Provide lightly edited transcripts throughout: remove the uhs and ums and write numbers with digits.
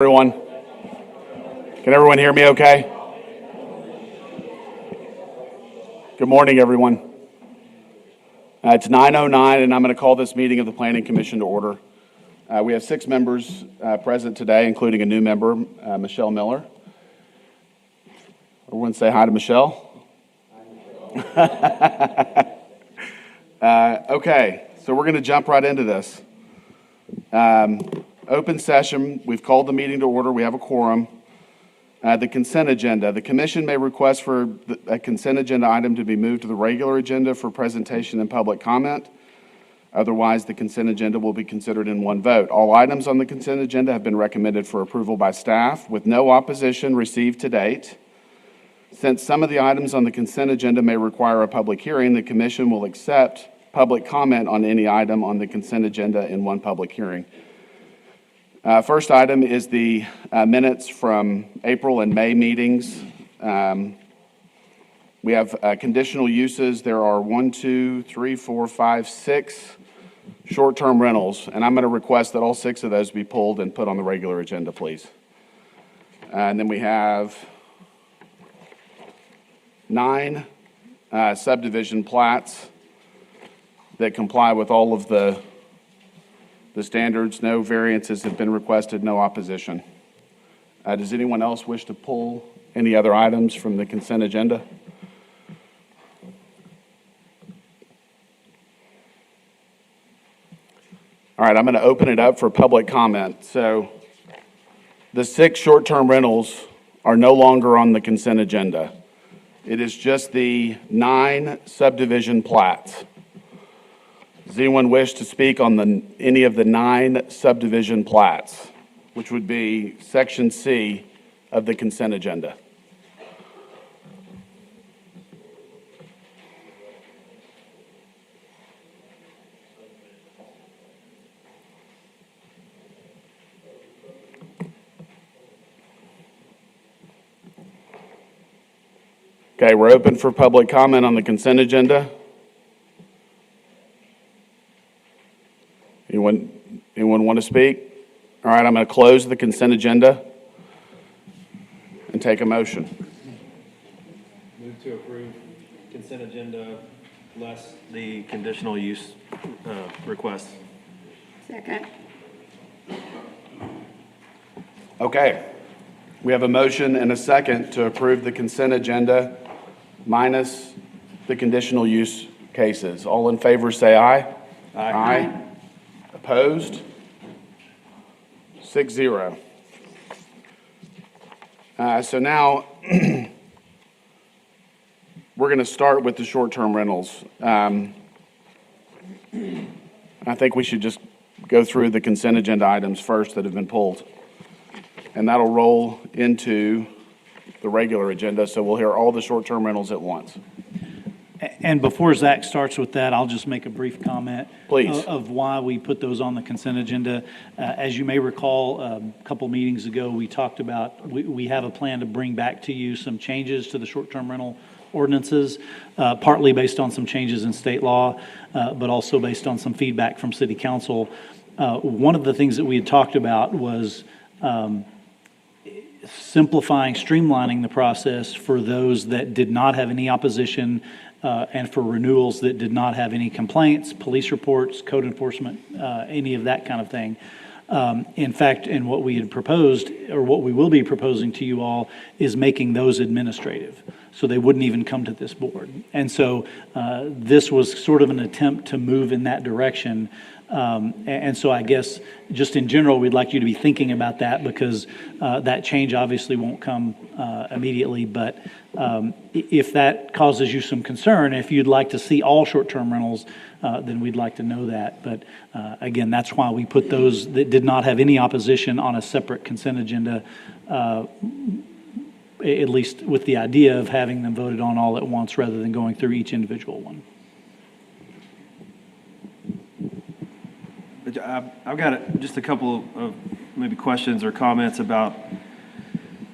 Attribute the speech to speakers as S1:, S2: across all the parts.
S1: Everyone, can everyone hear me okay? Good morning, everyone. It's 9:09, and I'm going to call this meeting of the Planning Commission to order. We have 6 members present today, including a new member, Michelle Miller. Everyone say hi to Michelle. Okay, so we're going to jump right into this. Open session, we've called the meeting to order, we have a quorum. The consent agenda. The commission may request for a consent agenda item to be moved to the regular agenda for presentation and public comment. Otherwise, the consent agenda will be considered in one vote. All items on the consent agenda have been recommended for approval by staff with no opposition received to date. Since some of the items on the consent agenda may require a public hearing, the commission will accept public comment on any item on the consent agenda in one public hearing. First item is the minutes from April and May meetings. We have conditional uses. There are 6 short-term rentals, and I'm going to request that all 6 of those be pulled and put on the regular agenda, please. And then we have 9 subdivision plats that comply with all of the standards. No variances have been requested, no opposition. Does anyone else wish to pull any other items from the consent agenda? All right, I'm going to open it up for public comment. So the 6 short-term rentals are no longer on the consent agenda. It is just the 9 subdivision plats. Does anyone wish to speak on any of the 9 subdivision plats, which would be Section C of the consent agenda? Okay, we're open for public comment on the consent agenda. Anyone want to speak? All right, I'm going to close the consent agenda and take a motion.
S2: Move to approve consent agenda less the conditional use request.
S3: Second.
S1: Okay, we have a motion and a second to approve the consent agenda minus the conditional use cases. All in favor say aye. Aye. Opposed? 6-0. So now we're going to start with the short-term rentals. I think we should just go through the consent agenda items first that have been pulled. And that'll roll into the regular agenda, so we'll hear all the short-term rentals at once.
S4: And before Zach starts with that, I'll just make a brief comment.
S1: Please.
S4: Of why we put those on the consent agenda. As you may recall, a couple meetings ago, we talked about, we have a plan to bring back to you some changes to the short-term rental ordinances, partly based on some changes in state law, but also based on some feedback from City Council. One of the things that we had talked about was simplifying, streamlining the process for those that did not have any opposition and for renewals that did not have any complaints, police reports, code enforcement, any of that kind of thing. In fact, and what we had proposed, or what we will be proposing to you all, is making those administrative, so they wouldn't even come to this board. And so this was sort of an attempt to move in that direction. And so I guess just in general, we'd like you to be thinking about that, because that change obviously won't come immediately. But if that causes you some concern, if you'd like to see all short-term rentals, then we'd like to know that. But again, that's why we put those that did not have any opposition on a separate consent agenda, at least with the idea of having them voted on all at once rather than going through each individual one.
S2: I've got just a couple of maybe questions or comments about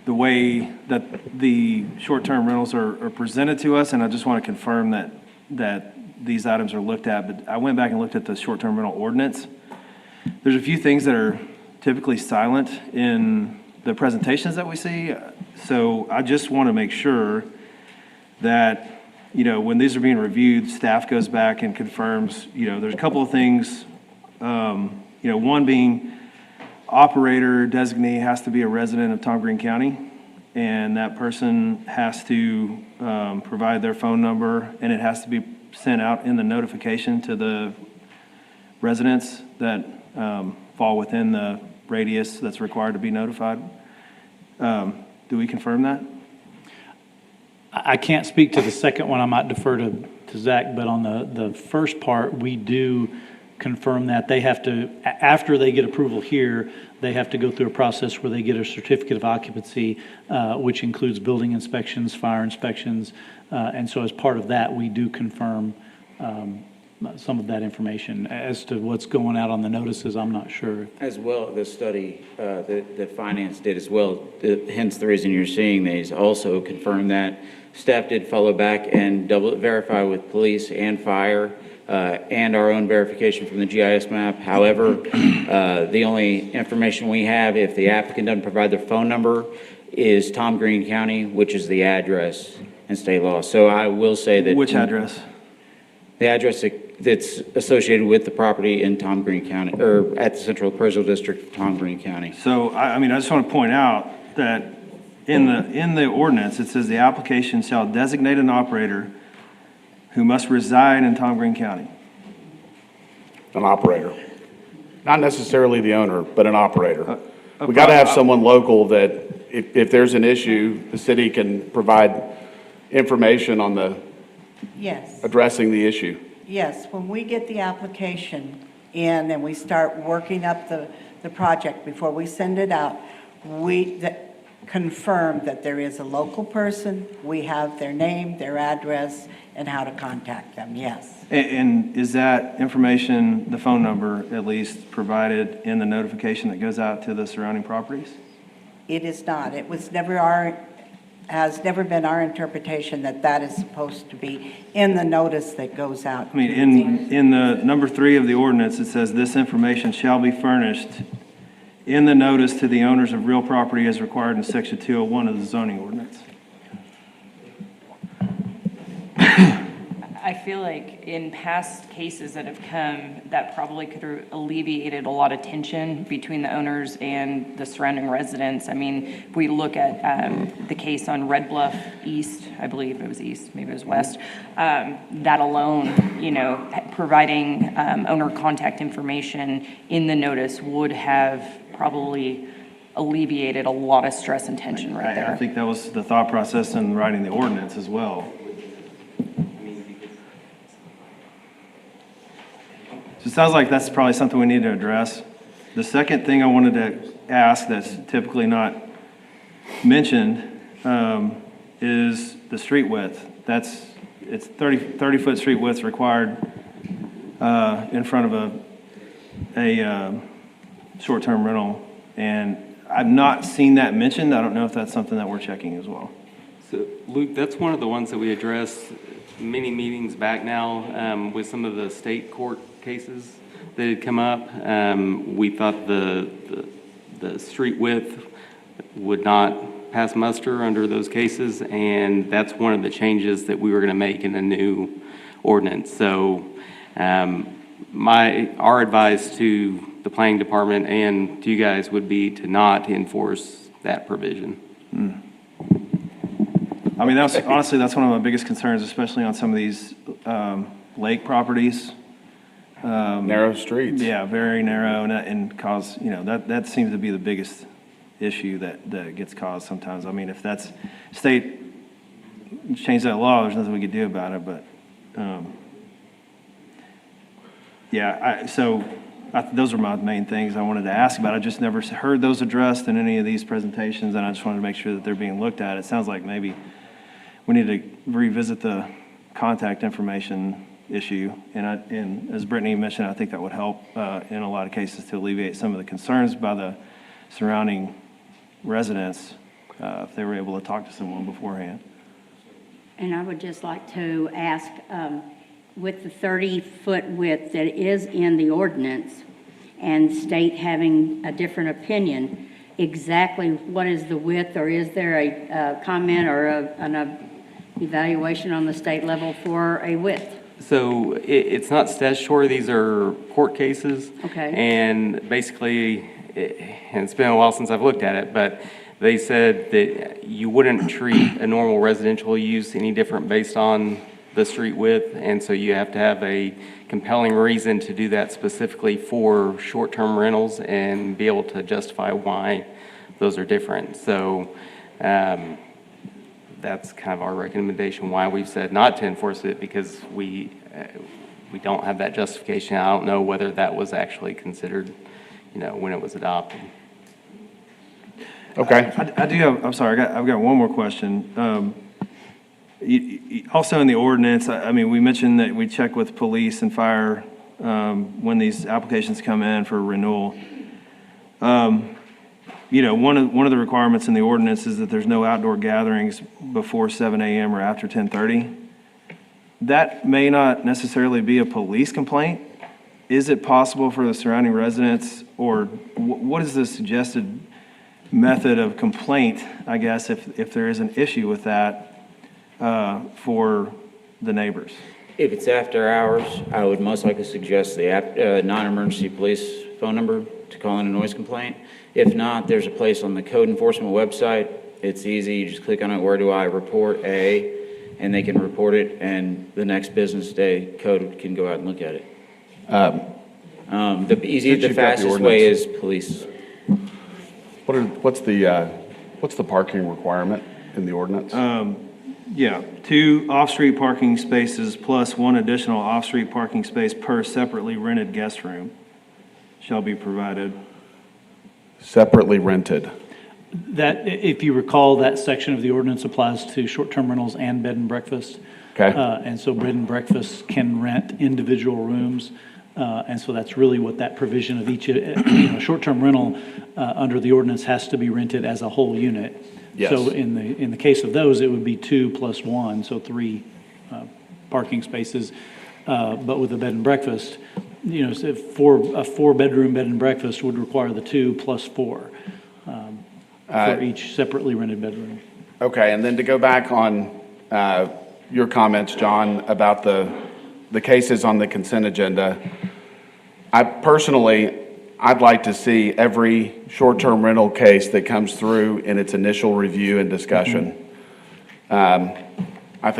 S2: the way that the short-term rentals are presented to us, and I just want to confirm that these items are looked at. But I went back and looked at the short-term rental ordinance. There's a few things that are typically silent in the presentations that we see. So I just want to make sure that, when these are being reviewed, staff goes back and confirms, there's a couple of things, one being operator designee has to be a resident of Tom Green County, and that person has to provide their phone number, and it has to be sent out in the notification to the residents that fall within the radius that's required to be notified. Do we confirm that?
S4: I can't speak to the second one. I might defer to Zach, but on the first part, we do confirm that they have to, after they get approval here, they have to go through a process where they get a certificate of occupancy, which includes building inspections, fire inspections. And so as part of that, we do confirm some of that information. As to what's going out on the notices, I'm not sure.
S3: As well, the study that finance did as well, hence the reason you're seeing these, also confirmed that staff did follow back and double verify with police and fire and our own verification from the GIS map. However, the only information we have, if the applicant doesn't provide their phone number, is Tom Green County, which is the address in state law. So I will say that...
S2: Which address?
S3: The address that's associated with the property in Tom Green County, or at the Central Appraisal District of Tom Green County.
S2: So, I just want to point out that in the ordinance, it says the application shall designate an operator who must reside in Tom Green County.
S1: An operator. Not necessarily the owner, but an operator. We got to have someone local that if there's an issue, the city can provide information on the
S5: Yes,
S1: addressing the issue.
S5: yes. When we get the application in and we start working up the project, before we send it out, we confirm that there is a local person, we have their name, their address, and how to contact them, yes.
S2: And is that information, the phone number at least, provided in the notification that goes out to the surrounding properties?
S5: It is not. It was has never been our interpretation that is supposed to be in the notice that goes out.
S2: I mean, in the number 3 of the ordinance, it says this information shall be furnished in the notice to the owners of real property as required in section 201 of the zoning ordinance.
S6: I feel like in past cases that have come, that probably could have alleviated a lot of tension between the owners and the surrounding residents. I mean, if we look at the case on Red Bluff East, I believe it was East, maybe it was West, that alone, providing owner contact information in the notice would have probably alleviated a lot of stress and tension right there.
S2: I think that was the thought process in writing the ordinance as well. So it sounds like that's probably something we need to address. The second thing I wanted to ask that's typically not mentioned is the street width. It's 30-foot street width required in front of a short-term rental. And I've not seen that mentioned. I don't know if that's something that we're checking as well.
S7: So, Luke, that's one of the ones that we addressed many meetings back now with some of the state court cases that had come up. We thought the street width would not pass muster under those cases, and that's one of the changes that we were going to make in the new ordinance. So our advice to the planning department and to you guys would be to not enforce that provision.
S2: I mean, honestly, that's one of my biggest concerns, especially on some of these lake properties.
S1: Narrow streets.
S2: Yeah, very narrow, and cause, that seems to be the biggest issue that gets caused sometimes. I mean, if that's state change that law, there's nothing we could do about it, but, those are my main things I wanted to ask about. I just never heard those addressed in any of these presentations, and I just wanted to make sure that they're being looked at. It sounds like maybe we need to revisit the contact information issue, and as Brittany mentioned, I think that would help in a lot of cases to alleviate some of the concerns by the surrounding residents if they were able to talk to someone beforehand.
S8: And I would just like to ask, with the 30-foot width that is in the ordinance, and state having a different opinion, exactly what is the width, or is there a comment or an evaluation on the state level for a width?
S7: So it's not statutory, these are court cases.
S8: Okay.
S7: And basically, and it's been a while since I've looked at it, but they said that you wouldn't treat a normal residential use any different based on the street width, and so you have to have a compelling reason to do that specifically for short-term rentals and be able to justify why those are different. So that's kind of our recommendation, why we've said not to enforce it, because we don't have that justification. I don't know whether that was actually considered, when it was adopted.
S1: Okay.
S2: I do have, I'm sorry, I've got one more question. Also in the ordinance, I mean, we mentioned that we check with police and fire when these applications come in for renewal. One of the requirements in the ordinance is that there's no outdoor gatherings before 7 a.m. or after 10:30. That may not necessarily be a police complaint. Is it possible for the surrounding residents, or what is the suggested method of complaint, I guess, if there is an issue with that for the neighbors?
S3: If it's after hours, I would most likely suggest the non-emergency police phone number to call in a noise complaint. If not, there's a place on the code enforcement website. It's easy. You just click on it. Where do I report A? And they can report it, and the next business day, code can go out and look at it. The
S1: Since you've got the
S3: fastest way
S1: ordinance.
S3: is police.
S1: What's the parking requirement in the ordinance?
S2: Yeah, 2 off-street parking spaces plus 1 additional off-street parking space per separately rented guest room shall be provided.
S1: Separately rented.
S4: That, if you recall, that section of the ordinance applies to short-term rentals and bed and breakfast.
S1: Okay.
S4: And so bed and breakfasts can rent individual rooms. And so that's really what that provision of each, short-term rental under the ordinance has to be rented as a whole unit.
S1: Yes.
S4: So in the case of those, it would be 2 plus 1, so 3 parking spaces. But with a bed and breakfast, so a 4-bedroom bed and breakfast would require the 2 plus 4 for each separately rented bedroom.
S1: Okay, and then to go back on your comments, John, about the cases on the consent agenda, I'd like to see every short-term rental case that comes through in its initial review and discussion. I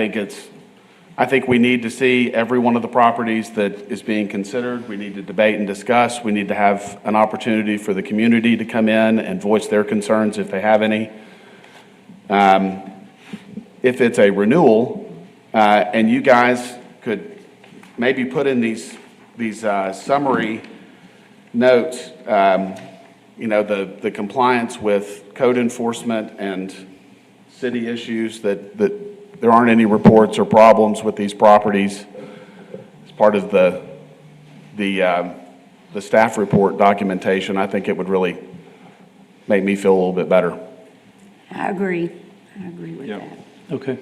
S1: think we need to see every one of the properties that is being considered. We need to debate and discuss. We need to have an opportunity for the community to come in and voice their concerns if they have any. If it's a renewal, and you guys could maybe put in these summary notes, the compliance with code enforcement and city issues, that there aren't any reports or problems with these properties as part of the staff report documentation. I think it would really make me feel a little bit better.
S8: I agree with
S2: Yep.
S8: that.
S4: Okay.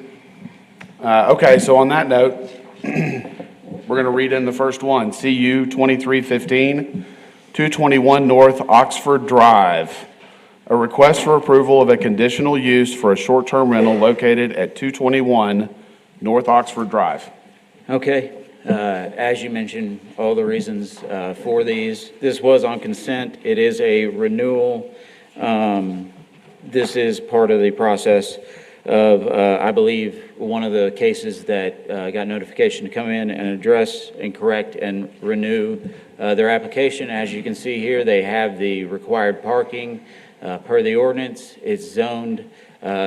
S1: Okay, so on that note, we're going to read in the first one, CU 2315, 221 North Oxford Drive. A request for approval of a conditional use for a short-term rental located at 221 North Oxford Drive.
S3: Okay, as you mentioned, all the reasons for these. This was on consent. It is a renewal. This is part of the process of, I believe, one of the cases that got notification to come in and address and correct and renew their application. As you can see here, they have the required parking per the ordinance. It's zoned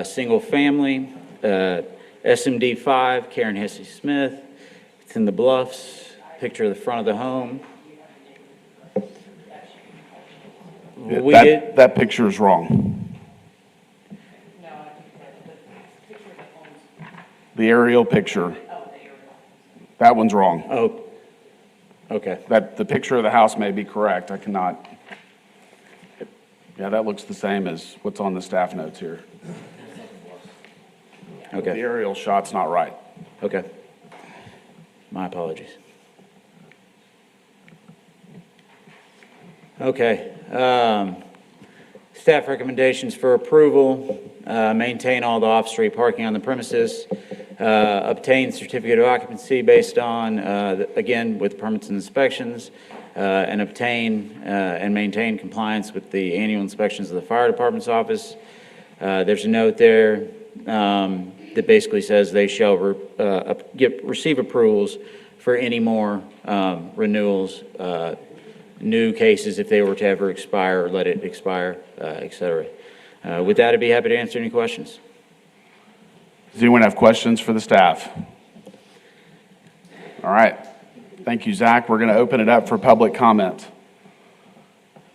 S3: single family, SMD 5, Karen Hesse Smith. It's in the Bluffs. Picture of the front of the home.
S1: That picture is wrong. The aerial picture. That one's wrong.
S3: Oh, okay.
S1: The picture of the house may be correct. I cannot. Yeah, that looks the same as what's on the staff notes here. The
S3: Okay.
S1: aerial shot's not right.
S3: Okay. My apologies. Okay. Staff recommendations for approval, maintain all the off-street parking on the premises, obtain certificate of occupancy based on, again, with permits and inspections, and obtain and maintain compliance with the annual inspections of the fire department's office. There's a note there that basically says they shall receive approvals for any more renewals, new cases if they were to ever expire or let it expire, et cetera. With that, I'd be happy to answer any questions.
S1: Does anyone have questions for the staff? All right. Thank you, Zach. We're going to open it up for public comment.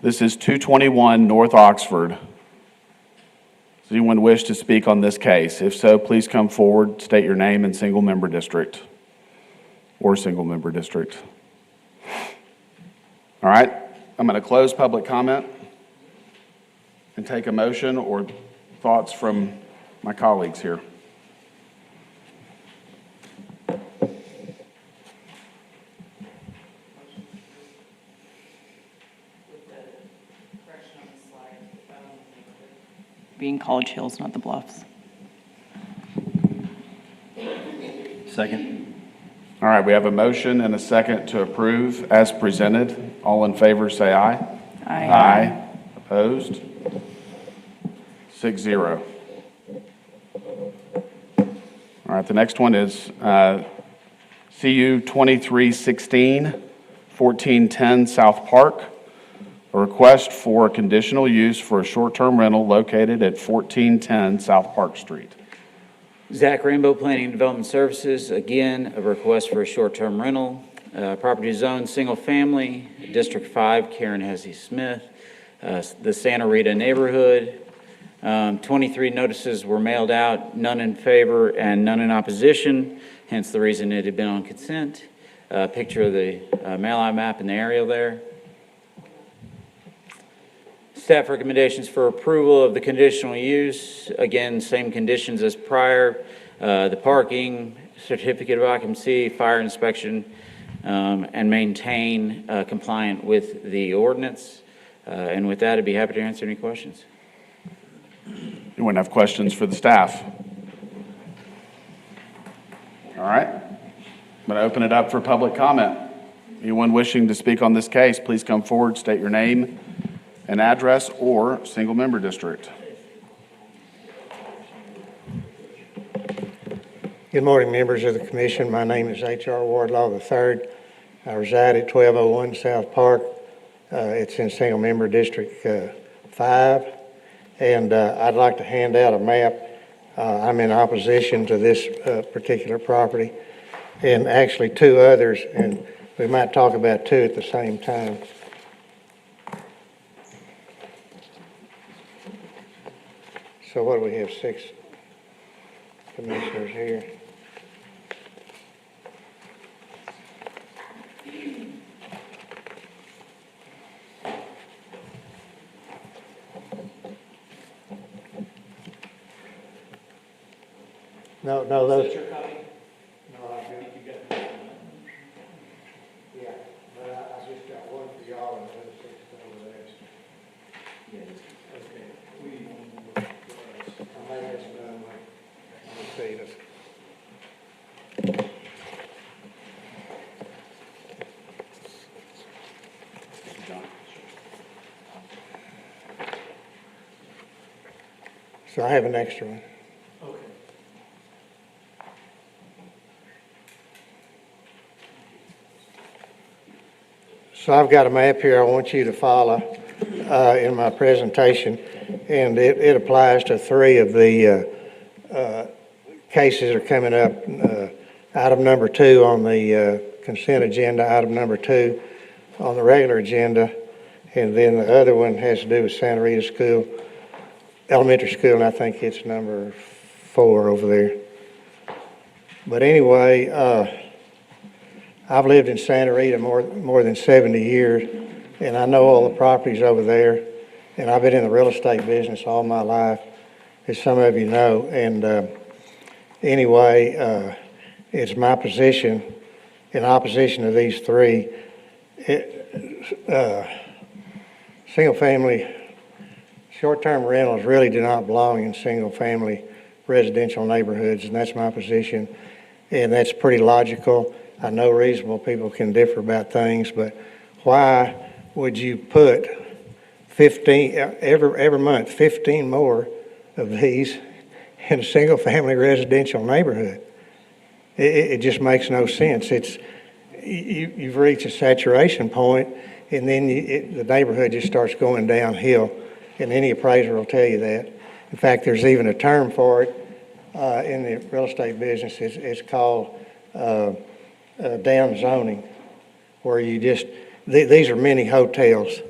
S1: This is 221 North Oxford. Does anyone wish to speak on this case? If so, please come forward, state your name and single-member district or single-member district. All right. I'm going to close public comment and take a motion or thoughts from my colleagues here.
S6: Being College Hills, not the Bluffs.
S2: Second.
S1: All right, we have a motion and a second to approve as presented. All in favor, say aye. Aye. Opposed? 6-0. All right, the next one is CU 2316, 1410 South Park. A request for conditional use for a short-term rental located at 1410 South Park Street.
S3: Zach Rainbow, Planning and Development Services. Again, a request for a short-term rental. Property zone, single-family, District 5, Karen Hesse Smith, the Santa Rita neighborhood. 23 notices were mailed out, none in favor and none in opposition, hence the reason it had been on consent. Picture of the mail-out map in the aerial there. Staff recommendations for approval of the conditional use. Again, same conditions as prior. The parking, certificate of occupancy, fire inspection, and maintain compliant with the ordinance. And with that, I'd be happy to answer any questions.
S1: Anyone have questions for the staff? All right. I'm going to open it up for public comment. Anyone wishing to speak on this case, please come forward, state your name and address or single-member district.
S9: Good morning, members of the commission. My name is H.R. Wardlaw III. I reside at 1201 South Park. It's in single-member District 5. And I'd like to hand out a map. I'm in opposition to this particular property and actually two others, and we might talk about two at the same time. So what do we have, 6 commissioners here? No, those. Is that your copy? No, I got. You got that? Yeah, but I just got one for y'all and the other 6 over there. Yeah. Okay. I may have some done. Let's see this. So I have an extra one. So I've got a map here I want you to follow in my presentation, and it applies to 3 of the cases that are coming up. Item number 2 on the consent agenda, item number 2 on the regular agenda, and then the other one has to do with Santa Rita School, elementary school, and I think it's number 4 over there. But anyway, I've lived in Santa Rita more than 70 years, and I know all the properties over there, and I've been in the real estate business all my life, as some of you know. And anyway, it's my position, in opposition to these 3, single-family, short-term rentals really do not belong in single-family residential neighborhoods, and that's my position. And that's pretty logical. I know reasonable people can differ about things, but why would you put 15, every month, 15 more of these in a single-family residential neighborhood? It just makes no sense. You've reached a saturation point, and then the neighborhood just starts going downhill, and any appraiser will tell you that. In fact, there's even a term for it in the real estate business. It's called down zoning, where you just, these are mini hotels,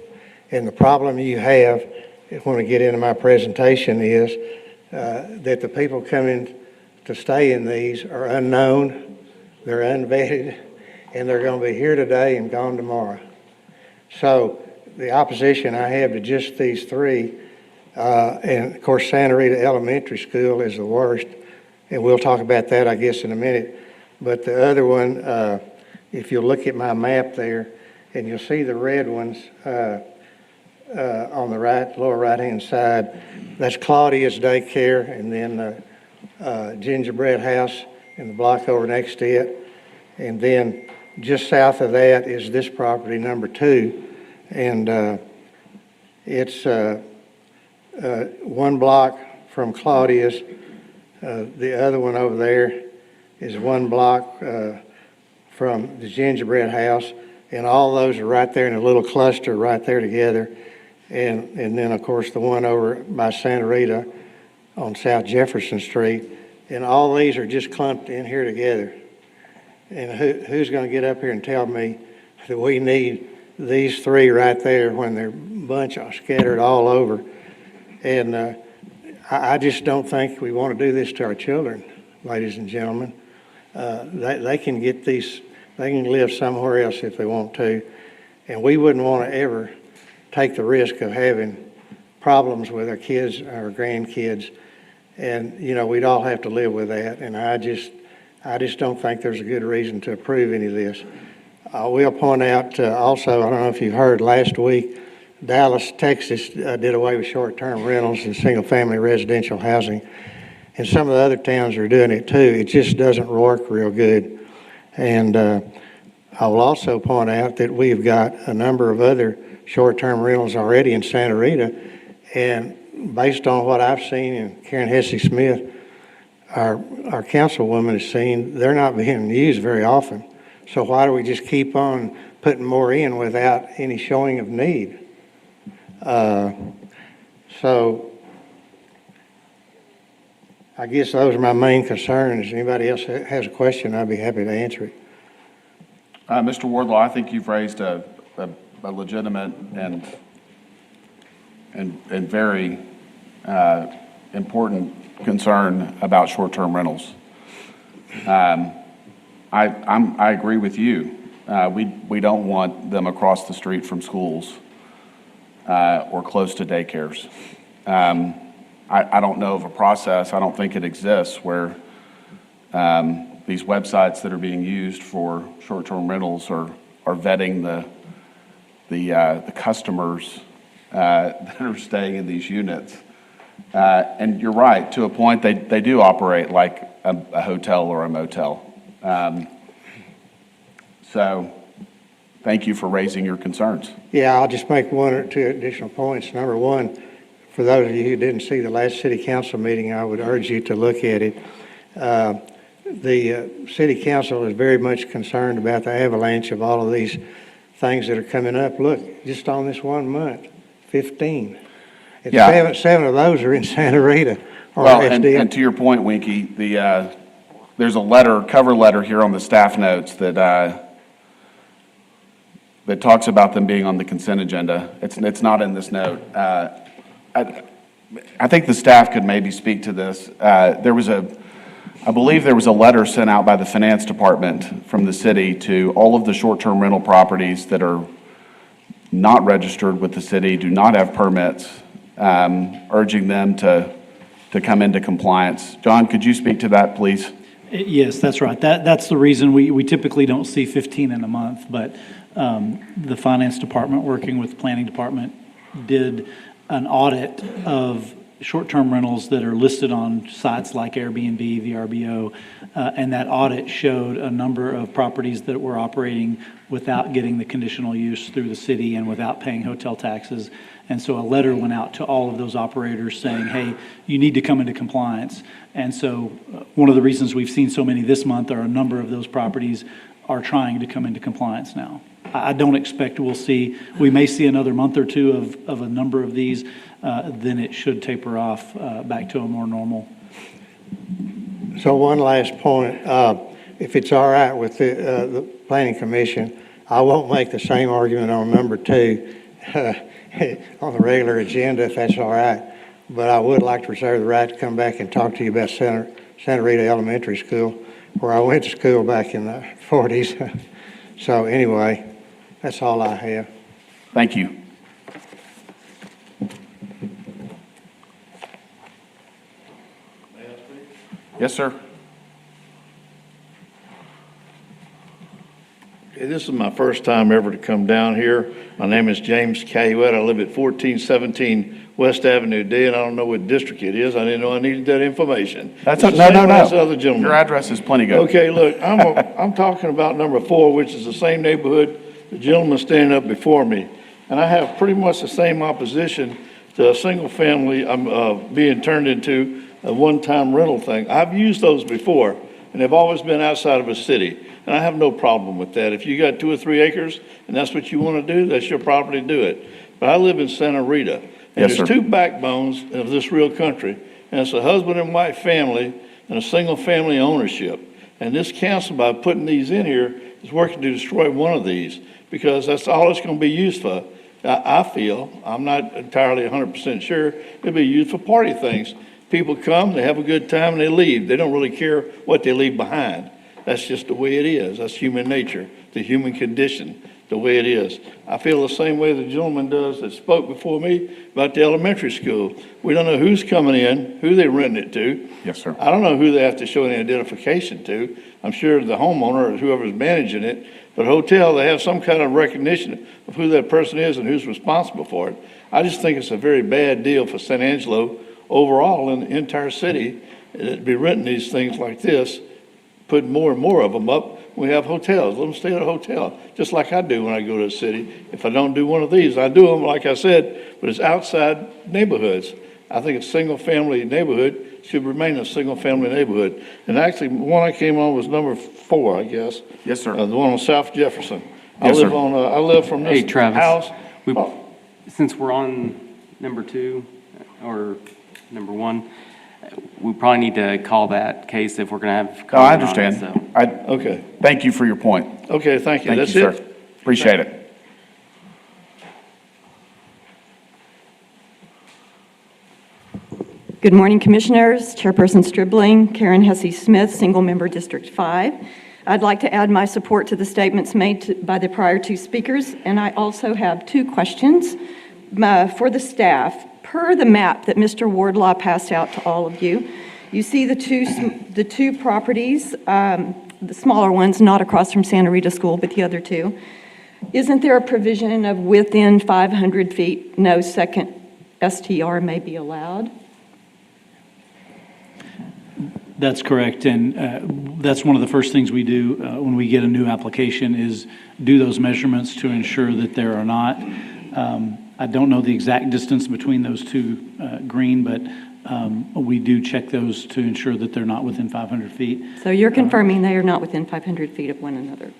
S9: and the problem you have, when we get into my presentation, is that the people coming to stay in these are unknown, they're unvetted, and they're going to be here today and gone tomorrow. So the opposition I have to just these three, and of course Santa Rita Elementary School is the worst, and we'll talk about that I guess in a minute. But the other one, if you'll look at my map there, and you'll see the red ones on the right, lower right-hand side, that's Claudia's daycare, and then Gingerbread House in the block over next to it. And then just south of that is this property, number 2, and it's one block from Claudia's. The other one over there is one block from the Gingerbread House, and all those are right there in a little cluster right there together. And then, of course, the one over by Santa Rita on South Jefferson Street. And all these are just clumped in here together. And who's going to get up here and tell me that we need these three right there when they're a bunch of scattered all over? And I just don't think we want to do this to our children, ladies and gentlemen. They can get these, they can live somewhere else if they want to. And we wouldn't want to ever take the risk of having problems with our kids, our grandkids. And, you know, we'd all have to live with that. And I just don't think there's a good reason to approve any of this. I will point out also, I don't know if you heard last week, Dallas, Texas did away with short-term rentals and single-family residential housing. And some of the other towns are doing it too. It just doesn't work real good. And I will also point out that we've got a number of other short-term rentals already in Santa Rita. And based on what I've seen, and Karen Hesse-Smith, our councilwoman has seen, they're not being used very often. So why do we just keep on putting more in without any showing of need? So I guess those are my main concerns. If anybody else has a question, I'd be happy to answer it.
S1: Mr. Wardlaw, I think you've raised a legitimate and very important concern about short-term rentals. I agree with you. We don't want them across the street from schools or close to daycares. I don't know of a process, I don't think it exists, where these websites that are being used for short-term rentals are vetting the customers that are staying in these units. And you're right, to a point, they do operate like a hotel or a motel. So thank you for raising your concerns.
S9: Yeah, I'll just make one or two additional points. Number one, for those of you who didn't see the last city council meeting, I would urge you to look at it. The city council is very much concerned about the avalanche of all of these things that are coming up. Look, just on this 1 month, 15. And
S1: Yeah.
S9: seven of those are in Santa Rita. Or
S1: Well,
S9: SDM.
S1: and to your point, Winky, there's a cover letter here on the staff notes that talks about them being on the consent agenda. It's not in this note. I think the staff could maybe speak to this. I believe there was a letter sent out by the finance department from the city to all of the short-term rental properties that are not registered with the city, do not have permits, urging them to come into compliance. John, could you speak to that, please?
S4: Yes, that's right. That's the reason we typically don't see 15 in a month, but the finance department, working with the planning department, did an audit of short-term rentals that are listed on sites like Airbnb, VRBO, and that audit showed a number of properties that were operating without getting the conditional use through the city and without paying hotel taxes. And so a letter went out to all of those operators saying, hey, you need to come into compliance. And so one of the reasons we've seen so many this month are a number of those properties are trying to come into compliance now. I don't expect we may see another month or two of a number of these, then it should taper off back to a more normal.
S9: So one last point, if it's all right with the Planning Commission, I won't make the same argument on number 2 on the regular agenda, if that's all right. But I would like to reserve the right to come back and talk to you about Santa Rita Elementary School, where I went to school back in the 40s. So anyway, that's all I have.
S1: Thank you. Yes, sir.
S10: Okay, this is my first time ever to come down here. My name is James Caluette. I live at 1417 West Avenue D, and I don't know what district it is. I didn't know I needed that information.
S1: That's
S10: It's
S1: no,
S10: the
S1: no,
S10: same as the other
S1: no.
S10: gentleman.
S1: Your address is plenty good.
S10: Okay, look, I'm talking about number 4, which is the same neighborhood the gentleman standing up before me. And I have pretty much the same opposition to a single family being turned into a one-time rental thing. I've used those before, and they've always been outside of a city. And I have no problem with that. If you got 2 or 3 acres and that's what you want to do, that's your property to do it. But I live in Santa Rita, and
S1: Yes,
S10: there's
S1: sir.
S10: 2 backbones of this real country, and it's a husband and wife family and a single family ownership. And this council, by putting these in here, is working to destroy one of these, because that's all it's going to be used for. I feel, I'm not entirely 100% sure, it'll be used for party things. People come, they have a good time, and they leave. They don't really care what they leave behind. That's just the way it is. That's human nature, the human condition, the way it is. I feel the same way the gentleman does that spoke before me about the elementary school. We don't know who's coming in, who they're renting it to.
S1: Yes, sir.
S10: I don't know who they have to show any identification to. I'm sure the homeowner or whoever's managing it. But hotel, they have some kind of recognition of who that person is and who's responsible for it. I just think it's a very bad deal for San Angelo overall in the entire city to be renting these things like this, putting more and more of them up. We have hotels. Let them stay at a hotel, just like I do when I go to a city. If I don't do one of these, I do them, like I said, but it's outside neighborhoods. I think a single-family neighborhood should remain a single-family neighborhood. And actually, one I came on was number 4, I guess.
S1: Yes, sir.
S10: The one on South Jefferson.
S1: Yes, sir.
S10: I live from
S7: Hey,
S10: this
S7: Travis.
S10: house.
S7: We, since we're on number 2 or number 1, we probably need to call that case if we're going to have.
S1: No, I
S7: comment on it,
S1: understand.
S7: so.
S10: Okay,
S1: Thank you for your point.
S10: okay, thank you.
S1: Thank
S10: That's
S1: you,
S10: it?
S1: sir. Appreciate it.
S11: Good morning, Commissioners. Chairperson Stribling, Karen Hesse-Smith, Single-Member District 5. I'd like to add my support to the statements made by the prior 2 speakers, and I also have 2 questions for the staff. Per the map that Mr. Wardlaw passed out to all of you, you see the two properties, the smaller ones, not across from Santa Rita School, but the other 2. Isn't there a provision of within 500 feet, no second STR may be allowed?
S4: That's correct, and that's one of the first things we do when we get a new application is do those measurements to ensure that there are not. I don't know the exact distance between those 2 green, but we do check those to ensure that they're not within 500 feet.
S11: So you're confirming they are not within 500 feet of one another?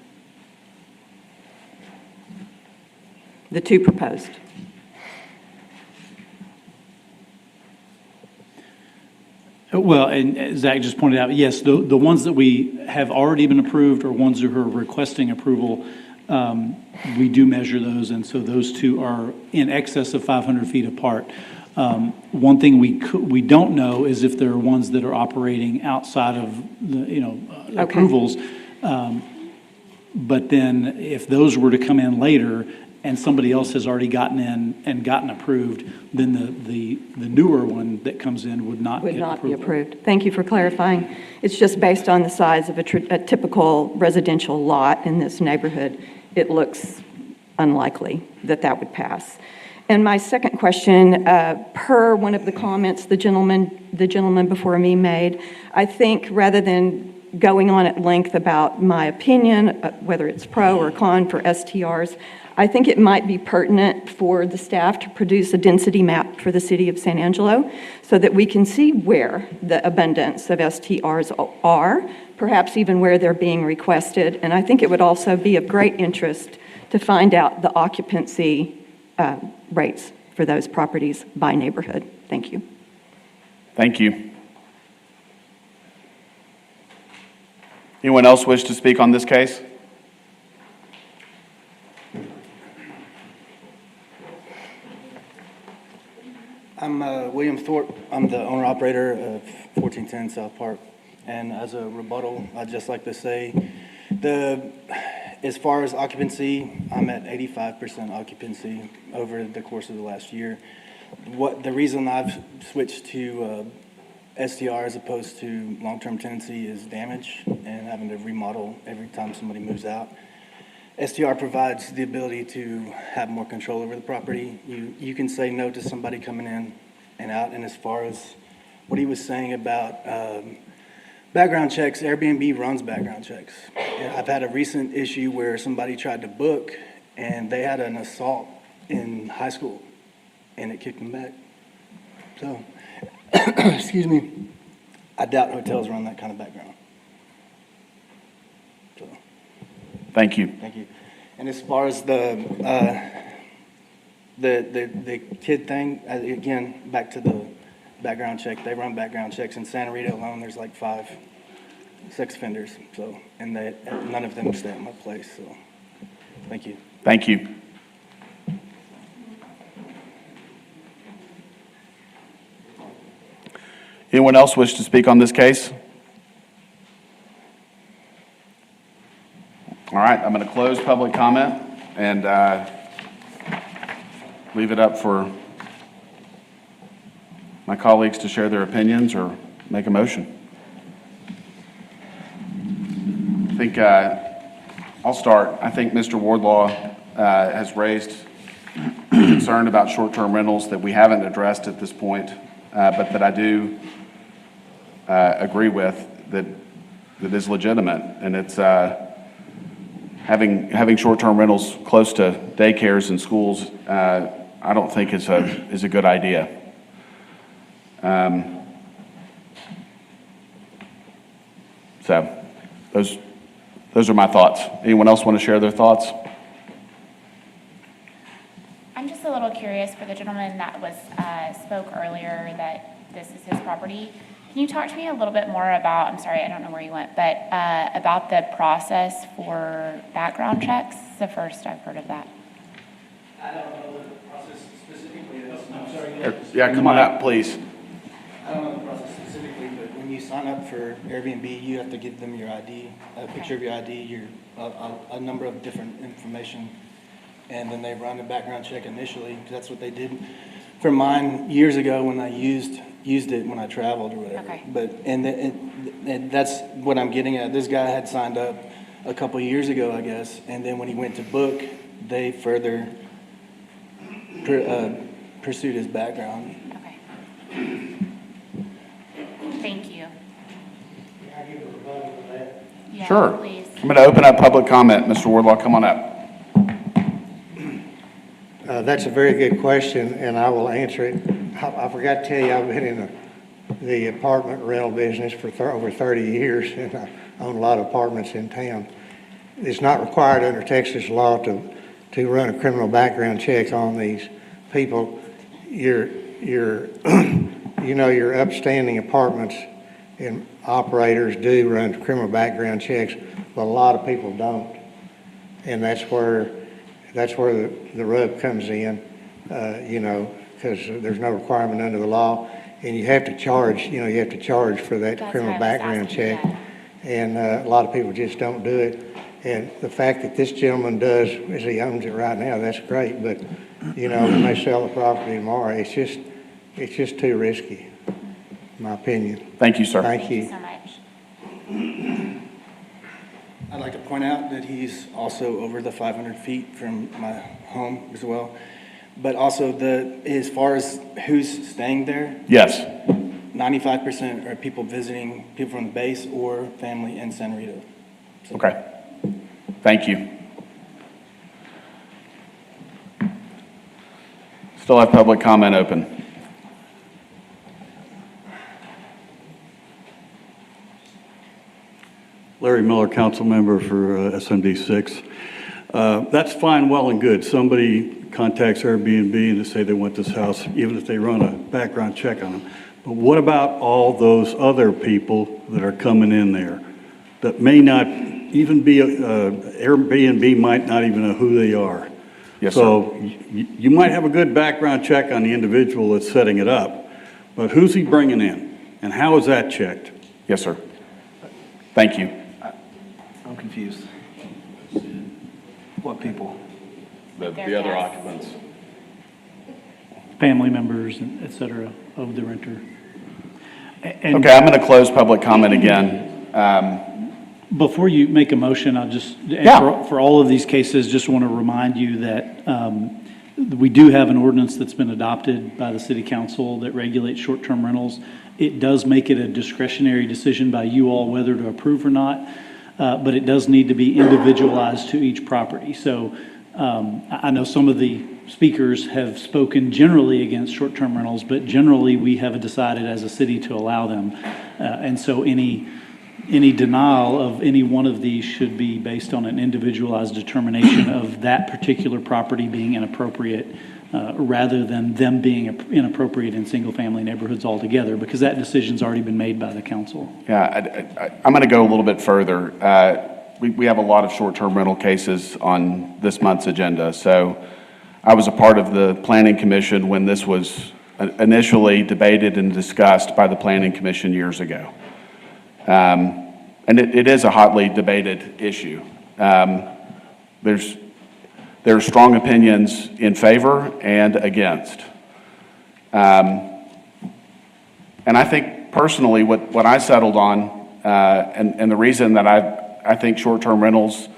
S11: The 2 proposed?
S4: Well, and Zach just pointed out, yes, the ones that we have already been approved or ones who are requesting approval, we do measure those, and so those 2 are in excess of 500 feet apart. One thing we don't know is if there are ones that are operating outside of the, approvals. But then if those were to come in later and somebody else has already gotten in and gotten approved, then the newer one that comes in would not get
S11: Would
S4: approved.
S11: not be approved. Thank you for clarifying. It's just based on the size of a typical residential lot in this neighborhood. It looks unlikely that that would pass. And my second question, per one of the comments the gentleman before me made, I think rather than going on at length about my opinion, whether it's pro or con for STRs, I think it might be pertinent for the staff to produce a density map for the city of San Angelo so that we can see where the abundance of STRs are, perhaps even where they're being requested. And I think it would also be of great interest to find out the occupancy rates for those properties by neighborhood. Thank you.
S1: Thank you. Anyone else wish to speak on this case?
S12: I'm William Thorpe. I'm the owner-operator of 1410 South Park. And as a rebuttal, I'd just like to say, as far as occupancy, I'm at 85% occupancy over the course of the last year. The reason I've switched to STR as opposed to long-term tenancy is damage and having to remodel every time somebody moves out. STR provides the ability to have more control over the property. You can say no to somebody coming in and out. And as far as what he was saying about background checks, Airbnb runs background checks. And I've had a recent issue where somebody tried to book and they had an assault in high school and it kicked them back. So, excuse me, I doubt hotels run that kind of background. So.
S1: Thank you.
S12: Thank you. And as far as the kid thing, again, back to the background check, they run background checks. In Santa Rita alone, there's like 5 sex offenders, so, and none of them stay at my place, so, thank you.
S1: Thank you. Anyone else wish to speak on this case? All right, I'm going to close public comment and leave it up for my colleagues to share their opinions or make a motion. I think I'll start. I think Mr. Wardlaw has raised concern about short-term rentals that we haven't addressed at this point, but that I do agree with that is legitimate, and it's having short-term rentals close to daycares and schools. I don't think is a good idea. So those are my thoughts. Anyone else want to share their thoughts?
S13: I'm just a little curious for the gentleman that spoke earlier that this is his property. Can you talk to me a little bit more about, I'm sorry, I don't know where you went, but about the process for background checks? It's the first I've heard of that.
S12: I don't know what the process specifically is. I'm sorry.
S1: Yeah, come on up, please.
S12: I don't know the process specifically, but when you sign up for Airbnb, you have to give them your ID, a picture of your ID, a number of different information, and then they run a background check initially. That's what they did for mine years ago when I used it when I traveled or whatever.
S13: Okay.
S12: But and that's what I'm getting at. This guy had signed up a couple of years ago, I guess, and then when he went to book, they further pursued his background.
S13: Okay. Thank you. Yeah,
S1: Sure.
S13: please.
S1: I'm going to open up public comment. Mr. Wardlaw, come on up.
S9: That's a very good question, and I will answer it. I forgot to tell you, I've been in the apartment rental business for over 30 years, and I own a lot of apartments in town. It's not required under Texas law to run a criminal background check on these people. Your upstanding apartments and operators do run criminal background checks, but a lot of people don't, and that's where the rub comes in, because there's no requirement under the law, and you have to charge for that
S13: That's
S9: criminal
S13: what I was
S9: background
S13: asking,
S9: check,
S13: yeah.
S9: and a lot of people just don't do it. And the fact that this gentleman does, as he owns it right now, that's great, but, when they sell the property tomorrow, it's just too risky, in my opinion.
S1: Thank you, sir.
S9: Thank you.
S13: So much.
S12: I'd like to point out that he's also over the 500 feet from my home as well. But also as far as who's staying there,
S1: Yes.
S12: 95% are people visiting, people from the base or family in Santa Rita.
S1: Okay. Thank you. Still have public comment open.
S14: Larry Miller, council member for SMD 6. That's fine, well and good. Somebody contacts Airbnb and they say they want this house, even if they run a background check on them. But what about all those other people that are coming in there that may not even be, Airbnb might not even know who they are?
S1: Yes,
S14: so you might have a good background check on the individual that's setting it up, but who's he bringing in? And how is that checked?
S1: Yes, sir. Thank you.
S2: I'm confused. What people?
S1: The other occupants.
S4: Family members, and et cetera, of the renter. And
S1: Okay, I'm going to close public comment again.
S4: before you make a motion, I'll just, and
S1: Yeah.
S4: for all of these cases, just want to remind you that we do have an ordinance that's been adopted by the city council that regulates short-term rentals. It does make it a discretionary decision by you all whether to approve or not, but it does need to be individualized to each property. So I know some of the speakers have spoken generally against short-term rentals, but generally we have decided as a city to allow them. And so any denial of any one of these should be based on an individualized determination of that particular property being inappropriate, rather than them being inappropriate in single-family neighborhoods altogether, because that decision's already been made by the council.
S1: Yeah, I'm going to go a little bit further. We have a lot of short-term rental cases on this month's agenda. So I was a part of the Planning Commission when this was initially debated and discussed by the Planning Commission years ago. And it is a hotly debated issue. There are strong opinions in favor and against. And I think personally what I settled on, and the reason that I think short-term rentals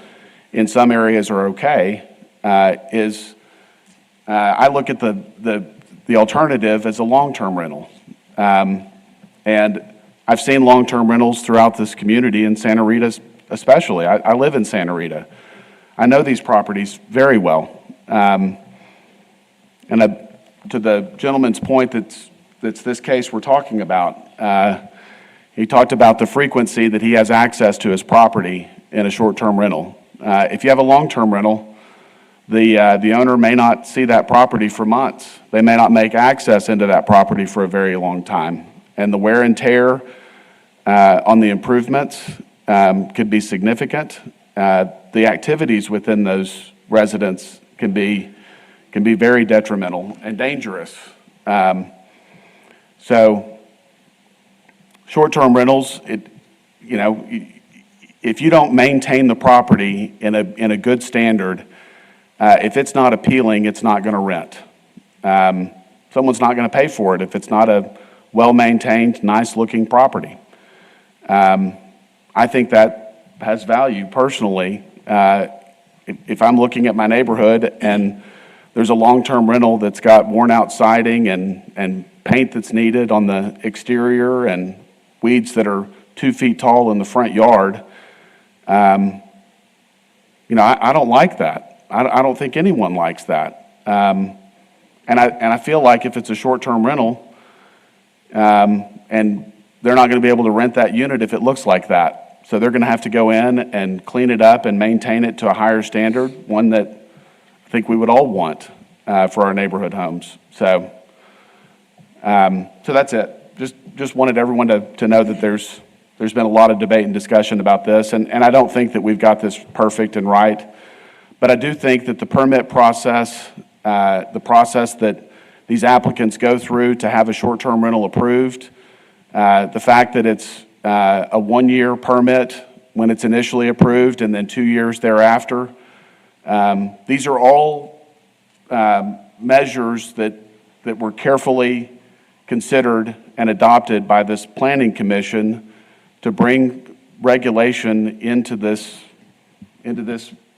S1: in some areas are okay, is I look at the alternative as a long-term rental. And I've seen long-term rentals throughout this community in Santa Rita especially. I live in Santa Rita. I know these properties very well. And to the gentleman's point that's this case we're talking about, he talked about the frequency that he has access to his property in a short-term rental. If you have a long-term rental, the owner may not see that property for months. They may not make access into that property for a very long time. And the wear and tear on the improvements could be significant. The activities within those residents can be very detrimental and dangerous. So short-term rentals, if you don't maintain the property in a good standard, if it's not appealing, it's not going to rent. Someone's not going to pay for it if it's not a well-maintained, nice-looking property. I think that has value personally. If I'm looking at my neighborhood and there's a long-term rental that's got worn-out siding and paint that's needed on the exterior and weeds that are 2 feet tall in the front yard, I don't like that. I don't think anyone likes that. And I feel like if it's a short-term rental, and they're not going to be able to rent that unit if it looks like that. So they're going to have to go in and clean it up and maintain it to a higher standard, one that I think we would all want for our neighborhood homes. So that's it. Just wanted everyone to know that there's been a lot of debate and discussion about this, and I don't think that we've got this perfect and right. But I do think that the permit process, the process that these applicants go through to have a short-term rental approved, the fact that it's a 1-year permit when it's initially approved and then 2 years thereafter, these are all measures that were carefully considered and adopted by this planning commission to bring regulation into this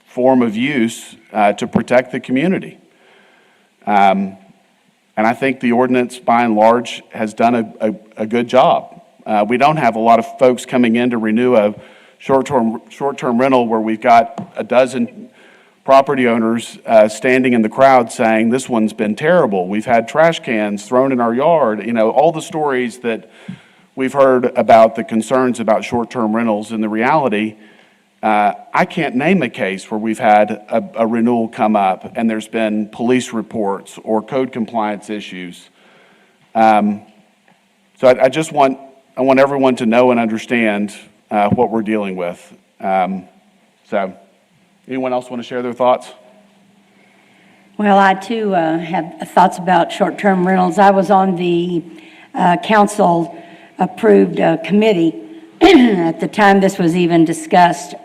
S1: form of use to protect the community. And I think the ordinance, by and large, has done a good job. We don't have a lot of folks coming in to renew a short-term rental where we've got a dozen property owners standing in the crowd saying, this one's been terrible. We've had trash cans thrown in our yard. You know, all the stories that we've heard about the concerns about short-term rentals. And the reality, I can't name a case where we've had a renewal come up and there's been police reports or code compliance issues. So I just want everyone to know and understand what we're dealing with. So anyone else want to share their thoughts?
S8: Well, I too have thoughts about short-term rentals. I was on the council-approved committee at the time this was even discussed,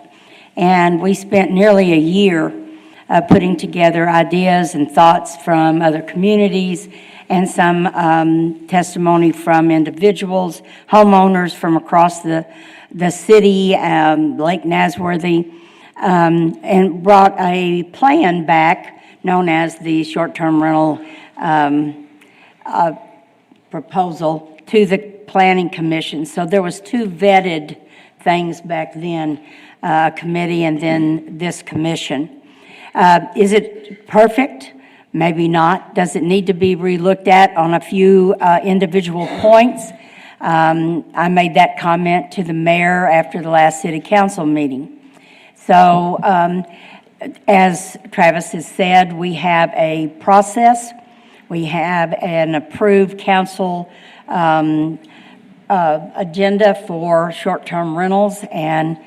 S8: and we spent nearly a year putting together ideas and thoughts from other communities and some testimony from individuals, homeowners from across the city, Lake Nasworthy, and brought a plan back known as the short-term rental proposal to the Planning Commission. So there was two vetted things back then, a committee and then this commission. Is it perfect? Maybe not. Does it need to be relooked at on a few individual points? I made that comment to the mayor after the last city council meeting. So as Travis has said, we have a process. We have an approved council agenda for short-term rentals, and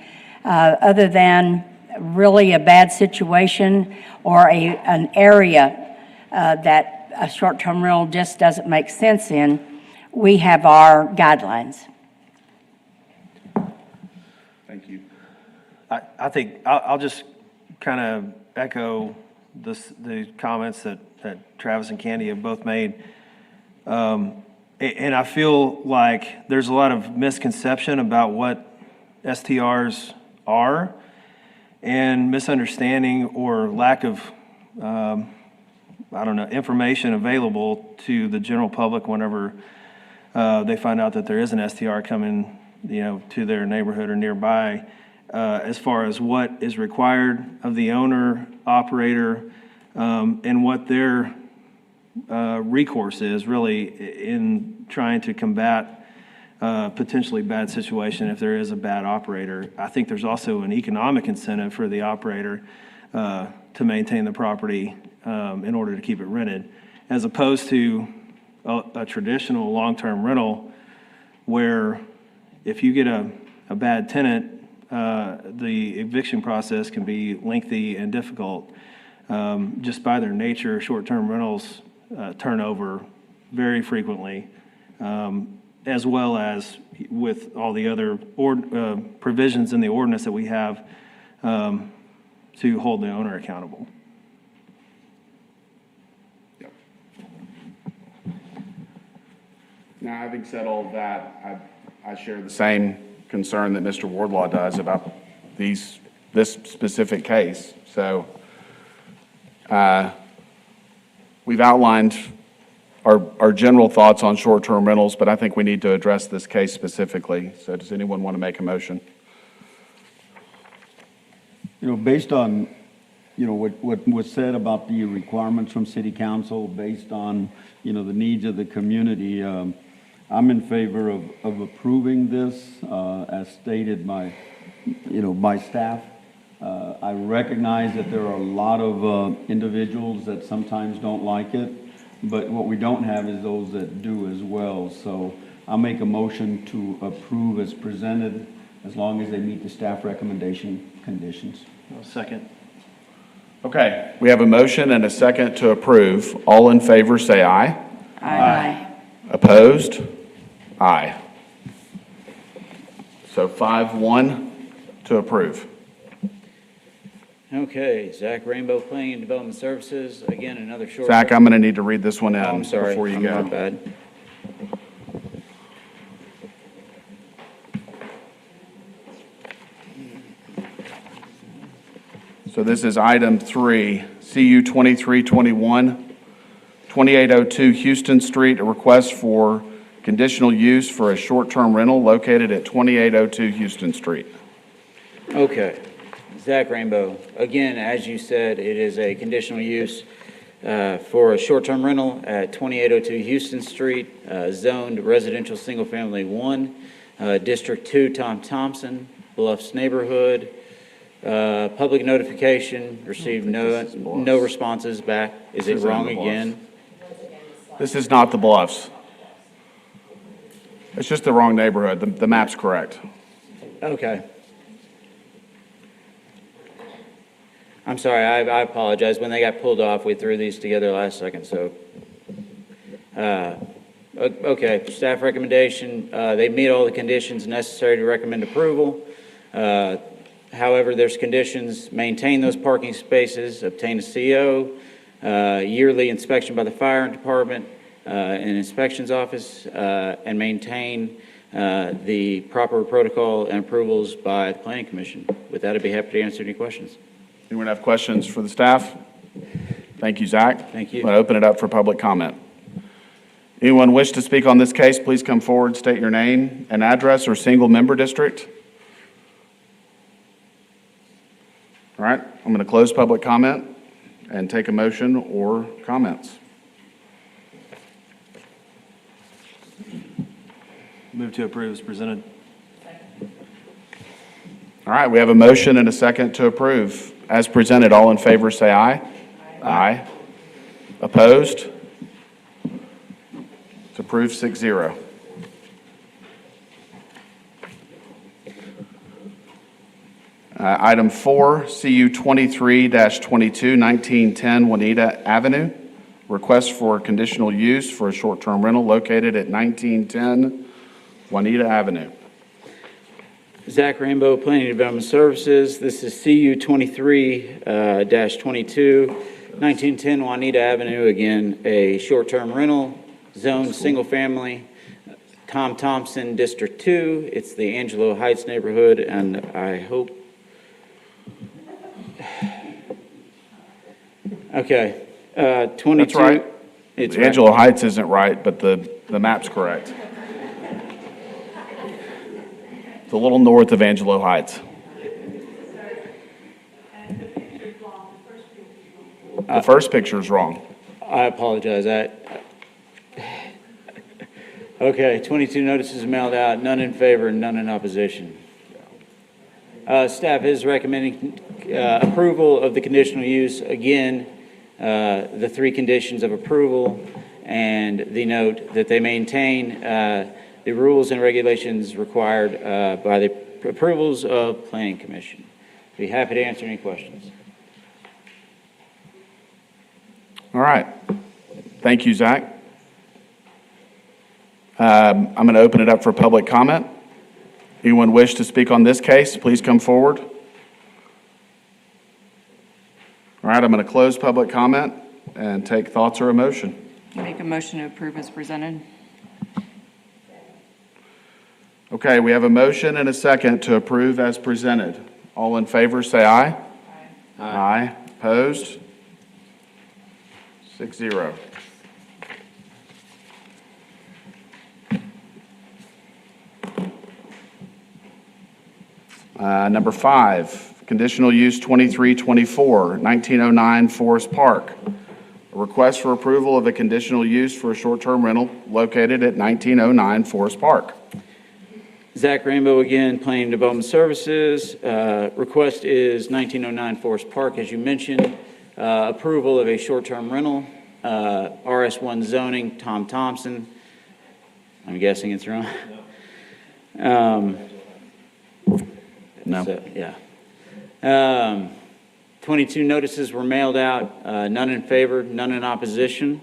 S8: other than really a bad situation or an area that a short-term rental just doesn't make sense in, we have our guidelines.
S1: Thank you.
S2: I think I'll just kind of echo the comments that Travis and Candy have both made. And I feel like there's a lot of misconception about what STRs are, and misunderstanding or lack of, information available to the general public whenever they find out that there is an STR coming, to their neighborhood or nearby, as far as what is required of the owner, operator, and what their recourse is really in trying to combat potentially bad situation if there is a bad operator. I think there's also an economic incentive for the operator to maintain the property in order to keep it rented, as opposed to a traditional long-term rental where if you get a bad tenant, the eviction process can be lengthy and difficult. Just by their nature, short-term rentals turn over very frequently, as well as with all the other provisions in the ordinance that we have to hold the owner accountable.
S1: Now, having said all of that, I share the same concern that Mr. Wardlaw does about this specific case. So we've outlined our general thoughts on short-term rentals, but I think we need to address this case specifically. So does anyone want to make a motion?
S15: Based on, what was said about the requirements from City Council, based on, the needs of the community, I'm in favor of approving this as stated by, by staff. I recognize that there are a lot of individuals that sometimes don't like it, but what we don't have is those that do as well. So I'll make a motion to approve as presented, as long as they meet the staff recommendation conditions.
S2: Second.
S1: Okay, we have a motion and a second to approve. All in favor, say aye.
S8: Aye.
S1: Opposed? Aye. So 5-1 to approve.
S3: Okay, Zach, Rainbow Planning and Development Services, again, another short.
S1: Zach, I'm going to need to read this one in
S3: I'm sorry.
S1: before you go.
S3: My bad.
S1: So this is item 3, CU 2321. 2802 Houston Street, a request for conditional use for a short-term rental located at 2802 Houston Street.
S3: Okay. Zach Rainbow, again, as you said, it is a conditional use for a short-term rental at 2802 Houston Street, zoned residential single-family 1, District 2, Tom Thompson, Bluffs neighborhood. Public notification, received no responses back. Is it wrong again?
S1: This is not the Bluffs. It's just the wrong neighborhood. The map's correct.
S3: Okay. I'm sorry, I apologize. When they got pulled off, we threw these together last second, so. Okay, staff recommendation, they meet all the conditions necessary to recommend approval. However, there's conditions: maintain those parking spaces, obtain a CO, yearly inspection by the fire department and inspections office, and maintain the proper protocol and approvals by the planning commission. With that, I'd be happy to answer any questions.
S1: Anyone have questions for the staff? Thank you, Zach.
S3: Thank you.
S1: I'm going to open it up for public comment. Anyone wish to speak on this case, please come forward, state your name and address or single member district. All right, I'm going to close public comment and take a motion or comments.
S2: Move to approve as presented.
S1: All right, we have a motion and a second to approve. As presented, all in favor say aye. Aye. Opposed? It's approved 6-0. Item 4, CU 23-22, 1910 Juanita Avenue. Request for conditional use for a short-term rental located at 1910 Juanita Avenue.
S3: Zach Rainbow, Planning Development Services. This is CU 23-22, 1910 Juanita Avenue. Again, a short-term rental, zone single-family, Tom Thompson, District 2. It's the Angelo Heights neighborhood, and I hope... Okay, 22...
S1: That's right.
S3: It's
S1: Angelo Heights isn't right, but the map's correct. It's a little north of Angelo Heights. The first picture's wrong.
S3: I apologize. Okay, 22 notices mailed out, none in favor, none in opposition. Staff is recommending approval of the conditional use. Again, the 3 conditions of approval and the note that they maintain the rules and regulations required by the approvals of Planning Commission. Be happy to answer any questions.
S1: All right. Thank you, Zach. I'm going to open it up for public comment. Anyone wish to speak on this case, please come forward. All right, I'm going to close public comment and take thoughts or a motion.
S6: Make a motion to approve as presented.
S1: Okay, we have a motion and a second to approve as presented. All in favor, say aye. Aye. Aye. Opposed? 6-0. Number 5, conditional use 2324, 1909 Forest Park. A request for approval of a conditional use for a short-term rental located at 1909 Forest Park.
S3: Zach Rainbow again, Planning Development Services. Request is 1909 Forest Park, as you mentioned. Approval of a short-term rental, RS1 zoning, Tom Thompson. I'm guessing it's wrong.
S1: No.
S3: So, yeah. 22 notices were mailed out, none in favor, none in opposition.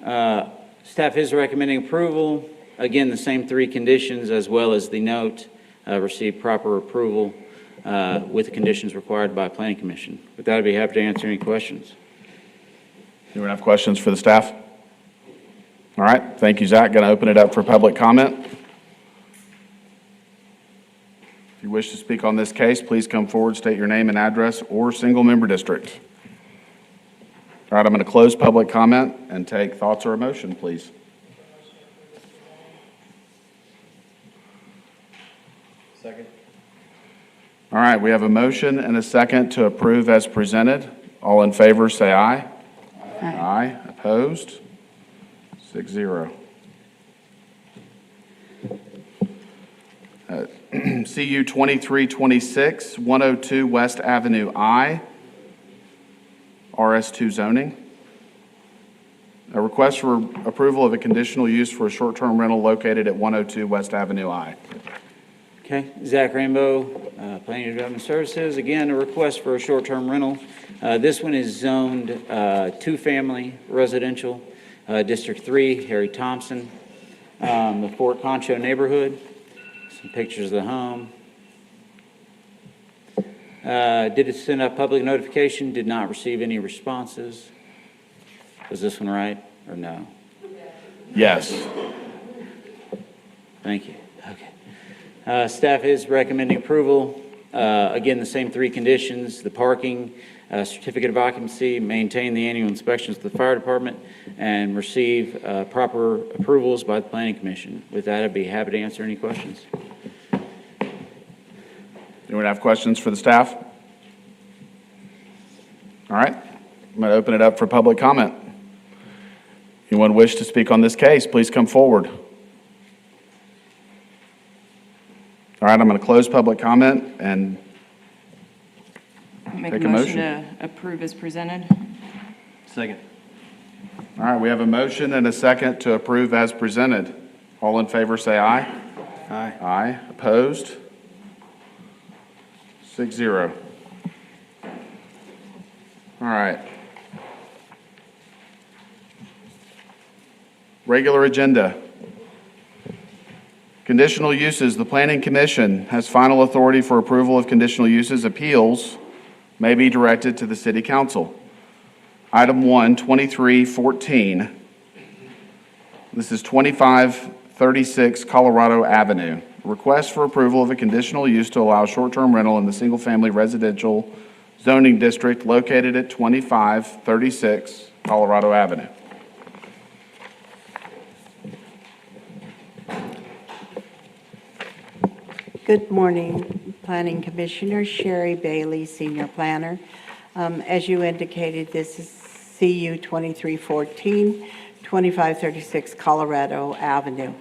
S3: Staff is recommending approval. Again, the same 3 conditions as well as the note, receive proper approval with the conditions required by Planning Commission. With that, I'd be happy to answer any questions.
S1: Anyone have questions for the staff? All right, thank you, Zach. Going to open it up for public comment. If you wish to speak on this case, please come forward, state your name and address or single member district. All right, I'm going to close public comment and take thoughts or a motion, please.
S12: Second.
S1: All right, we have a motion and a second to approve as presented. All in favor, say aye. Aye. Opposed? 6-0. CU 2326, 102 West Avenue I, RS2 zoning. A request for approval of a conditional use for a short-term rental located at 102 West Avenue I.
S3: Okay, Zach Rainbow, Planning and Development Services. Again, a request for a short-term rental. This one is zoned two-family residential, District 3, Harry Thompson, the Fort Concho neighborhood. Some pictures of the home. Did it send out public notification? Did not receive any responses. Was this one right or no?
S1: Yes.
S3: Thank you. Okay. Staff is recommending approval. Again, the same three conditions: the parking, certificate of occupancy, maintain the annual inspections of the fire department, and receive proper approvals by the Planning Commission. With that, I'd be happy to answer any questions.
S1: Anyone have questions for the staff? All right, I'm going to open it up for public comment. Anyone wish to speak on this case, please come forward. All right, I'm going to close public comment and
S6: Make
S1: take
S6: a
S1: a
S6: motion
S1: motion.
S6: to approve as presented.
S2: Second.
S1: All right, we have a motion and a second to approve as presented. All in favor, say aye.
S2: Aye.
S1: Aye. Opposed? 6-0. All right. Regular agenda. Conditional uses. The Planning Commission has final authority for approval of conditional uses. Appeals may be directed to the City Council. Item 1, 2314. This is 2536 Colorado Avenue. Request for approval of a conditional use to allow short-term rental in the single-family residential zoning district located at 2536 Colorado Avenue.
S5: Good morning, Planning Commissioner. Sherry Bailey, Senior Planner. As you indicated, this is CU 2314, 2536 Colorado Avenue.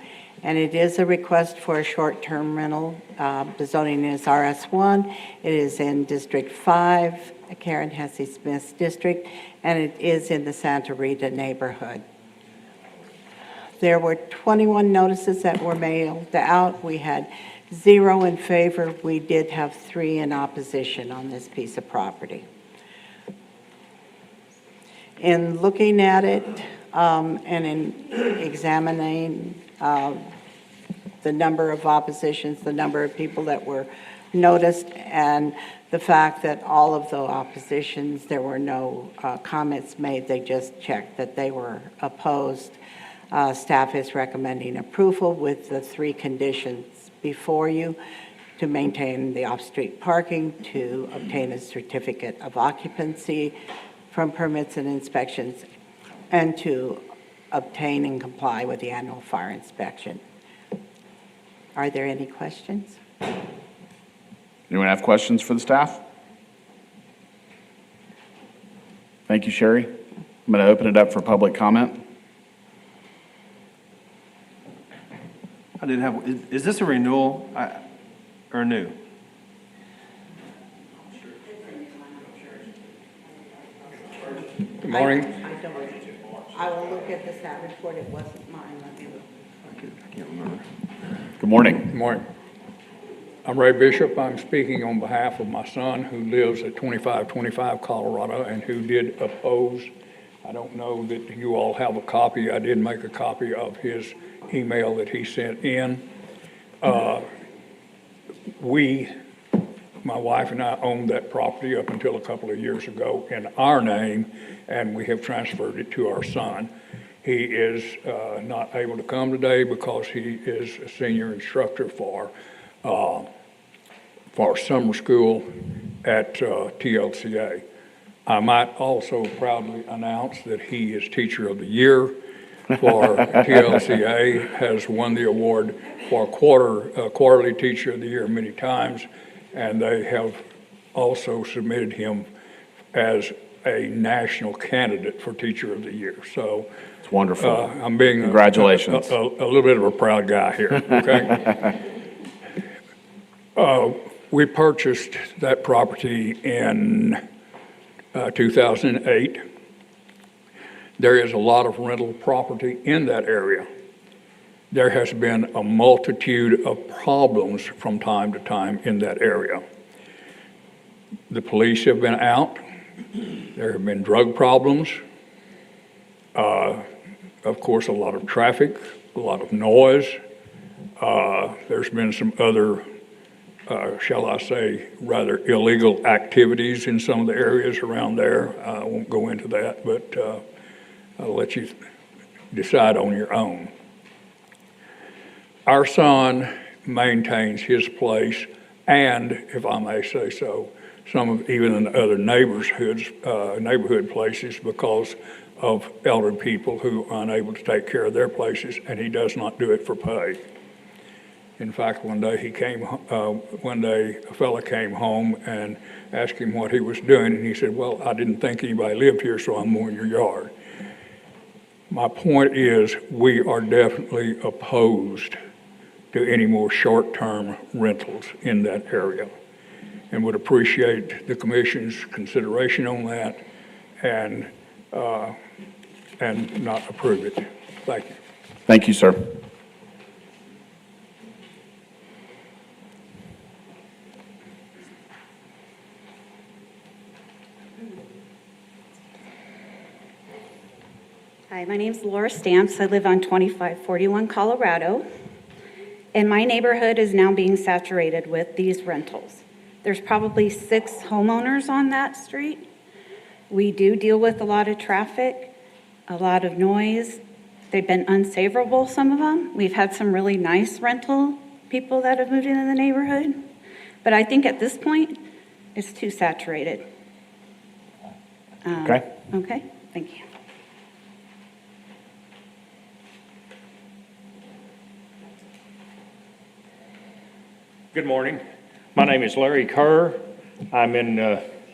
S5: And it is a request for a short-term rental. The zoning is RS1. It is in District 5, Karen Hesse Smith's district, and it is in the Santa Rita neighborhood. There were 21 notices that were mailed out. We had 0 in favor. We did have 3 in opposition on this piece of property. In looking at it and in examining the number of oppositions, the number of people that were noticed, and the fact that all of the oppositions, there were no comments made, they just checked that they were opposed. Staff is recommending approval with the 3 conditions before you: to maintain the off-street parking, to obtain a certificate of occupancy from permits and inspections, and to obtain and comply with the annual fire inspection. Are there any questions?
S1: Anyone have questions for the staff? Thank you, Sherry. I'm going to open it up for public comment.
S2: I did have, is this a renewal or new?
S5: Good morning. I will look at the staff report. It wasn't mine. Let me look.
S2: I can't remember.
S1: Good morning.
S16: Good morning. I'm Ray Bishop. I'm speaking on behalf of my son who lives at 2525 Colorado and who did oppose. I don't know that you all have a copy. I did make a copy of his email that he sent in. My wife and I owned that property up until a couple of years ago in our name, and we have transferred it to our son. He is not able to come today because he is a senior instructor for summer school at TLCA. I might also proudly announce that he is Teacher of the Year for TLCA, has won the award for quarterly Teacher of the Year many times, and they have also submitted him as a national candidate for Teacher of the Year. So
S1: It's wonderful.
S16: I'm being
S1: Congratulations.
S16: a little bit of a proud guy here, okay? We purchased that property in 2008. There is a lot of rental property in that area. There has been a multitude of problems from time to time in that area. The police have been out. There have been drug problems. Of course, a lot of traffic, a lot of noise. There's been some other, shall I say, rather illegal activities in some of the areas around there. I won't go into that, but I'll let you decide on your own. Our son maintains his place, and if I may say so, some of even in other neighborhood places because of elder people who are unable to take care of their places, and he does not do it for pay. In fact, one day a fella came home and asked him what he was doing, and he said, "Well, I didn't think anybody lived here, so I'm mowing your yard." My point is, we are definitely opposed to any more short-term rentals in that area, and would appreciate the commission's consideration on that and not approve it. Thank you.
S1: Thank you, sir.
S17: Hi, my name's Laura Stamps. I live on 2541 Colorado, and my neighborhood is now being saturated with these rentals. There's probably 6 homeowners on that street. We do deal with a lot of traffic, a lot of noise. They've been unsavorable, some of them. We've had some really nice rental people that have moved into the neighborhood, but I think at this point, it's too saturated.
S1: Okay.
S17: Okay, thank you.
S18: Good morning. My name is Larry Kerr. I'm in,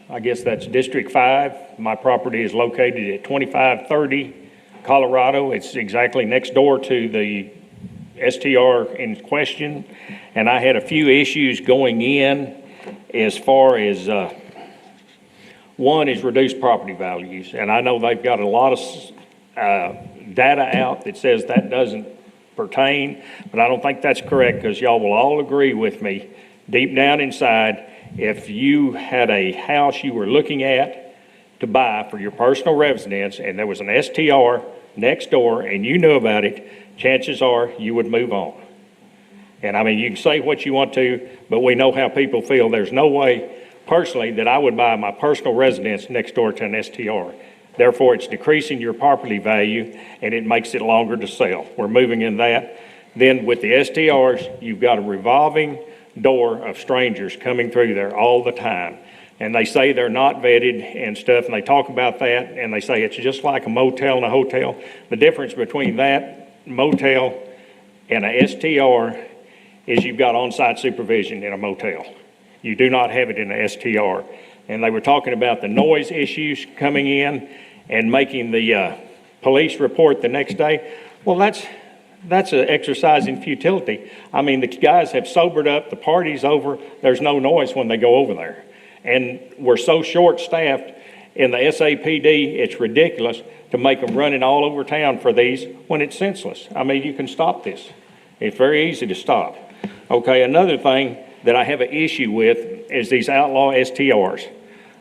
S18: I guess that's District 5. My property is located at 2530 Colorado. It's exactly next door to the STR in question. And I had a few issues going in as far as, one is reduced property values. And I know they've got a lot of data out that says that doesn't pertain, but I don't think that's correct, because y'all will all agree with me deep down inside, if you had a house you were looking at to buy for your personal residence and there was an STR next door and you knew about it, chances are you would move on. And I mean, you can say what you want to, but we know how people feel. There's no way personally that I would buy my personal residence next door to an STR. Therefore, it's decreasing your property value, and it makes it longer to sell. We're moving in that. Then with the STRs, you've got a revolving door of strangers coming through there all the time. And they say they're not vetted and stuff, and they talk about that, and they say it's just like a motel and a hotel. The difference between that motel and a STR is you've got on-site supervision in a motel. You do not have it in a STR. And they were talking about the noise issues coming in and making the police report the next day. Well, that's an exercise in futility. I mean, the guys have sobered up, the party's over, there's no noise when they go over there. And we're so short-staffed in the SAPD, it's ridiculous to make them running all over town for these when it's senseless. I mean, you can stop this. It's very easy to stop. Okay, another thing that I have an issue with is these outlaw STRs.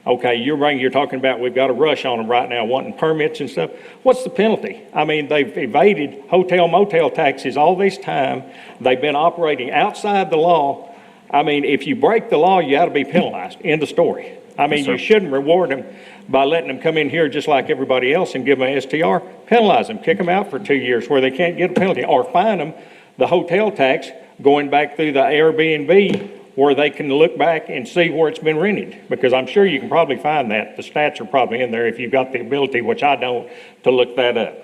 S18: Okay, you're talking about we've got a rush on them right now, wanting permits and stuff. What's the penalty? I mean, they've evaded hotel motel taxes all this time. They've been operating outside the law. I mean, if you break the law, you ought to be penalized. End of story. I mean, you shouldn't reward them by letting them come in here just like everybody else and give them an STR. Penalize them, kick them out for 2 years where they can't get a penalty, or fine them the hotel tax going back through the Airbnb where they can look back and see where it's been rented, because I'm sure you can probably find that. The stats are probably in there if you've got the ability, which I don't, to look that up.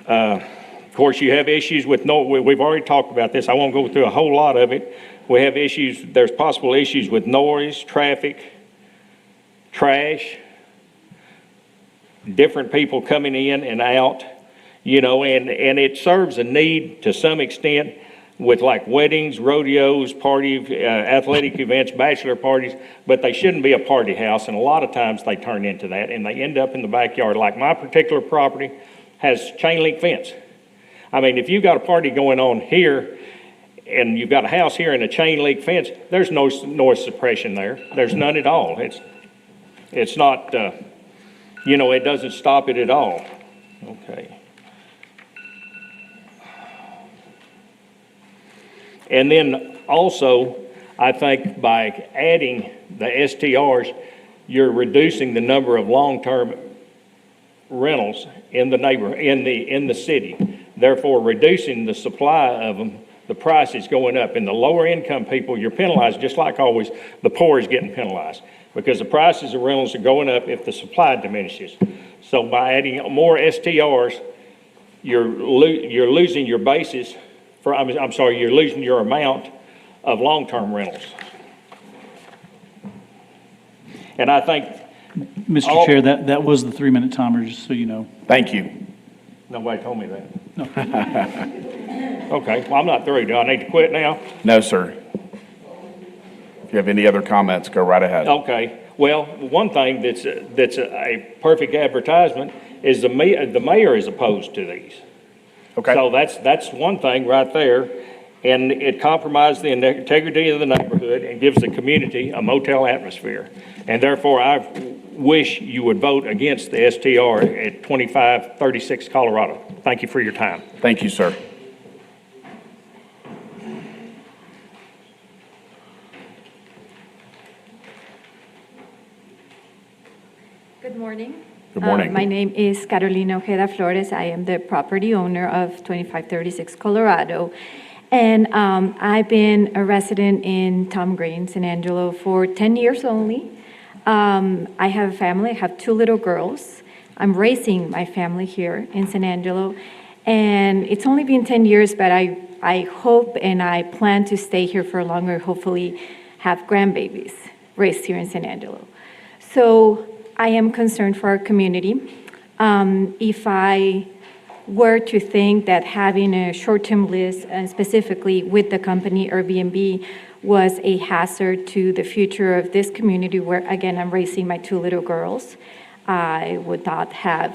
S18: Of course, you have issues with we've already talked about this. I won't go through a whole lot of it. We have issues, there's possible issues with noise, traffic, trash, different people coming in and out, and it serves a need to some extent with like weddings, rodeos, athletic events, bachelor parties, but they shouldn't be a party house, and a lot of times they turn into that, and they end up in the backyard. Like my particular property has chain link fence. I mean, if you've got a party going on here, and you've got a house here and a chain link fence, there's no noise suppression there. There's none at all. It's not, it doesn't stop it at all. Okay. And then also, I think by adding the STRs, you're reducing the number of long-term rentals in the city. Therefore, reducing the supply of them, the price is going up. And the lower income people, you're penalized just like always. The poor is getting penalized because the prices of rentals are going up if the supply diminishes. So by adding more STRs, you're losing your basis for, you're losing your amount of long-term rentals. And I think...
S4: Mr. Chair, that was the 3-minute timer, just so you know.
S1: Thank you.
S18: Nobody told me that.
S4: No.
S18: Okay, well, I'm not through. Do I need to quit now?
S1: No, sir. If you have any other comments, go right ahead.
S18: Okay, well, one thing that's a perfect advertisement is the mayor is opposed to these.
S1: Okay.
S18: So that's one thing right there, and it compromises the integrity of the neighborhood and gives the community a motel atmosphere. And therefore, I wish you would vote against the STR at 2536 Colorado. Thank you for your time.
S1: Thank you, sir.
S19: Good morning.
S1: Good morning.
S19: My name is Carolina Ojeda Flores. I am the property owner of 2536 Colorado. And I've been a resident in Tom Green, San Angelo, for 10 years only. I have a family. I have 2 little girls. I'm raising my family here in San Angelo. And it's only been 10 years, but I hope and I plan to stay here for longer, hopefully have grandbabies raised here in San Angelo. So I am concerned for our community. If I were to think that having a short-term lease, and specifically with the company Airbnb, was a hazard to the future of this community where, again, I'm raising my 2 little girls, I would not have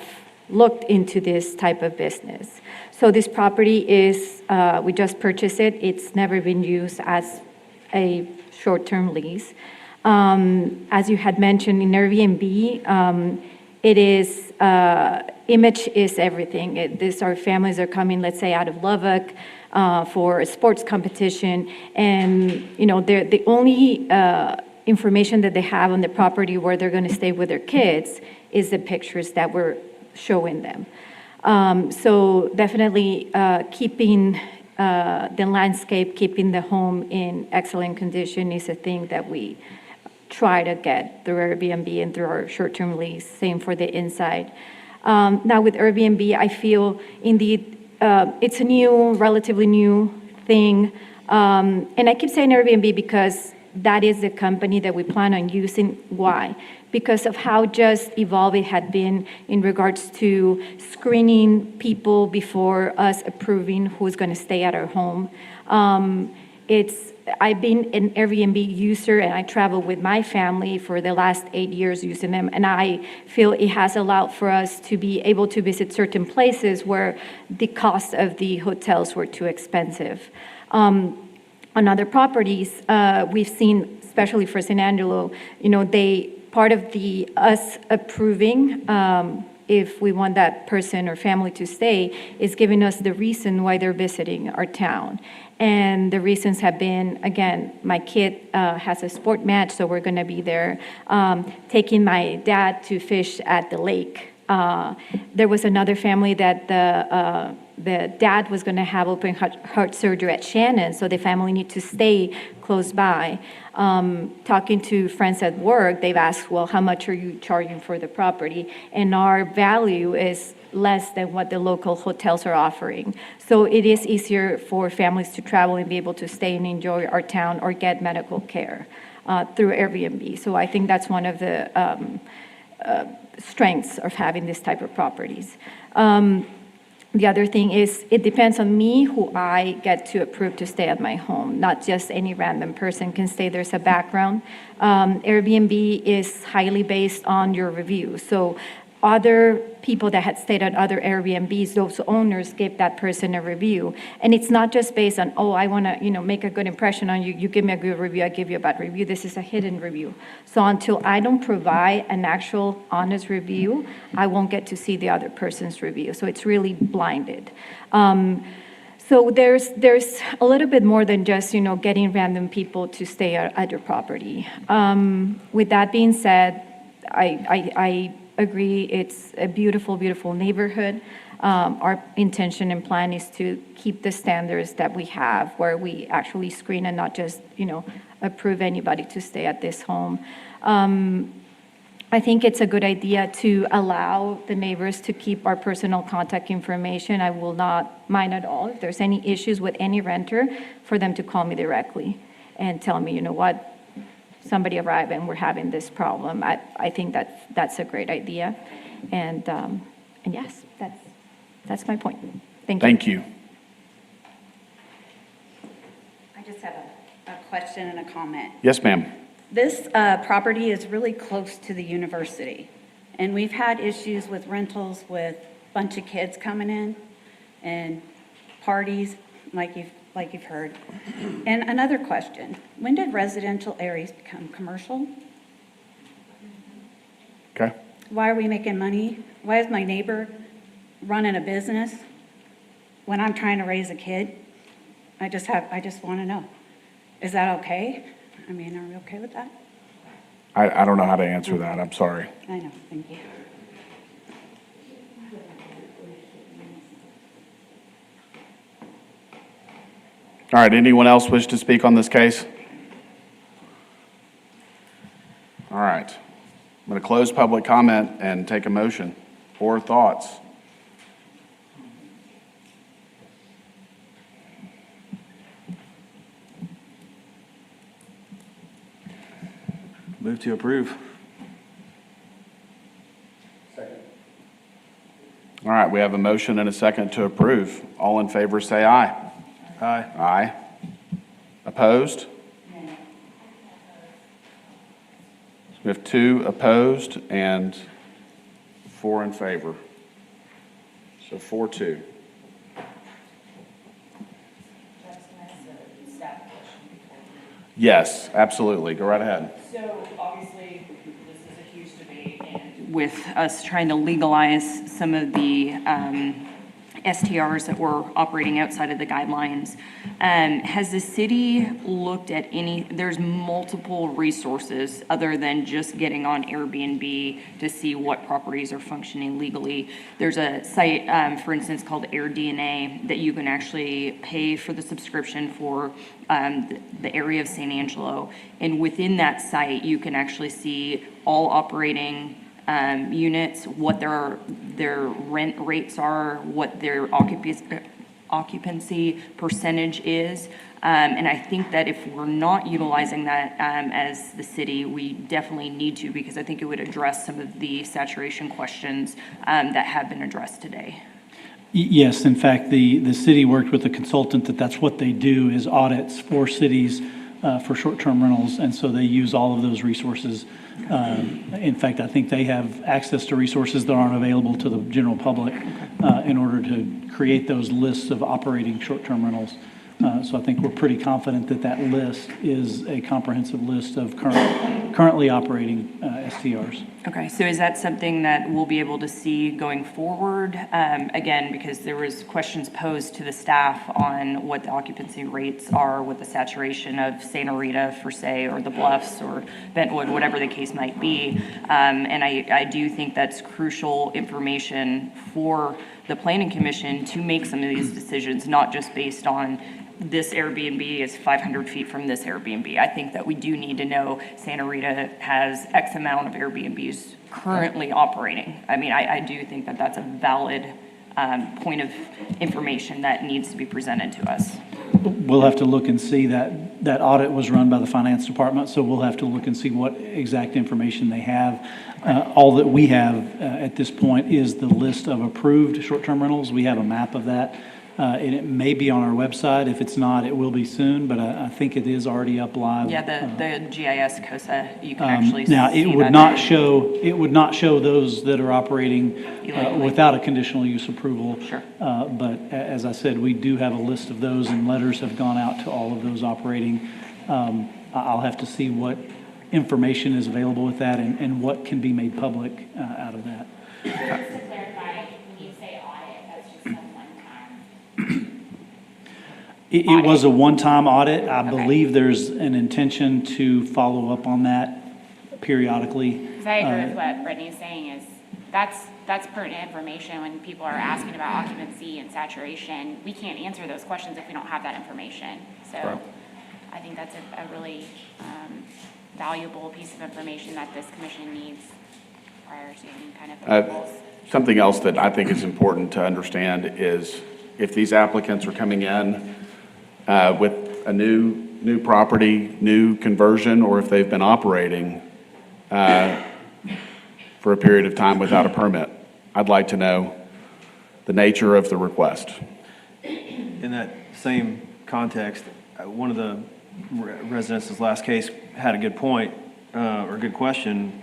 S19: looked into this type of business. So this property is, we just purchased it. It's never been used as a short-term lease. As you had mentioned in Airbnb, it is, image is everything. Our families are coming, let's say, out of Lubbock for a sports competition, and the only information that they have on the property where they're going to stay with their kids is the pictures that we're showing them. So definitely keeping the landscape, keeping the home in excellent condition is a thing that we try to get through Airbnb and through our short-term lease, same for the inside. Now with Airbnb, I feel indeed it's a relatively new thing. And I keep saying Airbnb because that is the company that we plan on using. Why? Because of how just evolved it had been in regards to screening people before us approving who's going to stay at our home. I've been an Airbnb user, and I travel with my family for the last 8 years using them, and I feel it has allowed for us to be able to visit certain places where the cost of the hotels were too expensive. On other properties, we've seen, especially for San Angelo, part of us approving if we want that person or family to stay is giving us the reason why they're visiting our town. And the reasons have been, again, my kid has a sport match, so we're going to be there. Taking my dad to fish at the lake. There was another family that the dad was going to have open heart surgery at Shannon, so the family need to stay close by. Talking to friends at work, they've asked, well, how much are you charging for the property? And our value is less than what the local hotels are offering. So it is easier for families to travel and be able to stay and enjoy our town or get medical care through Airbnb. So I think that's one of the strengths of having this type of properties. The other thing is, it depends on me who I get to approve to stay at my home. Not just any random person can stay. There's a background. Airbnb is highly based on your review. So other people that had stayed at other Airbnbs, those owners give that person a review. And it's not just based on, oh, I want to, make a good impression on you. You give me a good review, I give you a bad review. This is a hidden review. So until I don't provide an actual honest review, I won't get to see the other person's review. So it's really blinded. So there's a little bit more than just, getting random people to stay at your property. With that being said, I agree, it's a beautiful, beautiful neighborhood. Our intention and plan is to keep the standards that we have, where we actually screen and not just, approve anybody to stay at this home. I think it's a good idea to allow the neighbors to keep our personal contact information. I will not mind at all if there's any issues with any renter for them to call me directly and tell me, what, somebody arrived and we're having this problem. I think that's a great idea. And yes, that's my point. Thank you.
S1: Thank you.
S17: I just have a question and a comment.
S1: Yes, ma'am.
S17: This property is really close to the university, and we've had issues with rentals with a bunch of kids coming in and parties, like you've heard. And another question, when did residential areas become commercial?
S1: Okay.
S17: Why are we making money? Why is my neighbor running a business when I'm trying to raise a kid? I just want to know. Is that okay? Are we okay with that?
S1: I don't know how to answer that. I'm sorry.
S17: I know, thank you.
S1: All right, anyone else wish to speak on this case? All right. I'm going to close public comment and take a motion or thoughts.
S2: Move to approve.
S1: All right, we have a motion and a second to approve. All in favor, say aye.
S2: Aye.
S1: Aye. Opposed? We have 2 opposed and 4 in favor. So 4-2. Yes, absolutely. Go right ahead.
S6: So obviously, this is a huge debate, and with us trying to legalize some of the STRs that were operating outside of the guidelines. Has the city looked at there's multiple resources other than just getting on Airbnb to see what properties are functioning legally. There's a site, for instance, called AirDNA that you can actually pay for the subscription for the area of San Angelo. And within that site, you can actually see all operating units, what their rent rates are, what their occupancy percentage is. And I think that if we're not utilizing that as the city, we definitely need to, because I think it would address some of the saturation questions that have been addressed today.
S4: Yes, in fact, the city worked with a consultant that's what they do, is audits for cities for short-term rentals, and so they use all of those resources. In fact, I think they have access to resources that aren't available to the general public in order to create those lists of operating short-term rentals. So I think we're pretty confident that list is a comprehensive list of current currently operating STRs.
S6: Okay, so is that something that we'll be able to see going forward? Again, because there was questions posed to the staff on what the occupancy rates are with the saturation of Santa Rita, for say, or the Bluffs, or Bentwood, whatever the case might be. And I do think that's crucial information for the Planning Commission to make some of these decisions, not just based on this Airbnb is 500 feet from this Airbnb. I think that we do need to know Santa Rita has X amount of Airbnbs currently operating. I mean, I do think that that's a valid point of information that needs to be presented to us.
S4: We'll have to look and see that audit was run by the finance department, so we'll have to look and see what exact information they have. All that we have at this point is the list of approved short-term rentals. We have a map of that. And it may be on our website. If it's not, it will be soon, but I think it is already up live.
S6: Yeah, the GIS COSA, you can actually
S4: Now,
S6: see
S4: it would
S6: that.
S4: not show those that are operating without a conditional use approval.
S6: Sure.
S4: But as I said, we do have a list of those, and letters have gone out to all of those operating. I'll have to see what information is available with that and what can be made public out of that.
S13: Just to clarify, when you say audit, that's just a one-time.
S4: It was a one-time audit. I
S13: Okay.
S4: believe there's an intention to follow up on that periodically.
S13: Because I agree with what Brittany's saying is, that's pertinent information when people are asking about occupancy and saturation. We can't answer those questions if we don't have that information. So
S1: Right.
S13: I think that's a really valuable piece of information that this commission needs prior to any kind of approvals.
S1: Something else that I think is important to understand is if these applicants are coming in with a new property, new conversion, or if they've been operating for a period of time without a permit, I'd like to know the nature of the request.
S2: In that same context, one of the residents' last case had a good point, or a good question.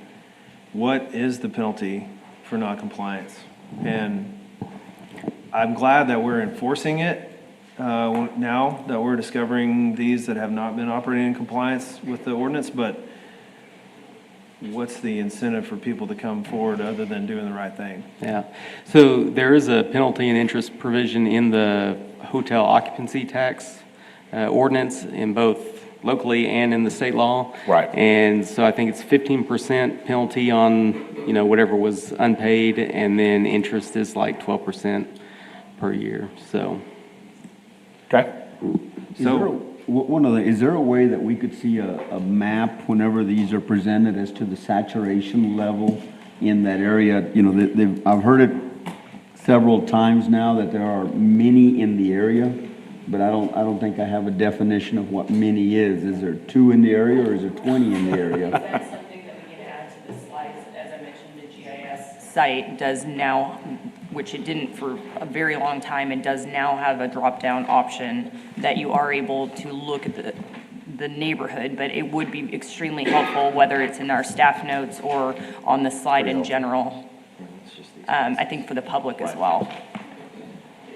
S2: What is the penalty for noncompliance? And I'm glad that we're enforcing it now that we're discovering these that have not been operating in compliance with the ordinance, but what's the incentive for people to come forward other than doing the right thing?
S7: Yeah, so there is a penalty and interest provision in the hotel occupancy tax ordinance in both locally and in the state law.
S1: Right.
S7: And so I think it's 15% penalty on, whatever was unpaid, and then interest is like 12% per year, so.
S1: Okay?
S15: Is there a way that we could see a map whenever these are presented as to the saturation level in that area? I've heard it several times now that there are many in the area, but I don't think I have a definition of what many is. Is there 2 in the area, or is there 20 in the area?
S6: That's something that we can add to the slides. As I mentioned, the GIS site does now, which it didn't for a very long time, it does now have a drop-down option that you are able to look at the neighborhood, but it would be extremely helpful, whether it's in our staff notes or on the slide in general, I think for the public as well.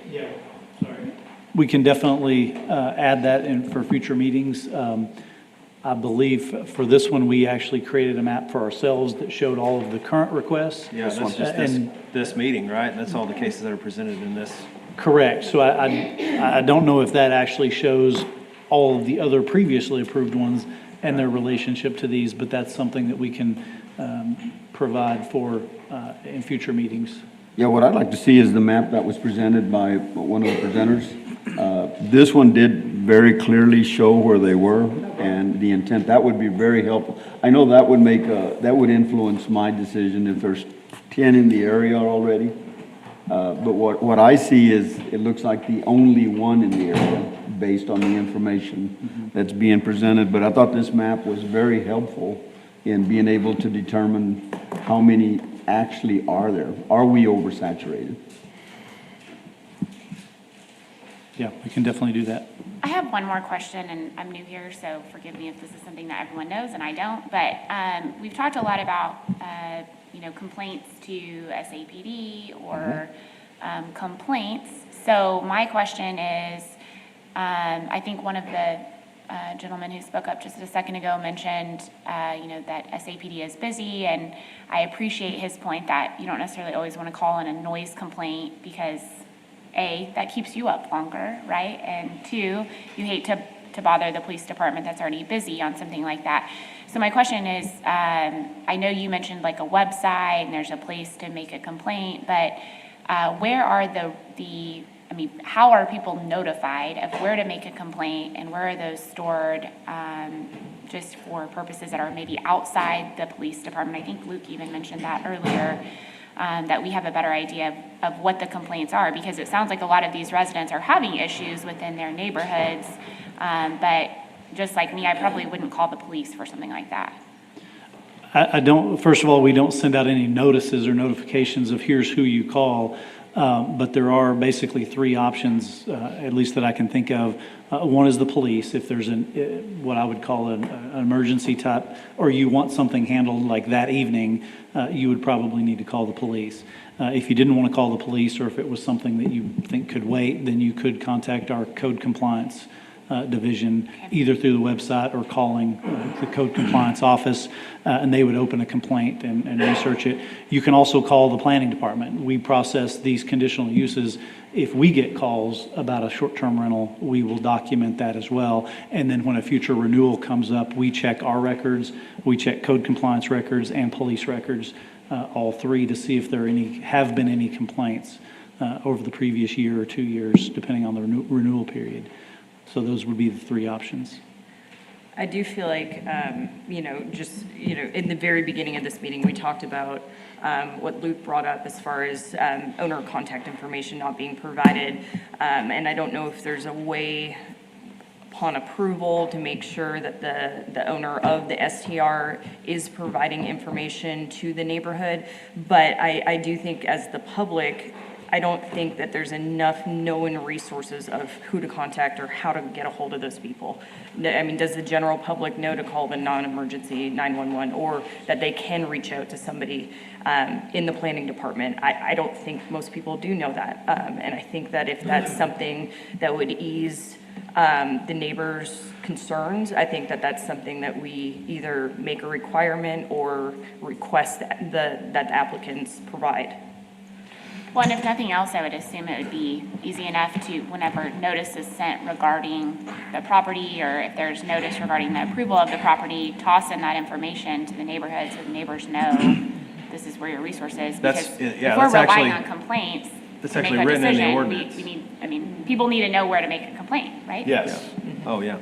S4: Yeah, sorry. We can definitely add that in for future meetings. I believe for this one, we actually created a map for ourselves that showed all of the current requests.
S2: Yeah, that's just this meeting, right? That's all the cases that are presented in this.
S4: Correct. So I don't know if that actually shows all of the other previously approved ones and their relationship to these, but that's something that we can provide for in future meetings.
S15: Yeah, what I'd like to see is the map that was presented by one of the presenters. This one did very clearly show where they were and the intent. That would be very helpful. I know that would that would influence my decision if there's 10 in the area already. But what I see is it looks like the only one in the area based on the information that's being presented. But I thought this map was very helpful in being able to determine how many actually are there. Are we oversaturated?
S4: Yeah, we can definitely do that.
S13: I have one more question, and I'm new here, so forgive me if this is something that everyone knows and I don't. But we've talked a lot about, complaints to SAPD or complaints. So my question is, I think one of the gentleman who spoke up just a second ago mentioned, that SAPD is busy, and I appreciate his point that you don't necessarily always want to call in a noise complaint because A, that keeps you up longer, right? And two, you hate to bother the police department that's already busy on something like that. So my question is, I know you mentioned like a website and there's a place to make a complaint, but where are how are people notified of where to make a complaint and where are those stored just for purposes that are maybe outside the police department? I think Luke even mentioned that earlier. That we have a better idea of what the complaints are, because it sounds like a lot of these residents are having issues within their neighborhoods, but just like me, I probably wouldn't call the police for something like that.
S4: I don't, first of all, we don't send out any notices or notifications of here's who you call, but there are basically three options, at least that I can think of. One is the police, if there's what I would call an emergency type, or you want something handled like that evening, you would probably need to call the police. If you didn't want to call the police, or if it was something that you think could wait, then you could contact our code compliance division, either through the website or calling the code compliance office, and they would open a complaint and research it. You can also call the planning department. We process these conditional uses. If we get calls about a short-term rental, we will document that as well. And then when a future renewal comes up, we check our records, we check code compliance records and police records, all three, to see if there have been any complaints over the previous year or 2 years, depending on the renewal period. So those would be the three options.
S6: I do feel like, in the very beginning of this meeting, we talked about what Luke brought up as far as owner contact information not being provided. And I don't know if there's a way upon approval to make sure that the owner of the STR is providing information to the neighborhood. But I do think as the public, I don't think that there's enough known resources of who to contact or how to get a hold of those people. I mean, does the general public know to call the non-emergency 911, or that they can reach out to somebody in the planning department? I don't think most people do know that. And I think that if that's something that would ease the neighbors' concerns, I think that that's something that we either make a requirement or request that the applicants provide.
S13: Well, and if nothing else, I would assume it would be easy enough to, whenever notice is sent regarding the property, or if there's notice regarding the approval of the property, toss in that information to the neighborhood so the neighbors know this is where your resource is. Because if we're relying on complaints to make a decision, we need, people need to know where to make a complaint, right?
S2: Yes. Oh, yeah.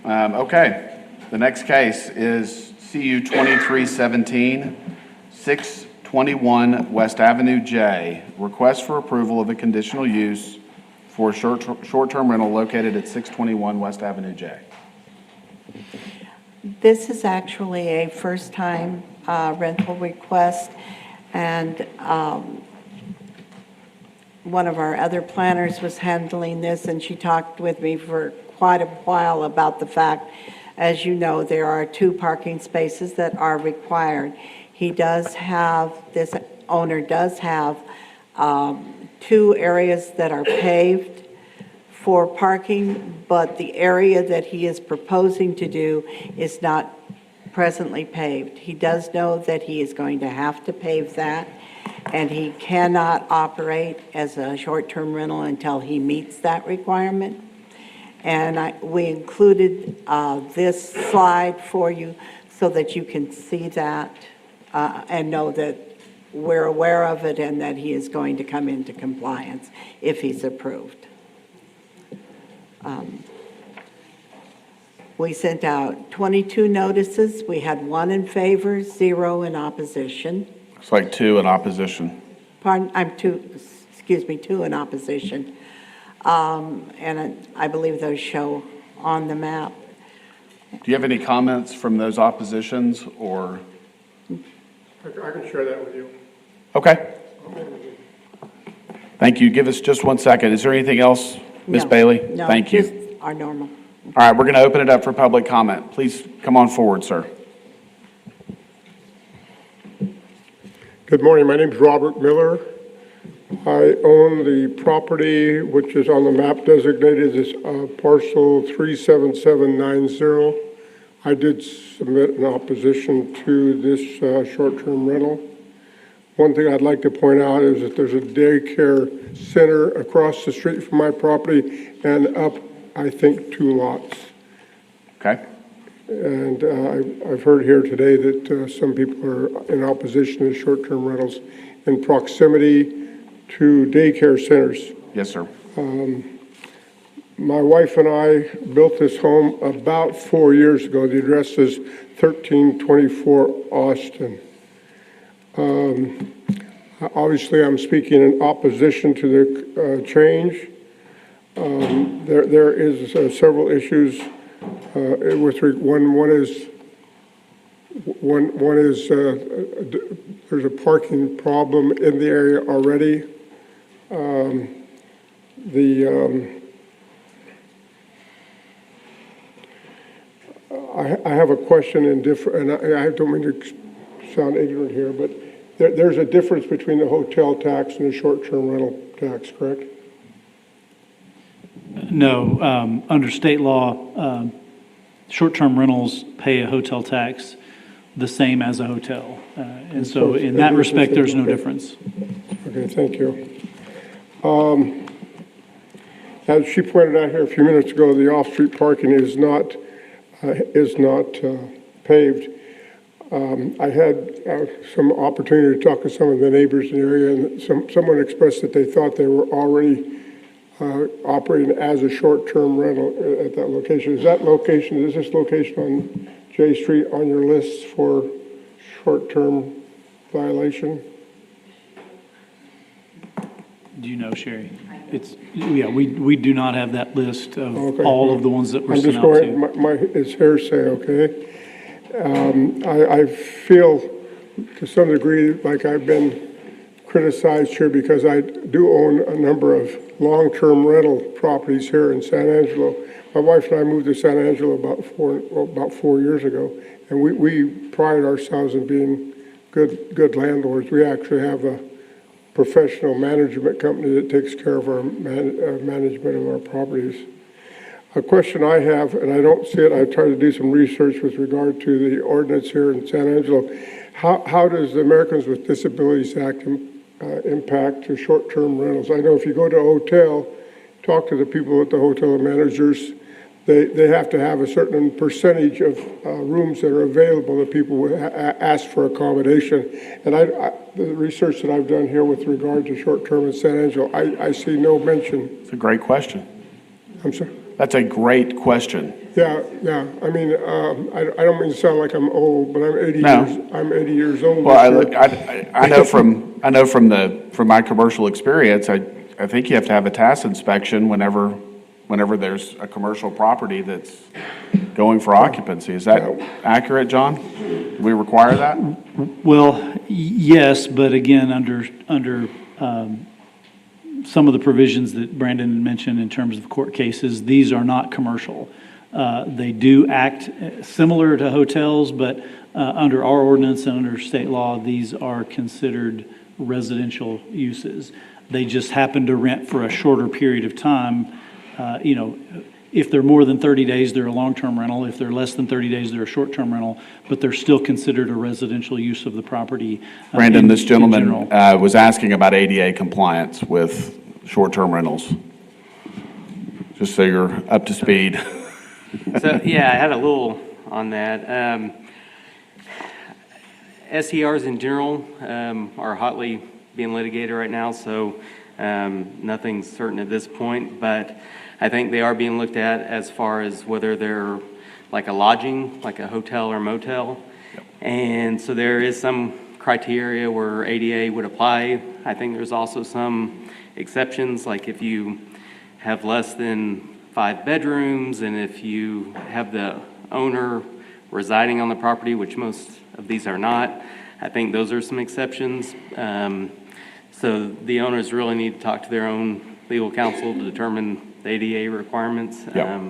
S1: Okay, the next case is CU 2317, 621 West Avenue J. Request for approval of a conditional use for a short-term rental located at 621 West Avenue J.
S5: This is actually a first-time rental request, and one of our other planners was handling this, and she talked with me for quite a while about the fact, as you know, there are 2 parking spaces that are required. This owner does have 2 areas that are paved for parking, but the area that he is proposing to do is not presently paved. He does know that he is going to have to pave that, and he cannot operate as a short-term rental until he meets that requirement. And we included this slide for you so that you can see that and know that we're aware of it and that he is going to come into compliance if he's approved. We sent out 22 notices. We had 1 in favor, 0 in opposition.
S1: Looks like 2 in opposition.
S5: Pardon, 2 in opposition. And I believe those show on the map.
S1: Do you have any comments from those oppositions, or?
S20: I can share that with you.
S1: Okay. Thank you. Give us just 1 second. Is there anything else, Ms. Bailey?
S5: No,
S1: Thank
S5: just
S1: you.
S5: our normal.
S1: All right, we're going to open it up for public comment. Please come on forward, sir.
S20: Good morning. My name is Robert Miller. I own the property which is on the map designated as parcel 37790. I did submit an opposition to this short-term rental. One thing I'd like to point out is that there's a daycare center across the street from my property and up, I think, 2 lots.
S1: Okay?
S20: And I've heard here today that some people are in opposition to short-term rentals in proximity to daycare centers.
S1: Yes, sir.
S20: My wife and I built this home about 4 years ago. The address is 1324 Austin. Obviously, I'm speaking in opposition to the change. There is several issues one is there's a parking problem in the area already. I have a question and I don't mean to sound ignorant here, but there's a difference between the hotel tax and the short-term rental tax, correct?
S4: No, under state law, short-term rentals pay a hotel tax the same as a hotel. And so in that respect, there's no difference.
S20: Okay, thank you. As she pointed out here a few minutes ago, the off-street parking is not paved. I had some opportunity to talk to some of the neighbors in the area, and someone expressed that they thought they were already operating as a short-term rental at that location. Is this location on J Street on your list for short-term violation?
S4: Do you know, Sherry? We do not have that list of all of the ones that were sent out to.
S20: It's hearsay, okay? I feel to some degree like I've been criticized here because I do own a number of long-term rental properties here in San Angelo. My wife and I moved to San Angelo about 4 years ago, and we pride ourselves in being good landlords. We actually have a professional management company that takes care of our management of our properties. A question I have, and I don't see it, I tried to do some research with regard to the ordinance here in San Angelo. How does the Americans with Disabilities Act impact to short-term rentals? I know if you go to a hotel, talk to the people at the hotel managers, they have to have a certain percentage of rooms that are available that people will ask for accommodation. And the research that I've done here with regard to short-term in San Angelo, I see no mention.
S1: It's a great question.
S20: I'm sorry?
S1: That's a great question.
S20: Yeah. I mean, I don't mean to sound like I'm old, but I'm 80 years old.
S1: Well, I know from my commercial experience, I think you have to have a TAS inspection whenever there's a commercial property that's going for occupancy. Is that accurate, John? Do we require that?
S4: Well, yes, but again, under some of the provisions that Brandon mentioned in terms of court cases, these are not commercial. They do act similar to hotels, but under our ordinance and under state law, these are considered residential uses. They just happen to rent for a shorter period of time. If they're more than 30 days, they're a long-term rental. If they're less than 30 days, they're a short-term rental, but they're still considered a residential use of the property.
S1: Brandon, this gentleman was asking about ADA compliance with short-term rentals. Just so you're up to speed.
S7: So, yeah, I had a little on that. SERs in general are hotly being litigated right now, so nothing's certain at this point, but I think they are being looked at as far as whether they're like a lodging, like a hotel or motel. Yep. And so there is some criteria where ADA would apply. I think there's also some exceptions, like if you have less than 5 bedrooms and if you have the owner residing on the property, which most of these are not. I think those are some exceptions. So the owners really need to talk to their own legal counsel to determine the ADA requirements.
S1: Yep.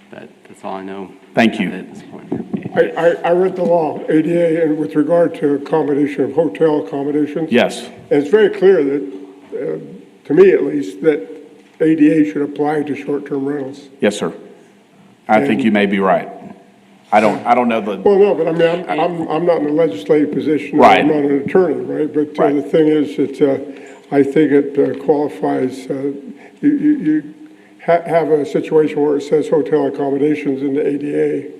S7: But that's all I know.
S1: Thank you.
S7: At this point.
S20: I read the law, ADA, and with regard to accommodation of hotel accommodations.
S1: Yes.
S20: And it's very clear that to me at least, that ADA should apply to short-term rentals.
S1: Yes, sir. I think you may be right. I don't know the,
S20: Well, no, but I mean, I'm not in a legislative position.
S1: Right.
S20: I'm not an attorney, right? But
S1: Right.
S20: the thing is that I think it qualifies, you have a situation where it says hotel accommodations in the ADA.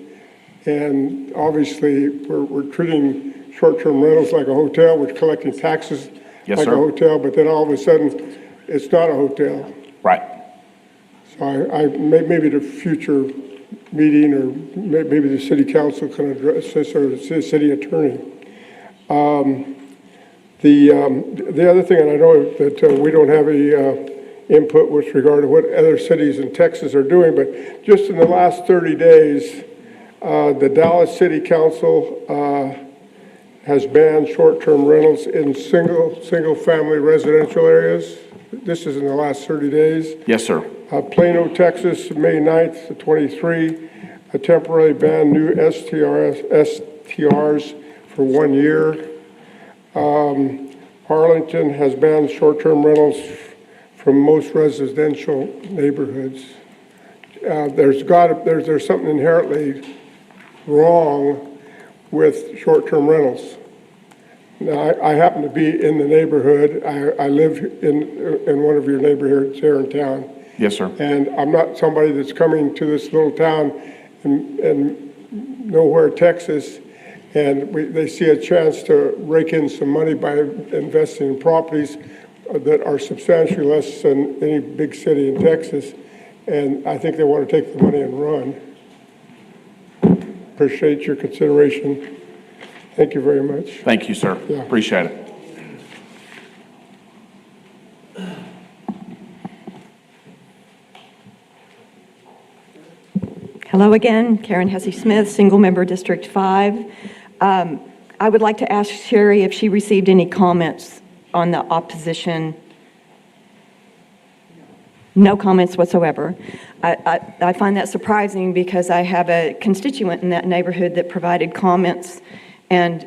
S20: And obviously, we're treating short-term rentals like a hotel, we're collecting taxes
S1: Yes,
S20: like
S1: sir.
S20: a hotel, but then all of a sudden, it's not a hotel.
S1: right.
S20: So maybe the future meeting, or maybe the city council can address this, or the city attorney. The other thing, and I know that we don't have any input with regard to what other cities in Texas are doing, but just in the last 30 days, the Dallas City Council has banned short-term rentals in single-family residential areas. This is in the last 30 days.
S1: Yes, sir.
S20: Plano, Texas, May 9th to 23, a temporary ban new STRs for 1 year. Arlington has banned short-term rentals from most residential neighborhoods. There's something inherently wrong with short-term rentals. Now, I happen to be in the neighborhood. I live in one of your neighborhoods here in town.
S1: Yes, sir.
S20: And I'm not somebody that's coming to this little town in nowhere, Texas, and they see a chance to rake in some money by investing in properties that are substantially less than any big city in Texas. And I think they want to take the money and run. Appreciate your consideration. Thank you very much.
S1: Thank you, sir.
S20: Yeah.
S1: Appreciate it.
S11: Hello again, Karen Hesse-Smith, single-member District 5. I would like to ask Sherry if she received any comments on the opposition. No comments whatsoever. I find that surprising because I have a constituent in that neighborhood that provided comments, and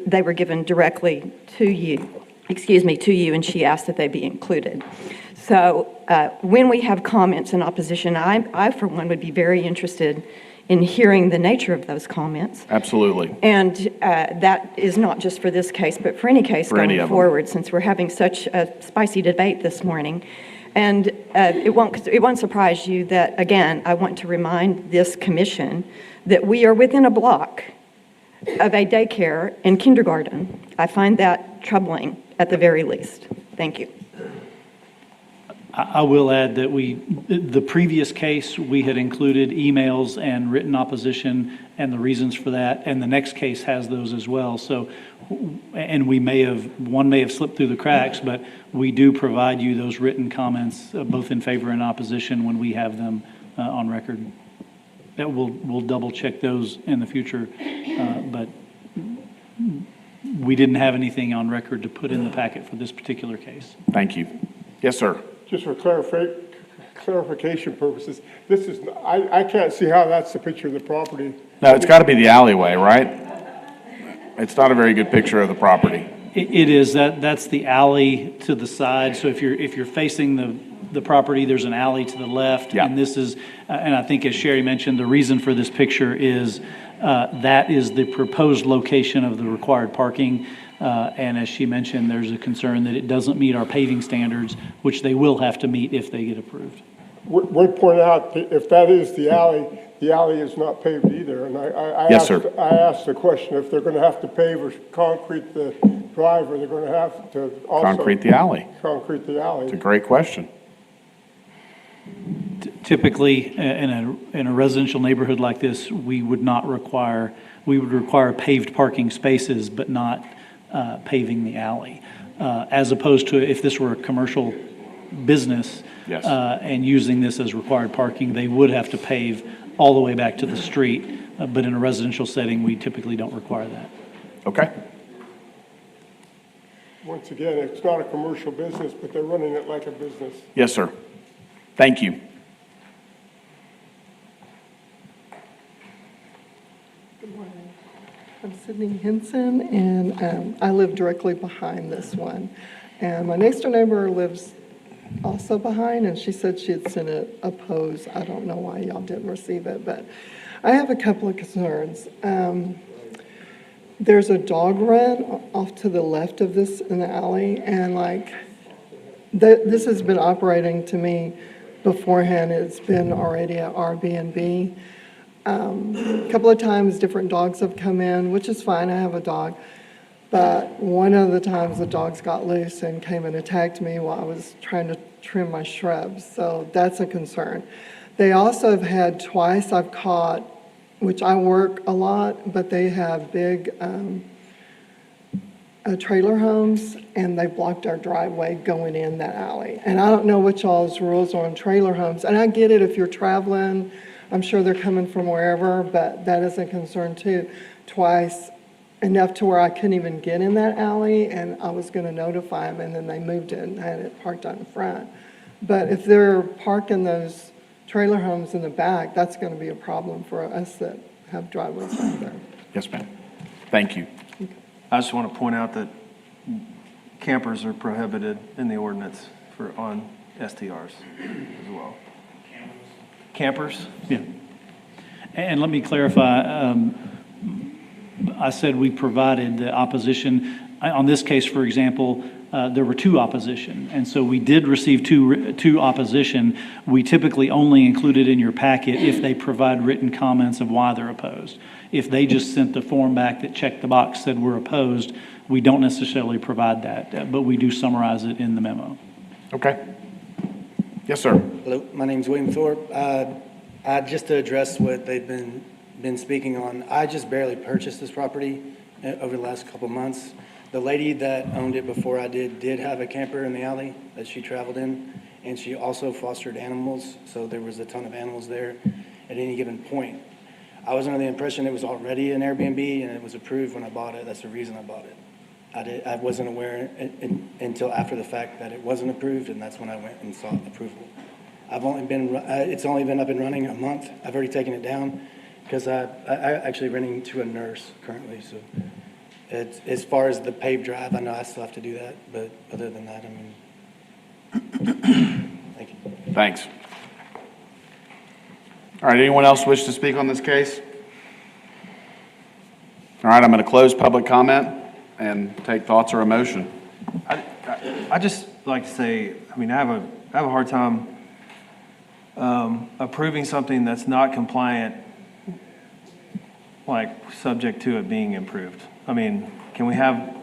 S11: they were given directly to you, and she asked that they be included. So when we have comments in opposition, I for one would be very interested in hearing the nature of those comments.
S1: Absolutely.
S11: And that is not just for this case, but for any case going forward, since we're having such a spicy debate this morning. And it won't surprise you that, again, I want to remind this commission that we are within a block of a daycare and kindergarten. I find that troubling at the very least. Thank you.
S4: I will add that the previous case, we had included emails and written opposition and the reasons for that, and the next case has those as well. So, and one may have slipped through the cracks, but we do provide you those written comments, both in favor and opposition, when we have them on record. That we'll double check those in the future, but we didn't have anything on record to put in the packet for this particular case.
S1: Thank you. Yes, sir.
S20: Just for clarification purposes, this is, I can't see how that's the picture of the property.
S1: No, it's got to be the alleyway, right? It's not a very good picture of the property.
S4: It is. That's the alley to the side. So if you're facing the property, there's an alley to the left.
S1: Yeah.
S4: And this is, and I think as Sherry mentioned, the reason for this picture is that is the proposed location of the required parking. And as she mentioned, there's a concern that it doesn't meet our paving standards, which they will have to meet if they get approved.
S20: Would point out, if that is the alley is not paved either. And
S1: Yes, sir.
S20: I asked the question, if they're going to have to pave or concrete the drive, or they're going to have to also
S1: Concrete the alley.
S20: concrete the alley.
S1: It's a great question.
S4: Typically, in a residential neighborhood like this, we would require paved parking spaces, but not paving the alley. As opposed to if this were a commercial business,
S1: Yes.
S4: and using this as required parking, they would have to pave all the way back to the street. But in a residential setting, we typically don't require that.
S1: Okay.
S20: Once again, it's not a commercial business, but they're running it like a business.
S1: Yes, sir. Thank you.
S21: Good morning. I'm Sydney Henson, and I live directly behind this one. And my next door neighbor lives also behind, and she said she had sent it opposed. I don't know why y'all didn't receive it, but I have a couple of concerns. There's a dog run off to the left of this in the alley, and this has been operating to me beforehand. It's been already at Airbnb. A couple of times different dogs have come in, which is fine, I have a dog. But one of the times the dogs got loose and came and attacked me while I was trying to trim my shrubs, so that's a concern. They also have had twice I've caught, which I work a lot, but they have big trailer homes, and they blocked our driveway going in that alley. And I don't know what y'all's rules are on trailer homes, and I get it if you're traveling, I'm sure they're coming from wherever, but that is a concern too. Twice, enough to where I couldn't even get in that alley, and I was gonna notify them, and then they moved it and had it parked out in front. But if they're parking those trailer homes in the back, that's gonna be a problem for us that have driveways out there.
S1: Yes, ma'am. Thank you.
S2: I just want to point out that campers are prohibited in the ordinance on STRs as well. Campers?
S4: Yeah. And let me clarify, I said we provided the opposition. On this case, for example, there were two opposition, and so we did receive two opposition. We typically only include it in your packet if they provide written comments of why they're opposed. If they just sent the form back that checked the box, said we're opposed, we don't necessarily provide that, but we do summarize it in the memo.
S1: Okay. Yes, sir.
S12: Hello, my name's William Thorpe. Just to address what they've been speaking on, I just barely purchased this property over the last couple months. The lady that owned it before I did have a camper in the alley that she traveled in, and she also fostered animals, so there was a ton of animals there at any given point. I was under the impression it was already an Airbnb and it was approved when I bought it. That's the reason I bought it. I wasn't aware until after the fact that it wasn't approved, and that's when I went and sought approval. It's only been up and running a month. I've already taken it down because I actually renting to a nurse currently, so. As far as the paved drive, I know I still have to do that, but other than that, I mean, thank you.
S1: Thanks. All right, anyone else wish to speak on this case? All right, I'm going to close public comment and take thoughts or a motion.
S2: I just like to say, I mean, I have a hard time approving something that's not compliant, subject to it being improved. I mean, can we have,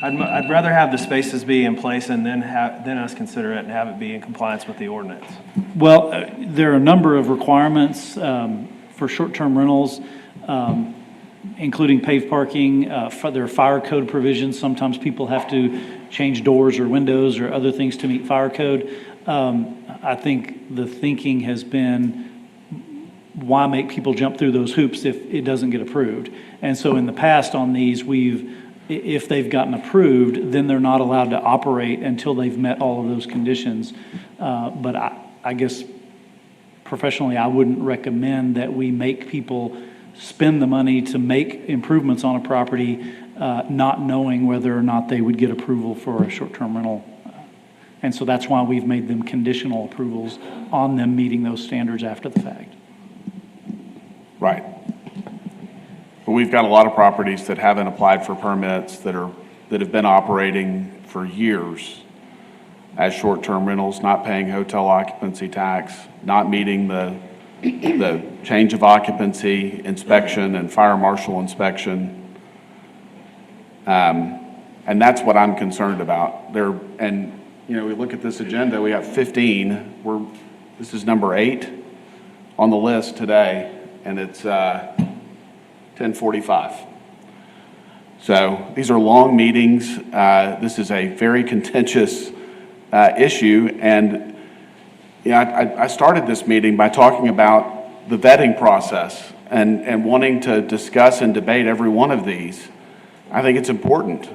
S2: I'd rather have the spaces be in place and then us consider it and have it be in compliance with the ordinance.
S4: Well, there are a number of requirements for short-term rentals, including paved parking. There are fire code provisions. Sometimes people have to change doors or windows or other things to meet fire code. I think the thinking has been, why make people jump through those hoops if it doesn't get approved? And so in the past on these, if they've gotten approved, then they're not allowed to operate until they've met all of those conditions. But I guess professionally, I wouldn't recommend that we make people spend the money to make improvements on a property, not knowing whether or not they would get approval for a short-term rental. And so that's why we've made them conditional approvals on them meeting those standards after the fact.
S1: Right. But we've got a lot of properties that haven't applied for permits that have been operating for years as short-term rentals, not paying hotel occupancy tax, not meeting the change of occupancy inspection and fire marshal inspection. And that's what I'm concerned about. We look at this agenda, we have 15. This is number 8 on the list today, and it's 10:45. So these are long meetings. This is a very contentious issue, and I started this meeting by talking about the vetting process and wanting to discuss and debate every one of these. I think it's important,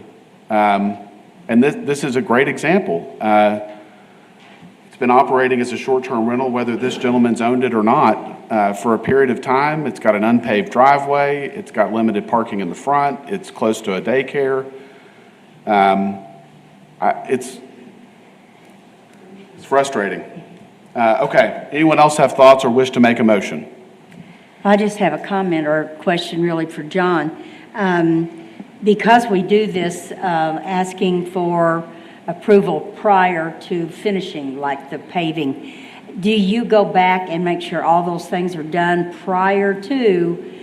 S1: and this is a great example. It's been operating as a short-term rental, whether this gentleman's owned it or not, for a period of time. It's got an unpaved driveway. It's got limited parking in the front. It's close to a daycare. It's frustrating. Okay, anyone else have thoughts or wish to make a motion?
S8: I just have a comment or a question really for John. Because we do this asking for approval prior to finishing, like the paving, do you go back and make sure all those things are done prior to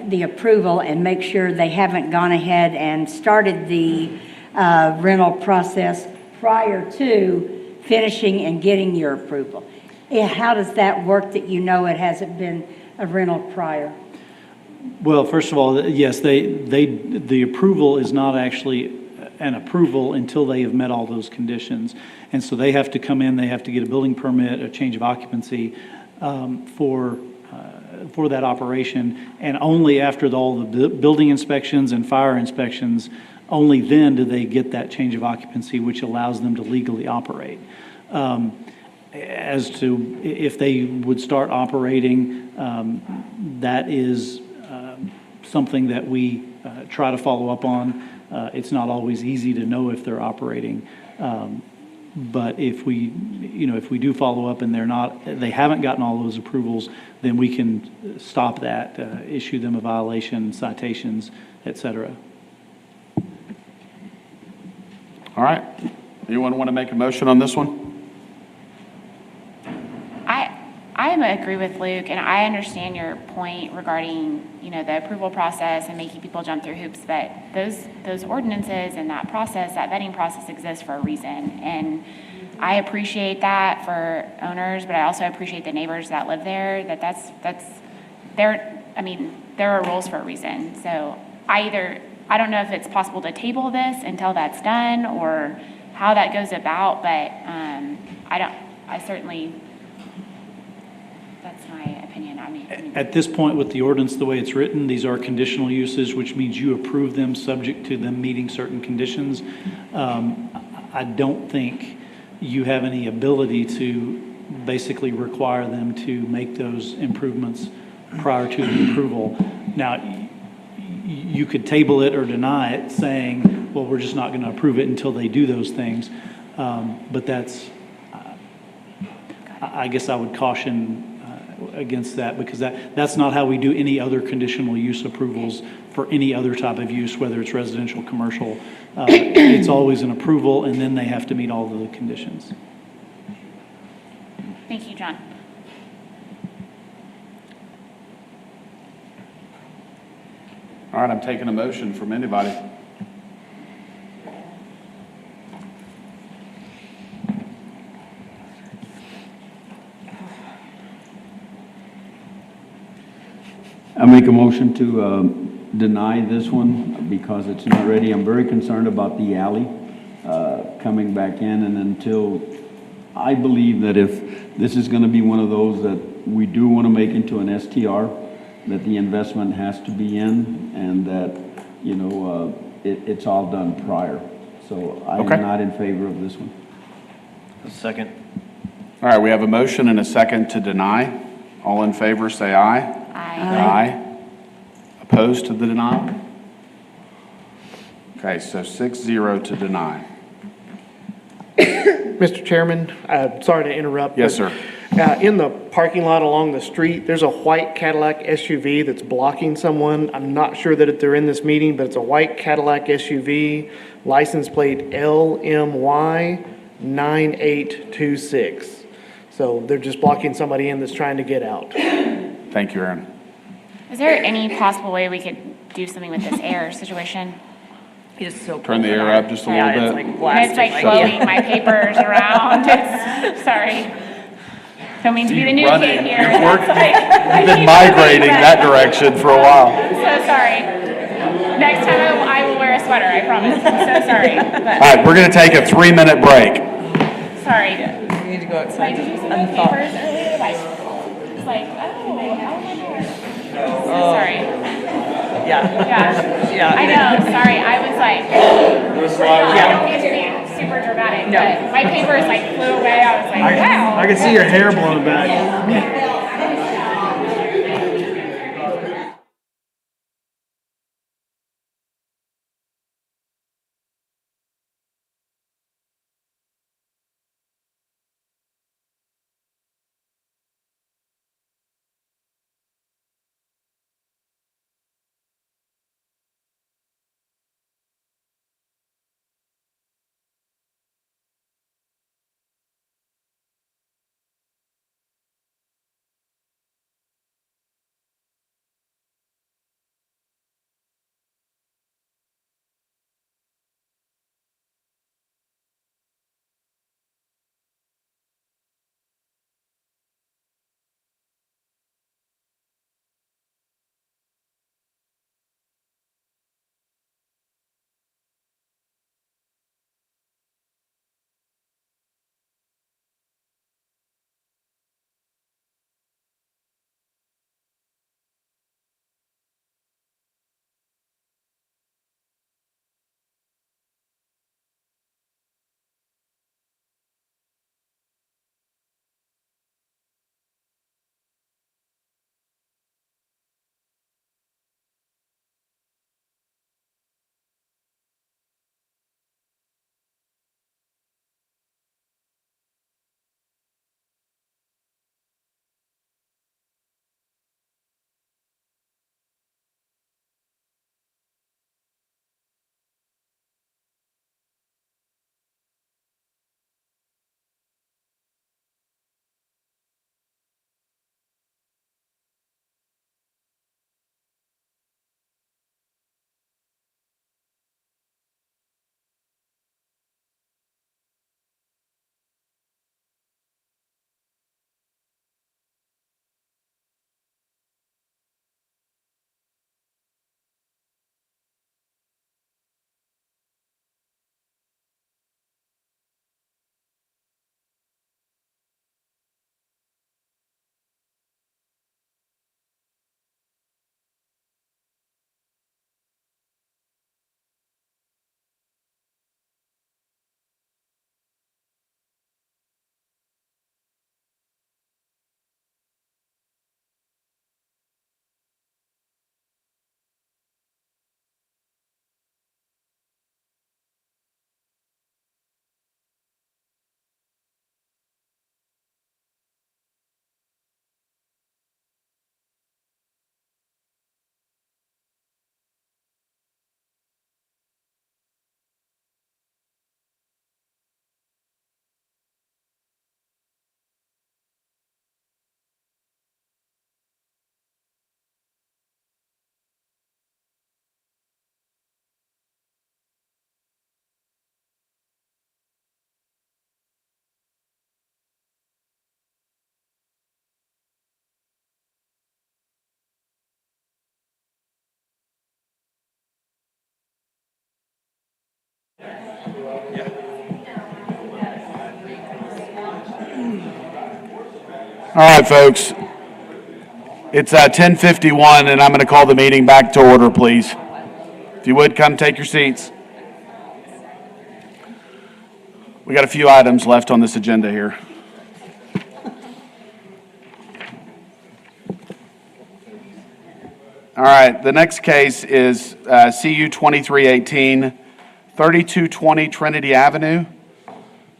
S8: the approval and make sure they haven't gone ahead and started the rental process prior to finishing and getting your approval? How does that work that you know it hasn't been a rental prior?
S4: Well, first of all, yes, the approval is not actually an approval until they have met all those conditions. And so they have to come in, they have to get a building permit, a change of occupancy for that operation. And only after all the building inspections and fire inspections, only then do they get that change of occupancy, which allows them to legally operate. As to if they would start operating, that is something that we try to follow up on. It's not always easy to know if they're operating. But if we do follow up and they haven't gotten all those approvals, then we can stop that, issue them a violation, citations, et cetera.
S1: All right. Anyone want to make a motion on this one?
S13: I agree with Luke, and I understand your point regarding, the approval process and making people jump through hoops, but those ordinances and that process, that vetting process exists for a reason. And I appreciate that for owners, but I also appreciate the neighbors that live there, there are rules for a reason. So I don't know if it's possible to table this until that's done or how that goes about, but that's my opinion.
S4: At this point, with the ordinance the way it's written, these are conditional uses, which means you approve them subject to them meeting certain conditions. I don't think you have any ability to basically require them to make those improvements prior to the approval. Now, you could table it or deny it, saying, well, we're just not going to approve it until they do those things. But I guess I would caution against that, because that's not how we do any other conditional use approvals for any other type of use, whether it's residential, commercial. It's always an approval, and then they have to meet all of the conditions.
S13: Thank you, John.
S1: All right, I'm taking a motion from anybody.
S15: I make a motion to deny this one because it's not ready. I'm very concerned about the alley coming back in, and until I believe that if this is going to be one of those that we do want to make into an STR, that the investment has to be in, and that it's all done prior. So I am not in favor of this one.
S2: A second.
S1: All right, we have a motion and a second to deny. All in favor, say aye. Aye. Opposed to the denial? Okay, so 6-0 to deny.
S10: Mr. Chairman, sorry to interrupt.
S1: Yes, sir.
S10: In the parking lot along the street, there's a white Cadillac SUV that's blocking someone. I'm not sure that they're in this meeting, but it's a white Cadillac SUV, license plate LMY 9826. So they're just blocking somebody in that's trying to get out.
S1: Thank you, Aaron.
S13: Is there any possible way we could do something with this air situation?
S6: It's so
S1: Turn the air up just a little bit.
S6: It's like
S13: And
S6: blasting.
S13: it's like blowing my papers around. Sorry. Don't mean to be the new kid here.
S1: You've worked,
S13: I
S1: you've been
S13: keep
S1: migrating
S13: running,
S1: that direction for a while.
S13: I'm so sorry. Next time I will wear a sweater, I promise. I'm so sorry.
S1: All right, we're going to take a 3-minute break.
S13: Sorry.
S6: You need to go outside.
S13: Did you see my papers earlier? It's like, oh my God. So sorry. Yeah. I know. Sorry. I was like, I don't mean to be super dramatic, but my papers like flew away. I was like, wow.
S2: I can see your hair blowing back.
S1: right, folks. It's 10:51, and I'm going to call the meeting back to order, please. If you would, come take your seats. We got a few items left on this agenda here. All right, the next case is CU 2318, 3220 Trinity Avenue.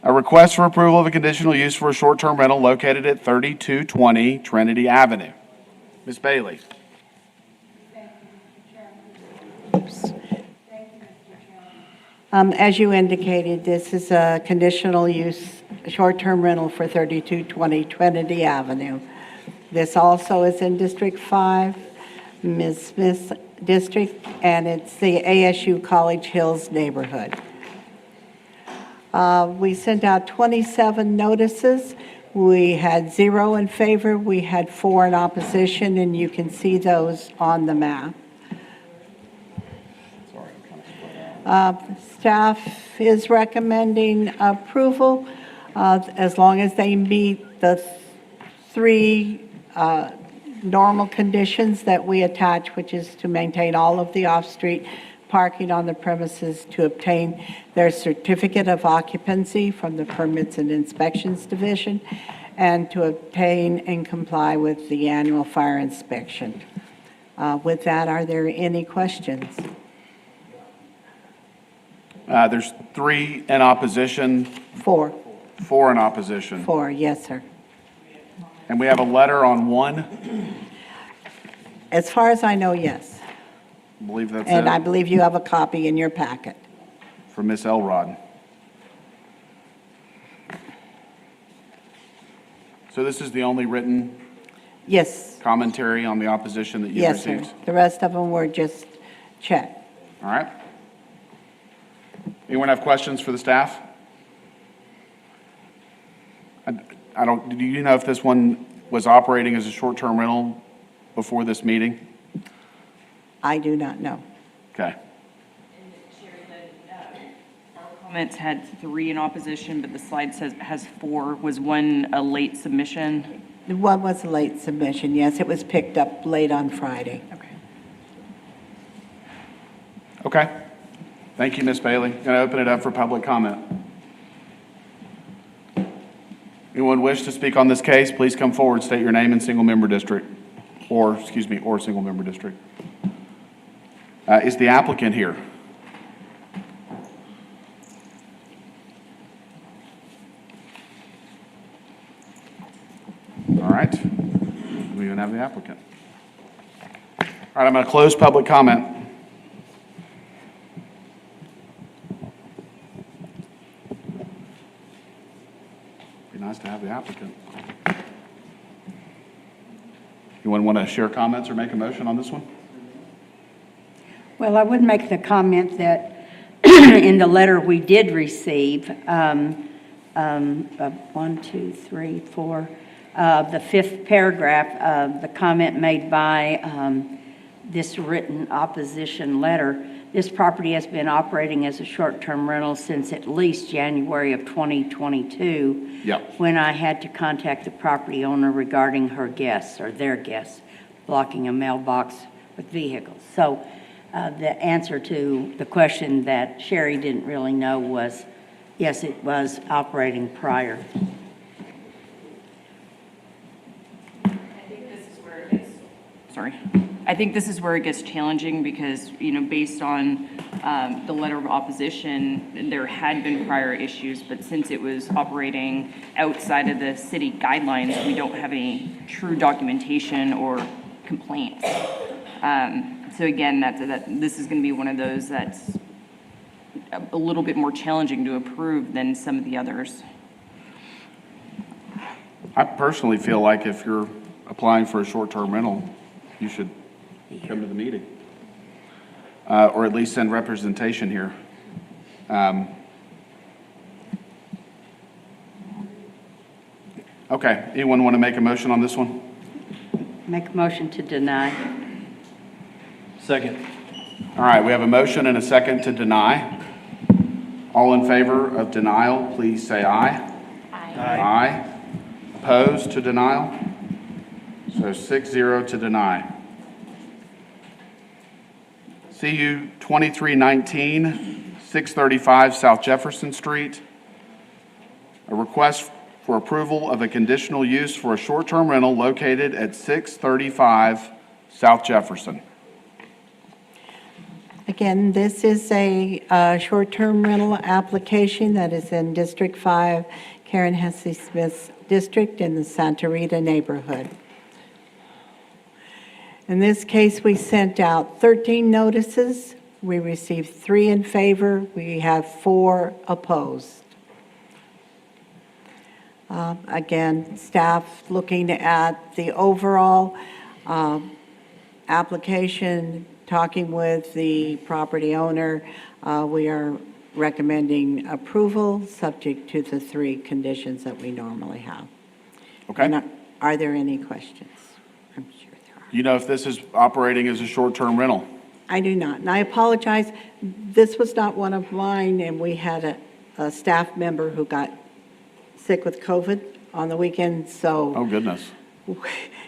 S1: A request for approval of a conditional use for a short-term rental located at 3220 Trinity Avenue. Ms. Bailey.
S5: As you indicated, this is a conditional use, short-term rental for 3220 Trinity Avenue. This also is in District 5, Ms. Smith's district, and it's the ASU College Hills neighborhood. We sent out 27 notices. We had 0 in favor, we had 4 in opposition, and you can see those on the map. Staff is recommending approval as long as they meet the 3 normal conditions that we attach, which is to maintain all of the off-street parking on the premises, to obtain their certificate of occupancy from the Permits and Inspections Division, and to obtain and comply with the annual fire inspection. With that, are there any questions?
S1: There's 3 in opposition.
S5: 4.
S1: 4 in opposition.
S5: 4, yes, sir.
S1: And we have a letter on 1.
S5: As far as I know, yes.
S1: I believe that's
S5: And I
S1: it.
S5: believe you have a copy in your packet.
S1: From Ms. Elrod. So this is the only written
S5: Yes,
S1: commentary on the opposition that you've
S5: yes, sir.
S1: received?
S5: The rest of them were just check.
S1: All right. Anyone have questions for the staff? I don't, do you know if this one was operating as a short-term rental before this meeting?
S5: I do not know.
S1: Okay.
S6: Comments had 3 in opposition, but the slide says has 4. Was one a late submission?
S5: One was a late submission, yes. It was picked up late on Friday.
S1: Okay. Thank you, Ms. Bailey. Going to open it up for public comment. Anyone wish to speak on this case, please come forward, state your name and single-member district, or single-member district. Is the applicant here? All right. We even have the applicant. All right, I'm going to close public comment. Be nice to have the applicant. Anyone want to share comments or make a motion on this one?
S8: Well, I would make the comment that in the letter we did receive, 1, 2, 3, 4, the 5th paragraph, the comment made by this written opposition letter, this property has been operating as a short-term rental since at least January of 2022.
S1: Yep.
S8: When I had to contact the property owner regarding her guests, or their guests, blocking a mailbox with vehicles. So the answer to the question that Sherry didn't really know was, yes, it was operating prior.
S6: I think this is where it gets challenging because, you know, based on the letter of opposition, there had been prior issues, but since it was operating outside of the city guidelines, we don't have any true documentation or complaints. So again, this is going to be one of those that's a little bit more challenging to approve than some of the others.
S1: I personally feel like if you're applying for a short-term rental, you should come to the meeting, or at least send representation here. Okay, anyone want to make a motion on this one?
S8: Make a motion to deny.
S2: Second.
S1: All right, we have a motion and a second to deny. All in favor of denial, please say aye.
S13: Aye.
S1: Aye. Opposed to denial? So 6-0 to deny. CU 2319, 635 South Jefferson Street. A request for approval of a conditional use for a short-term rental located at 635 South Jefferson.
S5: Again, this is a short-term rental application that is in District 5, Karen Hesse Smith's district in the Santa Rita neighborhood. In this case, we sent out 13 notices. We received 3 in favor. We have 4 opposed. Again, staff looking at the overall application, talking with the property owner, we are recommending approval subject to the 3 conditions that we normally have.
S1: Okay.
S5: And are there any questions? I'm sure there are.
S1: You know if this is operating as a short-term rental?
S5: I do not, and I apologize. This was not one of mine, and we had a staff member who got sick with COVID on the weekend, so.
S1: Oh, goodness.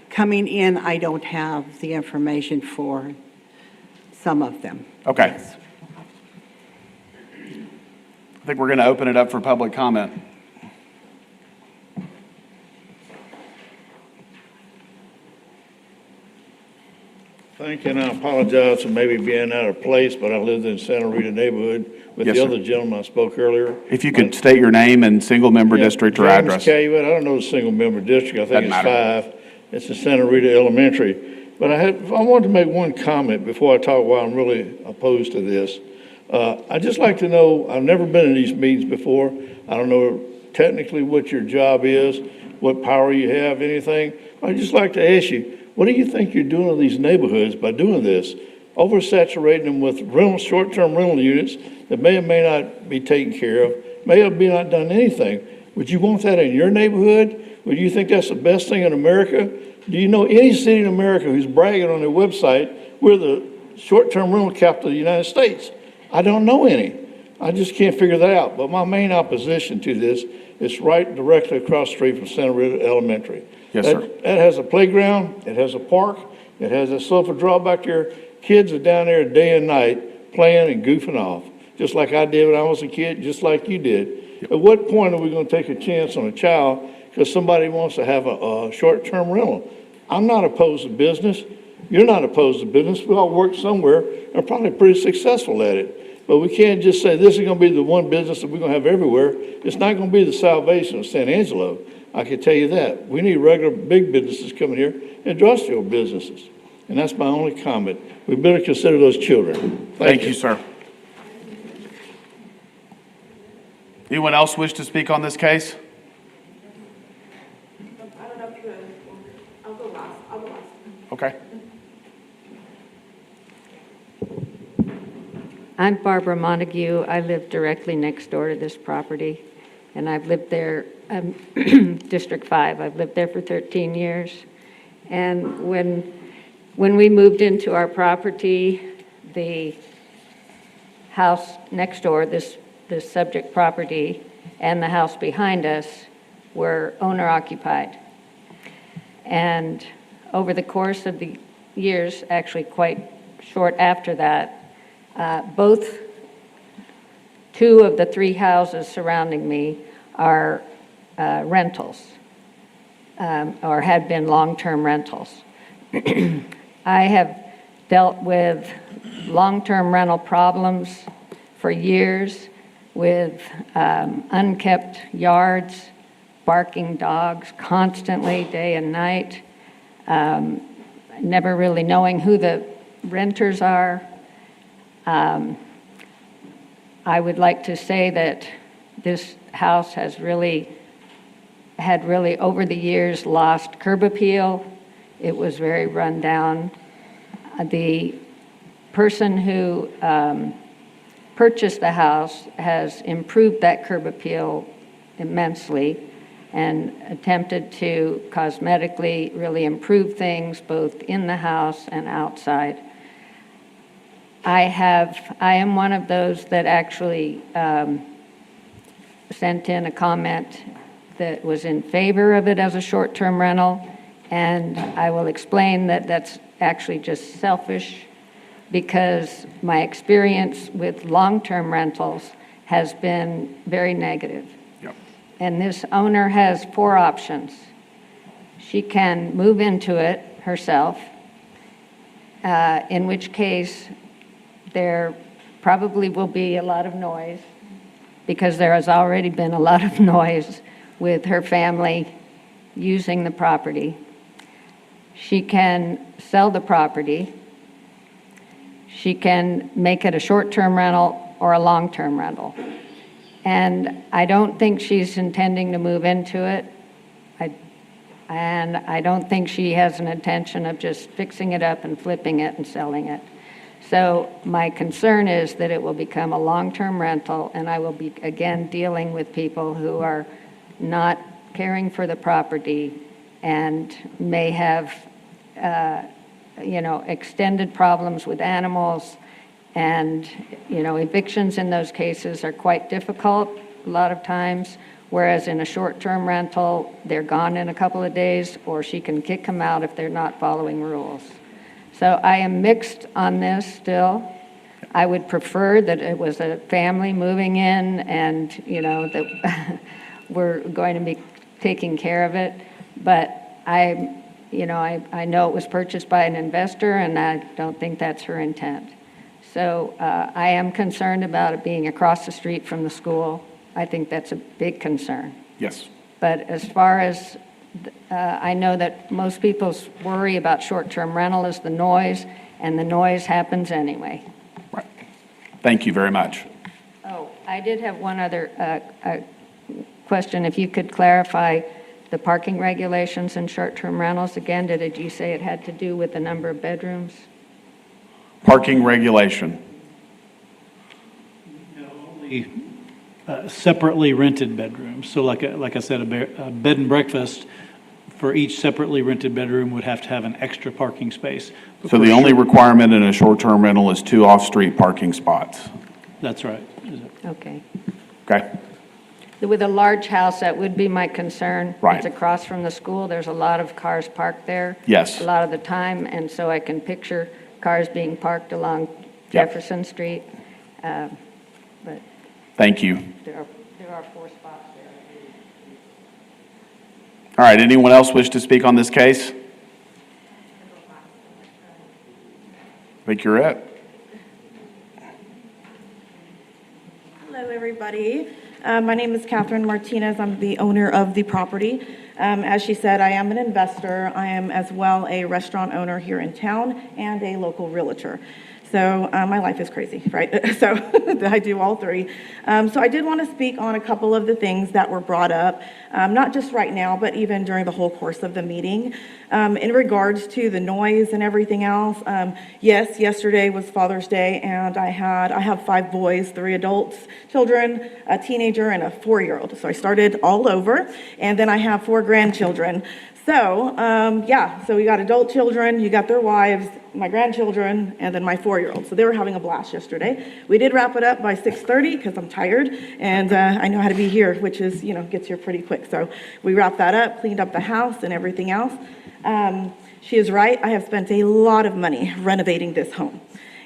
S5: Coming in, I don't have the information for some of them.
S1: Okay.
S5: Yes.
S1: I think we're going to open it up for public comment.
S9: Thank you, and I apologize for maybe being out of place, but I lived in Santa Rita neighborhood with
S1: Yes,
S9: the
S1: sir.
S9: other gentleman I spoke earlier.
S1: If you could state your name and single-member district or address.
S9: James Cavutt, I don't know the single-member district, I think
S1: Doesn't
S9: it's
S1: matter.
S9: 5. It's in Santa Rita Elementary. But I wanted to make one comment before I talk why I'm really opposed to this. I'd just like to know, I've never been in these meetings before. I don't know technically what your job is, what power you have, anything. I'd just like to ask you, what do you think you're doing in these neighborhoods by doing this? Oversaturating them with short-term rental units that may or may not be taken care of, may have been not done anything. Would you want that in your neighborhood? Would you think that's the best thing in America? Do you know any city in America who's bragging on their website, we're the short-term rental capital of the United States? I don't know any. I just can't figure that out. But my main opposition to this is right directly across the street from Santa Rita Elementary.
S1: Yes, sir.
S9: That has a playground, it has a park, it has a sofa draw back there. Kids are down there day and night playing and goofing off, just like I did when I was a kid, just like you did. At what point are we going to take a chance on a child because somebody wants to have a short-term rental? I'm not opposed to business. You're not opposed to business. We all work somewhere and are probably pretty successful at it. But we can't just say this is going to be the one business that we're going to have everywhere. It's not going to be the salvation of San Angelo. I can tell you that. We need regular big businesses coming here, industrial businesses. And that's my only comment. We better consider those children.
S1: Thank you, sir. Anyone else wish to speak on this case?
S22: I don't know if you I'll go last. I'll go last.
S1: Okay.
S23: I'm Barbara Montague. I live directly next door to this property, and I've lived there, District 5. I've lived there for 13 years. And when we moved into our property, the house next door, this subject property, and the house behind us were owner-occupied. And over the course of the years, actually quite short after that, both 2 of the 3 houses surrounding me are rentals, or had been long-term rentals. I have dealt with long-term rental problems for years with unkept yards, barking dogs constantly, day and night, never really knowing who the renters are. I would like to say that this house had really over the years lost curb appeal. It was very run down. The person who purchased the house has improved that curb appeal immensely and attempted to cosmetically really improve things both in the house and outside. I am one of those that actually sent in a comment that was in favor of it as a short-term rental, And I will explain that that's actually just selfish because my experience with long-term rentals has been very negative.
S1: Yep.
S23: And this owner has 4 options. She can move into it herself, in which case there probably will be a lot of noise because there has already been a lot of noise with her family using the property. She can sell the property. She can make it a short-term rental or a long-term rental. And I don't think she's intending to move into it. And I don't think she has an intention of just fixing it up and flipping it and selling it. So my concern is that it will become a long-term rental, and I will be, again, dealing with people who are not caring for the property and may have, extended problems with animals. And, evictions in those cases are quite difficult a lot of times, whereas in a short-term rental, they're gone in a couple of days, or she can kick them out if they're not following rules. So I am mixed on this still. I would prefer that it was a family moving in and, that we're going to be taking care of it. But I know it was purchased by an investor, and I don't think that's her intent. So I am concerned about it being across the street from the school. I think that's a big concern.
S1: Yes.
S23: But as far as, I know that most people's worry about short-term rental is the noise, and the noise happens anyway.
S1: Right. Thank you very much.
S23: Oh, I did have one other question. If you could clarify the parking regulations in short-term rentals again, did you say it had to do with the number of bedrooms?
S1: Parking regulation.
S4: Separately rented bedrooms. So like I said, a bed and breakfast for each separately rented bedroom would have to have an extra parking space.
S1: So the only requirement in a short-term rental is 2 off-street parking spots.
S4: That's right.
S23: Okay.
S1: Okay?
S23: With a large house, that would be my concern.
S1: Right.
S23: It's across from the school. There's a lot of cars parked there.
S1: Yes.
S23: A lot of the time, and so I can picture cars being parked along
S1: Yep.
S23: Jefferson Street. But
S1: Thank you.
S23: there are 4 spots there.
S1: All right, anyone else wish to speak on this case? I think you're it.
S3: Hello, everybody. My name is Catherine Martinez. I'm the owner of the property. As she said, I am an investor. I am as well a restaurant owner here in town and a local realtor. So my life is crazy, right? So I do all 3. So I did want to speak on a couple of the things that were brought up, not just right now, but even during the whole course of the meeting. In regards to the noise and everything else, yes, yesterday was Father's Day, and I have 5 boys, 3 adults, children, a teenager, and a 4-year-old. So I started all over, and then I have 4 grandchildren. So, so we got adult children, you got their wives, my grandchildren, and then my 4-year-old. So they were having a blast yesterday. We did wrap it up by 6:30 because I'm tired, and I know how to be here, which is, gets here pretty quick. So we wrapped that up, cleaned up the house and everything else. She is right. I have spent a lot of money renovating this home.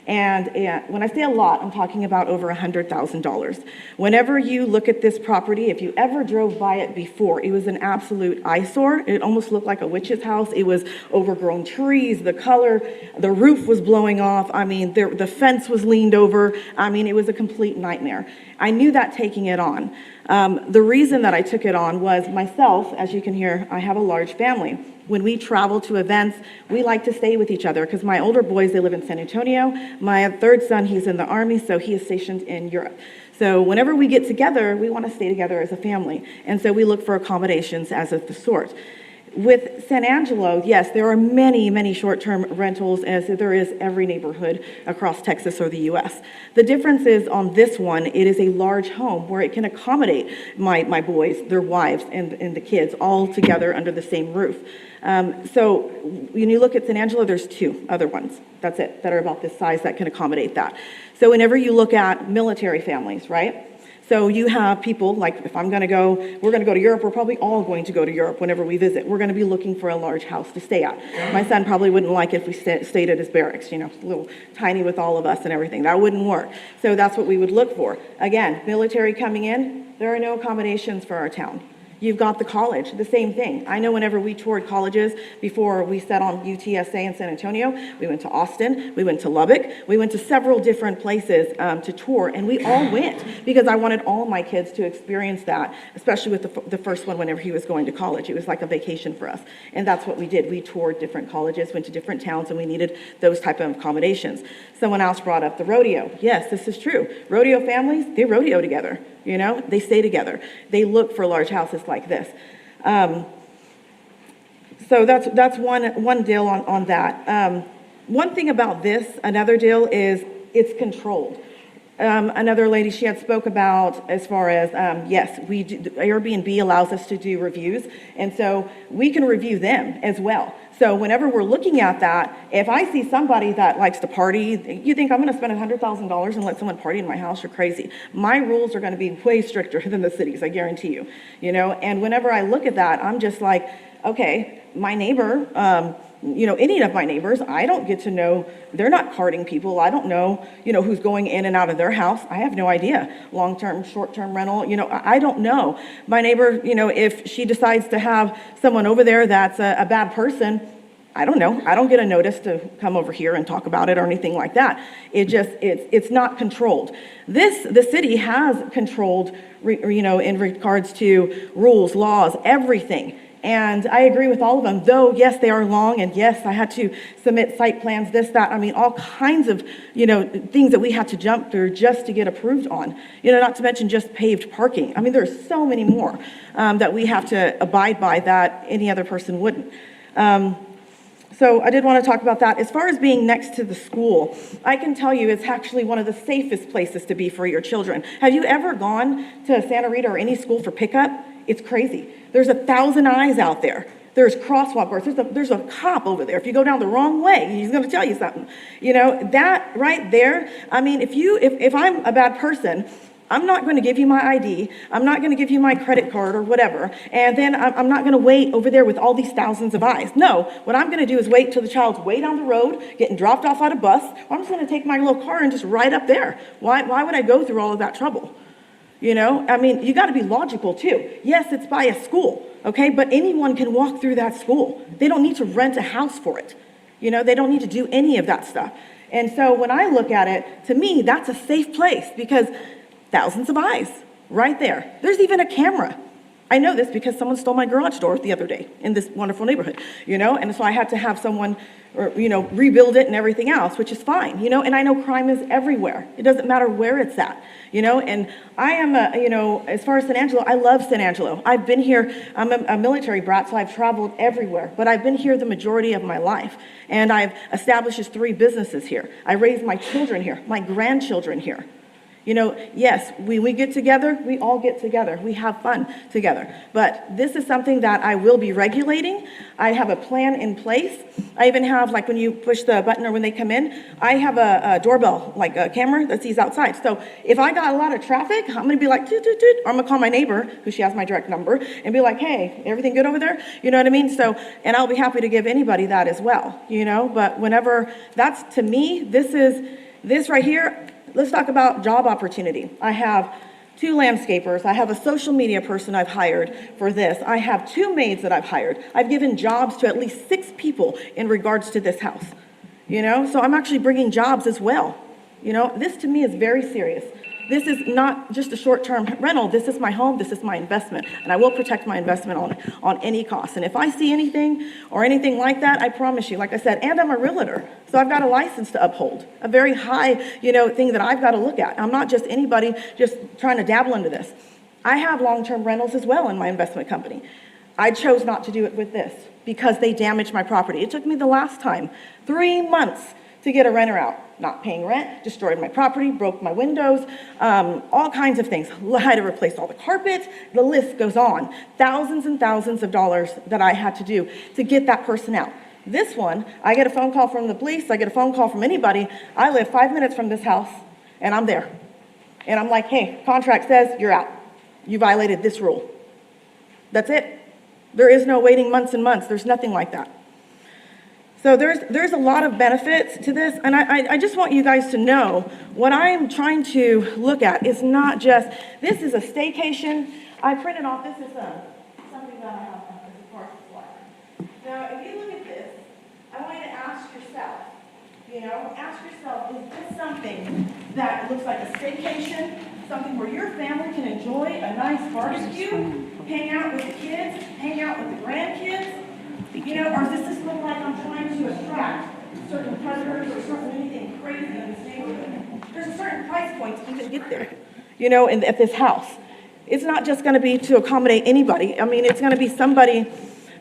S3: And when I say a lot, I'm talking about over $100,000. Whenever you look at this property, if you ever drove by it before, it was an absolute eyesore. It almost looked like a witch's house. It was overgrown trees, the color, the roof was blowing off. I mean, the fence was leaned over. I mean, it was a complete nightmare. I knew that taking it on. The reason that I took it on was myself, as you can hear, I have a large family. When we travel to events, we like to stay with each other because my older boys, they live in San Antonio. My 3rd son, he's in the Army, so he is stationed in Europe. So whenever we get together, we want to stay together as a family. And so we look for accommodations as of the sort. With San Angelo, yes, there are many, many short-term rentals, as there is every neighborhood across Texas or the U.S. The difference is on this one, it is a large home where it can accommodate my boys, their wives, and the kids all together under the same roof. So when you look at San Angelo, there's 2 other ones. That's it, that are about this size that can accommodate that. So whenever you look at military families, right? So you have people, like if we're going to go to Europe, we're probably all going to go to Europe whenever we visit. We're going to be looking for a large house to stay at. My son probably wouldn't like it if we stayed at his barracks, a little tiny with all of us and everything. That wouldn't work. So that's what we would look for. Again, military coming in, there are no accommodations for our town. You've got the college, the same thing. I know whenever we toured colleges before we set on UTSA in San Antonio, we went to Austin, we went to Lubbock, we went to several different places to tour, and we all went because I wanted all my kids to experience that, especially with the first one whenever he was going to college. It was like a vacation for us, and that's what we did. We toured different colleges, went to different towns, and we needed those type of accommodations. Someone else brought up the rodeo. Yes, this is true. Rodeo families, they rodeo together. They stay together. They look for large houses like this. So that's one deal on that. One thing about this, another deal is it's controlled. Another lady, she had spoke about as far as, yes, Airbnb allows us to do reviews, and so we can review them as well. So whenever we're looking at that, if I see somebody that likes to party, you think I'm going to spend $100,000 and let someone party in my house? You're crazy. My rules are going to be way stricter than the city's, I guarantee you. And whenever I look at that, I'm just like, okay, my neighbor, any of my neighbors, I don't get to know, they're not carding people. I don't know, who's going in and out of their house. I have no idea. Long-term, short-term rental, I don't know. My neighbor, if she decides to have someone over there that's a bad person, I don't know. I don't get a notice to come over here and talk about it or anything like that. It's not controlled. The city has controlled, in regards to rules, laws, everything. And I agree with all of them, though, yes, they are long, and yes, I had to submit site plans, this, that, all kinds of, things that we had to jump through just to get approved on. Not to mention just paved parking. There's so many more that we have to abide by that any other person wouldn't. So I did want to talk about that. As far as being next to the school, I can tell you it's actually one of the safest places to be for your children. Have you ever gone to Santa Rita or any school for pickup? It's crazy. There's 1,000 eyes out there. There's crosswalk guards. There's a cop over there. If you go down the wrong way, he's going to tell you something. That right there, if I'm a bad person, I'm not going to give you my ID. I'm not going to give you my credit card or whatever. And then I'm not going to wait over there with all these thousands of eyes. No, what I'm going to do is wait till the child's way down the road, getting dropped off at a bus, or I'm just going to take my little car and just ride up there. Why would I go through all of that trouble? You got to be logical too. Yes, it's by a school, okay? But anyone can walk through that school. They don't need to rent a house for it. They don't need to do any of that stuff. And so when I look at it, to me, that's a safe place because thousands of eyes right there. There's even a camera. I know this because someone stole my garage door the other day in this wonderful neighborhood, and so I had to have someone, rebuild it and everything else, which is fine, and I know crime is everywhere. It doesn't matter where it's at, and I am, as far as San Angelo, I love San Angelo. I've been here, I'm a military brat, so I've traveled everywhere, but I've been here the majority of my life, and I've established 3 businesses here. I raised my children here, my grandchildren here. Yes, we get together, we all get together, we have fun together. But this is something that I will be regulating. I have a plan in place. I even have, like when you push the button or when they come in, I have a doorbell, like a camera that sees outside. So if I got a lot of traffic, I'm gonna be like, toot, toot, toot, or I'm gonna call my neighbor, who she has my direct number, and be like, hey, everything good over there? You know what I mean? So, and I'll be happy to give anybody that as well, but whenever, that's, to me, this right here. Let's talk about job opportunity. I have 2 landscapers. I have a social media person I've hired for this. I have 2 maids that I've hired. I've given jobs to at least 6 people in regards to this house. So I'm actually bringing jobs as well. This to me is very serious. This is not just a short-term rental. This is my home. This is my investment. And I will protect my investment on any cost. And if I see anything or anything like that, I promise you, like I said, and I'm a realtor. So I've got a license to uphold, a very high, thing that I've got to look at. I'm not just anybody just trying to dabble into this. I have long-term rentals as well in my investment company. I chose not to do it with this because they damaged my property. It took me the last time 3 months to get a renter out. Not paying rent, destroyed my property, broke my windows, all kinds of things. I had to replace all the carpet, the list goes on. Thousands and thousands of dollars that I had to do to get that person out. This one, I get a phone call from the police, I get a phone call from anybody. I live 5 minutes from this house, and I'm there. And I'm like, hey, contract says you're out. You violated this rule. That's it. There is no waiting months and months. There's nothing like that. So there's a lot of benefits to this, and I just want you guys to know what I'm trying to look at is not just, this is a staycation. I printed off, this is something that I have as a part of the flyer. Now, if you look at this, I want you to ask yourself, ask yourself, is this something that looks like a staycation, something where your family can enjoy a nice barbecue, hang out with the kids, hang out with the grandkids? Or does this look like I'm trying to attract certain predators or certain anything crazy in this neighborhood? There's a certain price point to even get there, at this house. It's not just gonna be to accommodate anybody. I mean, it's gonna be somebody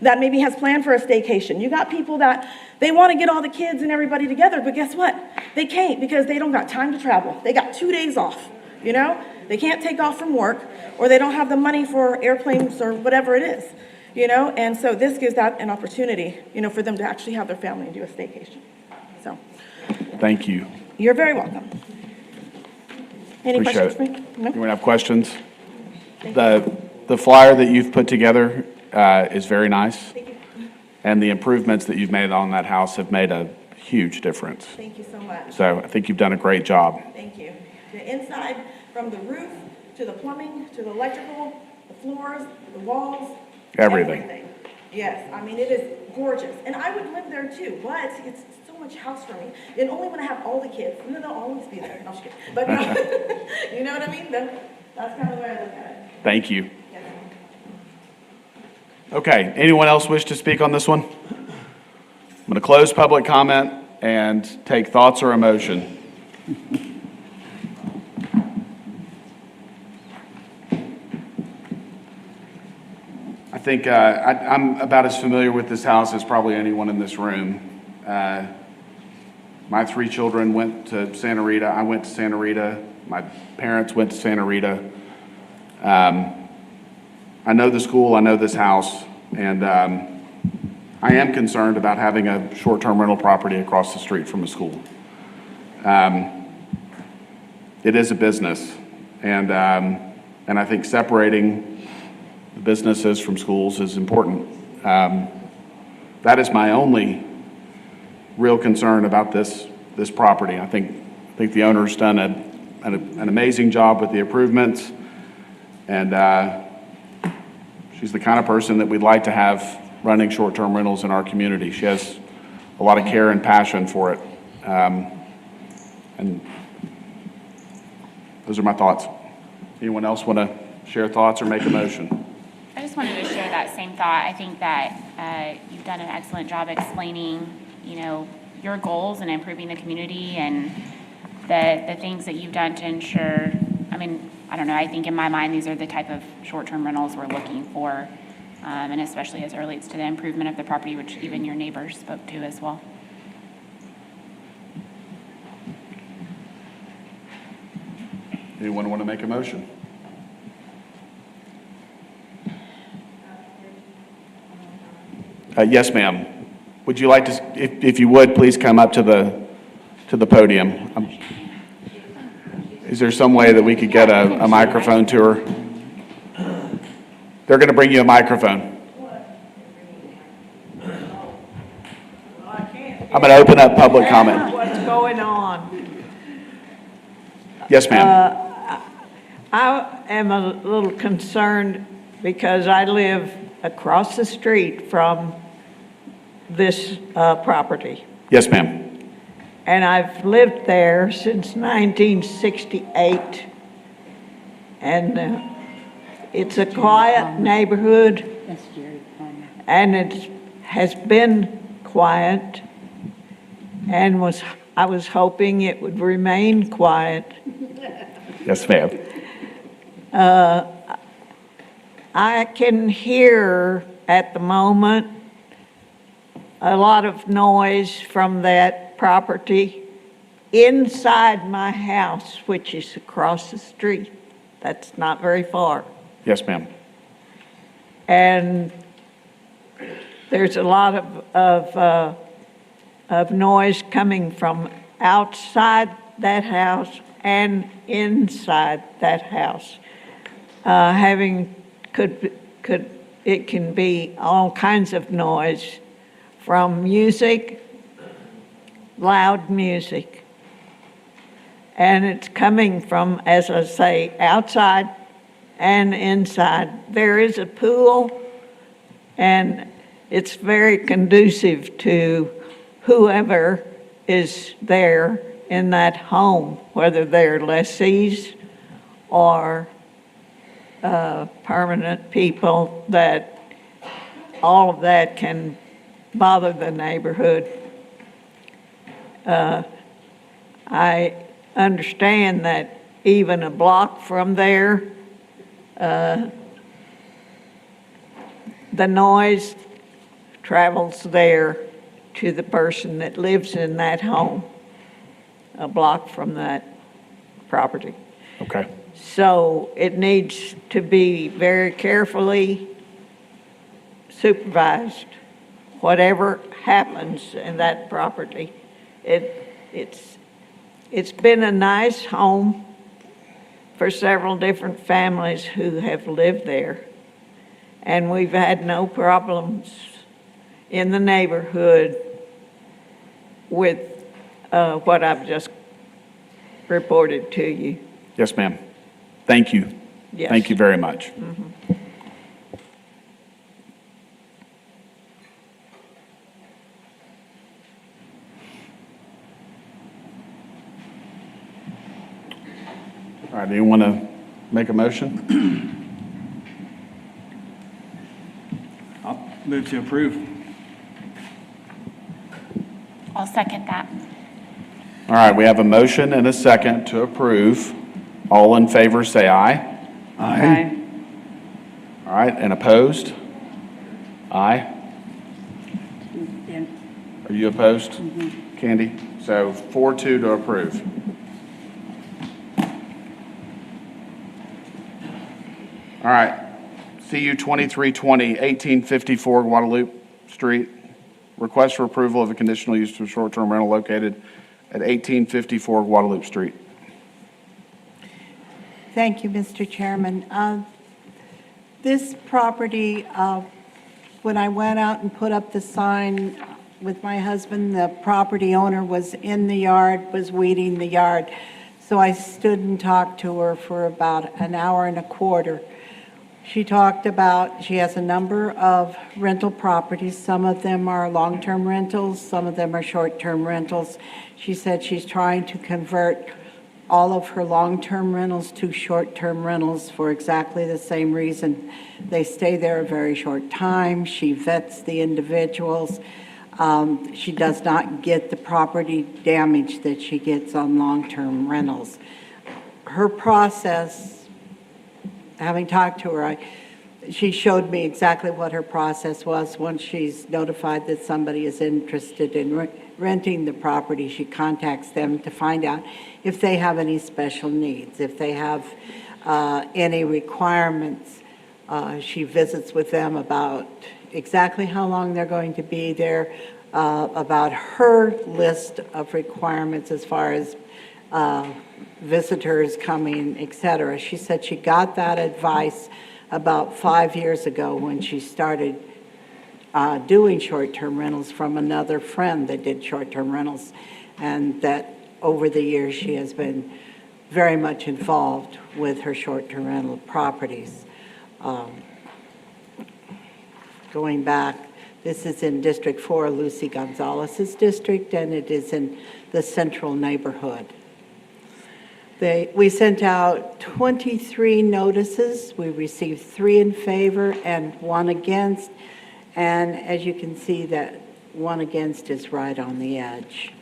S3: that maybe has planned for a staycation. You got people that they wanna get all the kids and everybody together, but guess what? They can't because they don't got time to travel. They got 2 days off, They can't take off from work, or they don't have the money for airplanes or whatever it is. And so this gives that an opportunity, for them to actually have their family and do a staycation. So,
S1: Thank you.
S3: you're very welcome. Any
S1: Appreciate
S3: questions for me?
S1: it.
S3: No?
S1: Anyone have questions? The flyer that you've put together is very nice.
S3: Thank you.
S1: And the improvements that you've made on that house have made a huge difference.
S3: Thank you so much.
S1: So I think you've done a great job.
S3: Thank you. The inside, from the roof to the plumbing, to the electrical, the floors, the walls.
S1: Everything.
S3: Yes, I mean, it is gorgeous. And I would live there too, but it's so much house for me. And only when I have all the kids, and then they'll always be there. No, I'm just kidding. But no, you know what I mean? That's kind of the way I look at it.
S1: Thank you.
S3: Yes.
S1: Okay, anyone else wish to speak on this one? I'm going to close public comment and take thoughts or emotion. I think I'm about as familiar with this house as probably anyone in this room. My 3 children went to Santa Rita. I went to Santa Rita. My parents went to Santa Rita. I know the school, I know this house, and I am concerned about having a short-term rental property across the street from a school. It is a business, and I think separating the businesses from schools is important. That is my only real concern about this property. I think the owner's done an amazing job with the improvements, and she's the kind of person that we'd like to have running short-term rentals in our community. She has a lot of care and passion for it. And those are my thoughts. Anyone else want to share thoughts or make a motion?
S13: I just wanted to share that same thought. I think that you've done an excellent job explaining, your goals and improving the community and the things that you've done to ensure, I don't know, I think in my mind, these are the type of short-term rentals we're looking for, and especially as it relates to the improvement of the property, which even your neighbors spoke to as well.
S1: Anyone want to make a motion? Yes, ma'am. Would you like to, if you would, please come up to the podium. Is there some way that we could get a microphone to her? They're going to bring you a microphone. I'm going to open up public comment.
S14: What's going on?
S1: Yes, ma'am.
S14: I am a little concerned because I live across the street from this property.
S1: Yes, ma'am.
S14: And I've lived there since 1968. And it's a quiet neighborhood. And it has been quiet. And I was hoping it would remain quiet.
S1: Yes, ma'am.
S14: I can hear at the moment a lot of noise from that property inside my house, which is across the street. That's not very far.
S1: Yes, ma'am.
S14: And there's a lot of noise coming from outside that house and inside that house. It can be all kinds of noise, from music, loud music. And it's coming from, as I say, outside and inside. There is a pool, and it's very conducive to whoever is there in that home, whether they're lessees or permanent people, that all of that can bother the neighborhood. I understand that even a block from there, the noise travels there to the person that lives in that home, a block from that property.
S1: Okay.
S14: So it needs to be very carefully supervised, whatever happens in that property. It's been a nice home for several different families who have lived there. And we've had no problems in the neighborhood with what I've just reported to you.
S1: Yes, ma'am. Thank you.
S14: Yes.
S1: Thank you very much. All right, do you want to make a motion?
S2: I'll move to approve.
S13: I'll second that.
S1: All right, we have a motion and a second to approve. All in favor, say aye.
S15: Aye.
S1: All right, and opposed? Aye. Are you opposed, Candy? So 4-2 to approve. All right, CU 2320, 1854 Guadalupe Street. Request for approval of a conditional use for short-term rental located at 1854 Guadalupe Street.
S5: Thank you, Mr. Chairman. This property, when I went out and put up the sign with my husband, the property owner was in the yard, was weeding the yard. So I stood and talked to her for about an hour and a quarter. She talked about, she has a number of rental properties. Some of them are long-term rentals, some of them are short-term rentals. She said she's trying to convert all of her long-term rentals to short-term rentals for exactly the same reason. They stay there a very short time. She vets the individuals. She does not get the property damage that she gets on long-term rentals. Her process, having talked to her, she showed me exactly what her process was. Once she's notified that somebody is interested in renting the property, she contacts them to find out if they have any special needs, if they have any requirements. She visits with them about exactly how long they're going to be there, about her list of requirements as far as visitors coming, et cetera. She said she got that advice about 5 years ago when she started doing short-term rentals from another friend that did short-term rentals, and that over the years she has been very much involved with her short-term rental properties. Going back, this is in District 4, Lucy Gonzalez's district, and it is in the central neighborhood. We sent out 23 notices. We received 3 in favor and 1 against. And as you can see, that 1 against is right on the edge.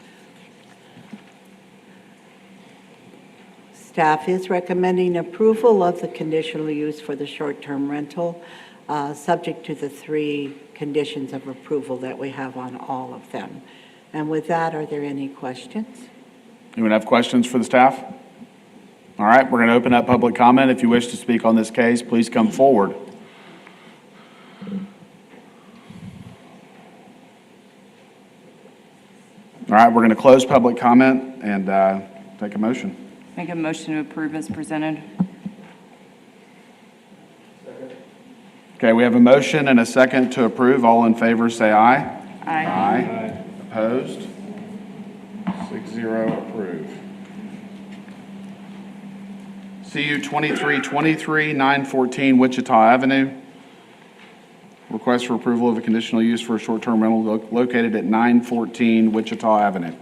S5: Staff is recommending approval of the conditional use for the short-term rental, subject to the 3 conditions of approval that we have on all of them. And with that, are there any questions?
S1: Anyone have questions for the staff? All right, we're going to open up public comment. If you wish to speak on this case, please come forward. All right, we're going to close public comment, and take a motion.
S6: Make a motion to approve as presented.
S1: Okay, we have a motion and a second to approve. All in favor, say aye.
S6: Aye.
S1: Aye. Opposed? 6-0 approved. CU 2323, 914 Wichita Avenue. Request for approval of a conditional use for a short-term rental located at 914 Wichita Avenue.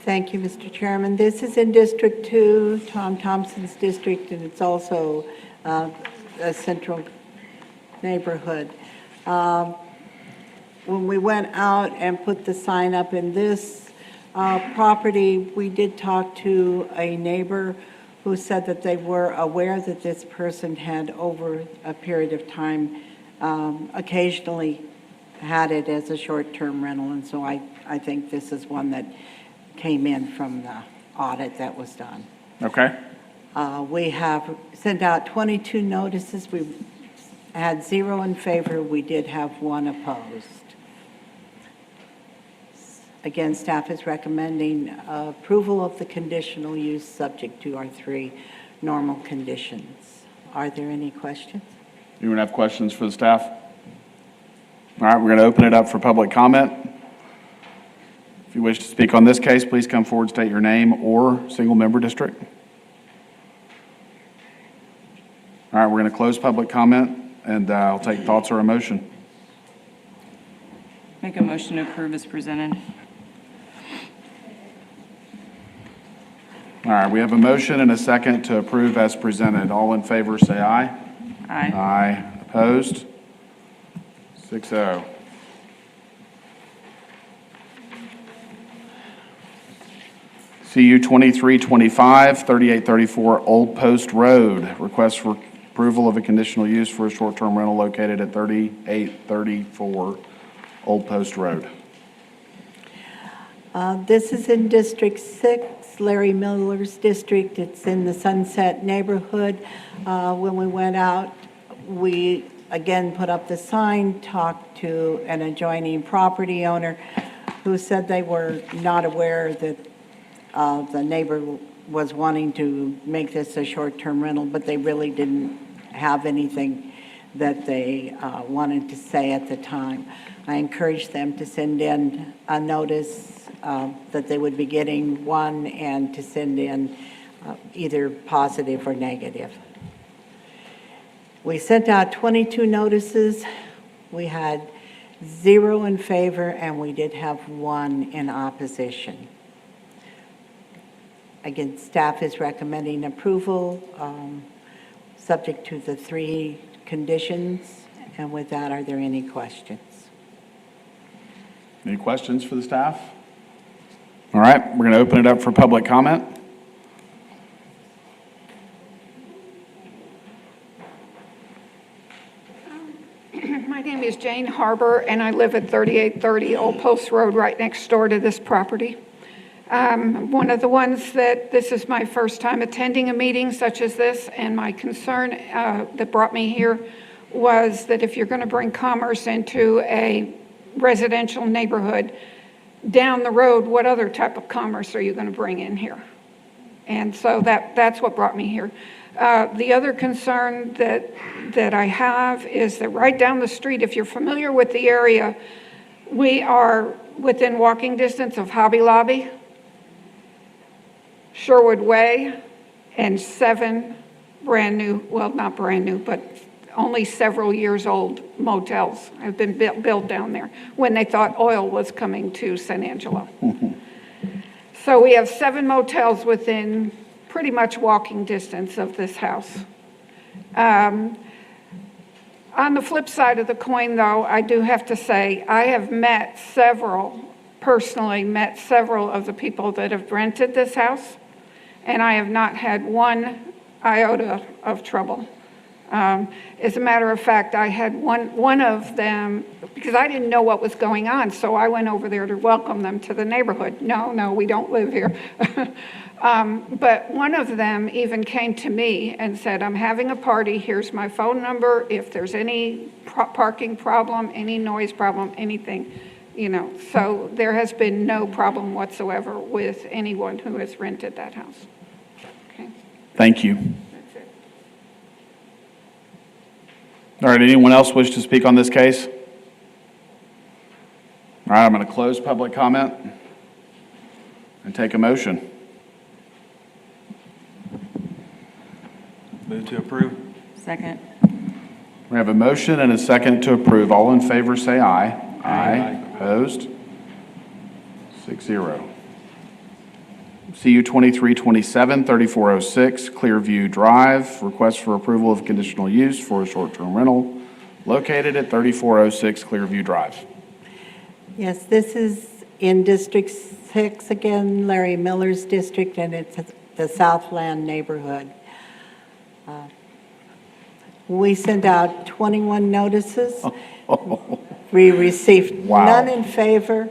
S5: Thank you, Mr. Chairman. This is in District 2, Tom Thompson's district, and it's also a central neighborhood. When we went out and put the sign up in this property, we did talk to a neighbor who said that they were aware that this person had, over a period of time, occasionally had it as a short-term rental, and so I think this is one that came in from the audit that was done.
S1: Okay.
S5: We have sent out 22 notices. We had 0 in favor. We did have 1 opposed. Again, staff is recommending approval of the conditional use subject to our 3 normal conditions. Are there any questions?
S1: Anyone have questions for the staff? All right, we're going to open it up for public comment. If you wish to speak on this case, please come forward, state your name or single-member district. All right, we're going to close public comment, and I'll take thoughts or a motion.
S6: Make a motion to approve as presented.
S1: All right, we have a motion and a second to approve as presented. All in favor, say aye.
S6: Aye.
S1: Aye. Opposed? 6-0. CU 2325, 3834 Old Post Road. Request for approval of a conditional use for a short-term rental located at 3834 Old Post Road.
S5: This is in District 6, Larry Miller's district. It's in the Sunset neighborhood. When we went out, we again put up the sign, talked to an adjoining property owner who said they were not aware that the neighbor was wanting to make this a short-term rental, but they really didn't have anything that they wanted to say at the time. I encouraged them to send in a notice that they would be getting one, and to send in either positive or negative. We sent out 22 notices. We had 0 in favor, and we did have 1 in opposition. Again, staff is recommending approval, subject to the 3 conditions. And with that, are there any questions?
S1: Any questions for the staff? All right, we're going to open it up for public comment.
S16: My name is Jane Harbor, and I live at 3830 Old Post Road, right next door to this property. One of the ones that this is my first time attending a meeting such as this, and my concern that brought me here was that if you're going to bring commerce into a residential neighborhood, down the road, what other type of commerce are you going to bring in here? And so that's what brought me here. The other concern that I have is that right down the street, if you're familiar with the area, we are within walking distance of Hobby Lobby, Sherwood Way, and 7 brand new, well, not brand new, but only several years old motels have been built down there when they thought oil was coming to San Angelo. So we have 7 motels within pretty much walking distance of this house. On the flip side of the coin, though, I do have to say, I have personally met several of the people that have rented this house, and I have not had 1 iota of trouble. As a matter of fact, I had one of them, because I didn't know what was going on, so I went over there to welcome them to the neighborhood. No, we don't live here. But one of them even came to me and said, I'm having a party, here's my phone number. If there's any parking problem, any noise problem, anything, So there has been no problem whatsoever with anyone who has rented that house. Okay,
S1: Thank you.
S16: that's it.
S1: All right, anyone else wish to speak on this case? All right, I'm going to close public comment and take a motion.
S2: Move to approve.
S6: Second.
S1: We have a motion and a second to approve. All in favor, say aye. Aye. Opposed? 6-0. CU 2327, 3406, Clearview Drive, request for approval of conditional use for a short-term rental located at 3406 Clearview Drive.
S5: Yes, this is in District 6 again, Larry Miller's district, and it's the Southland neighborhood. We sent out 21 notices. We received none in favor.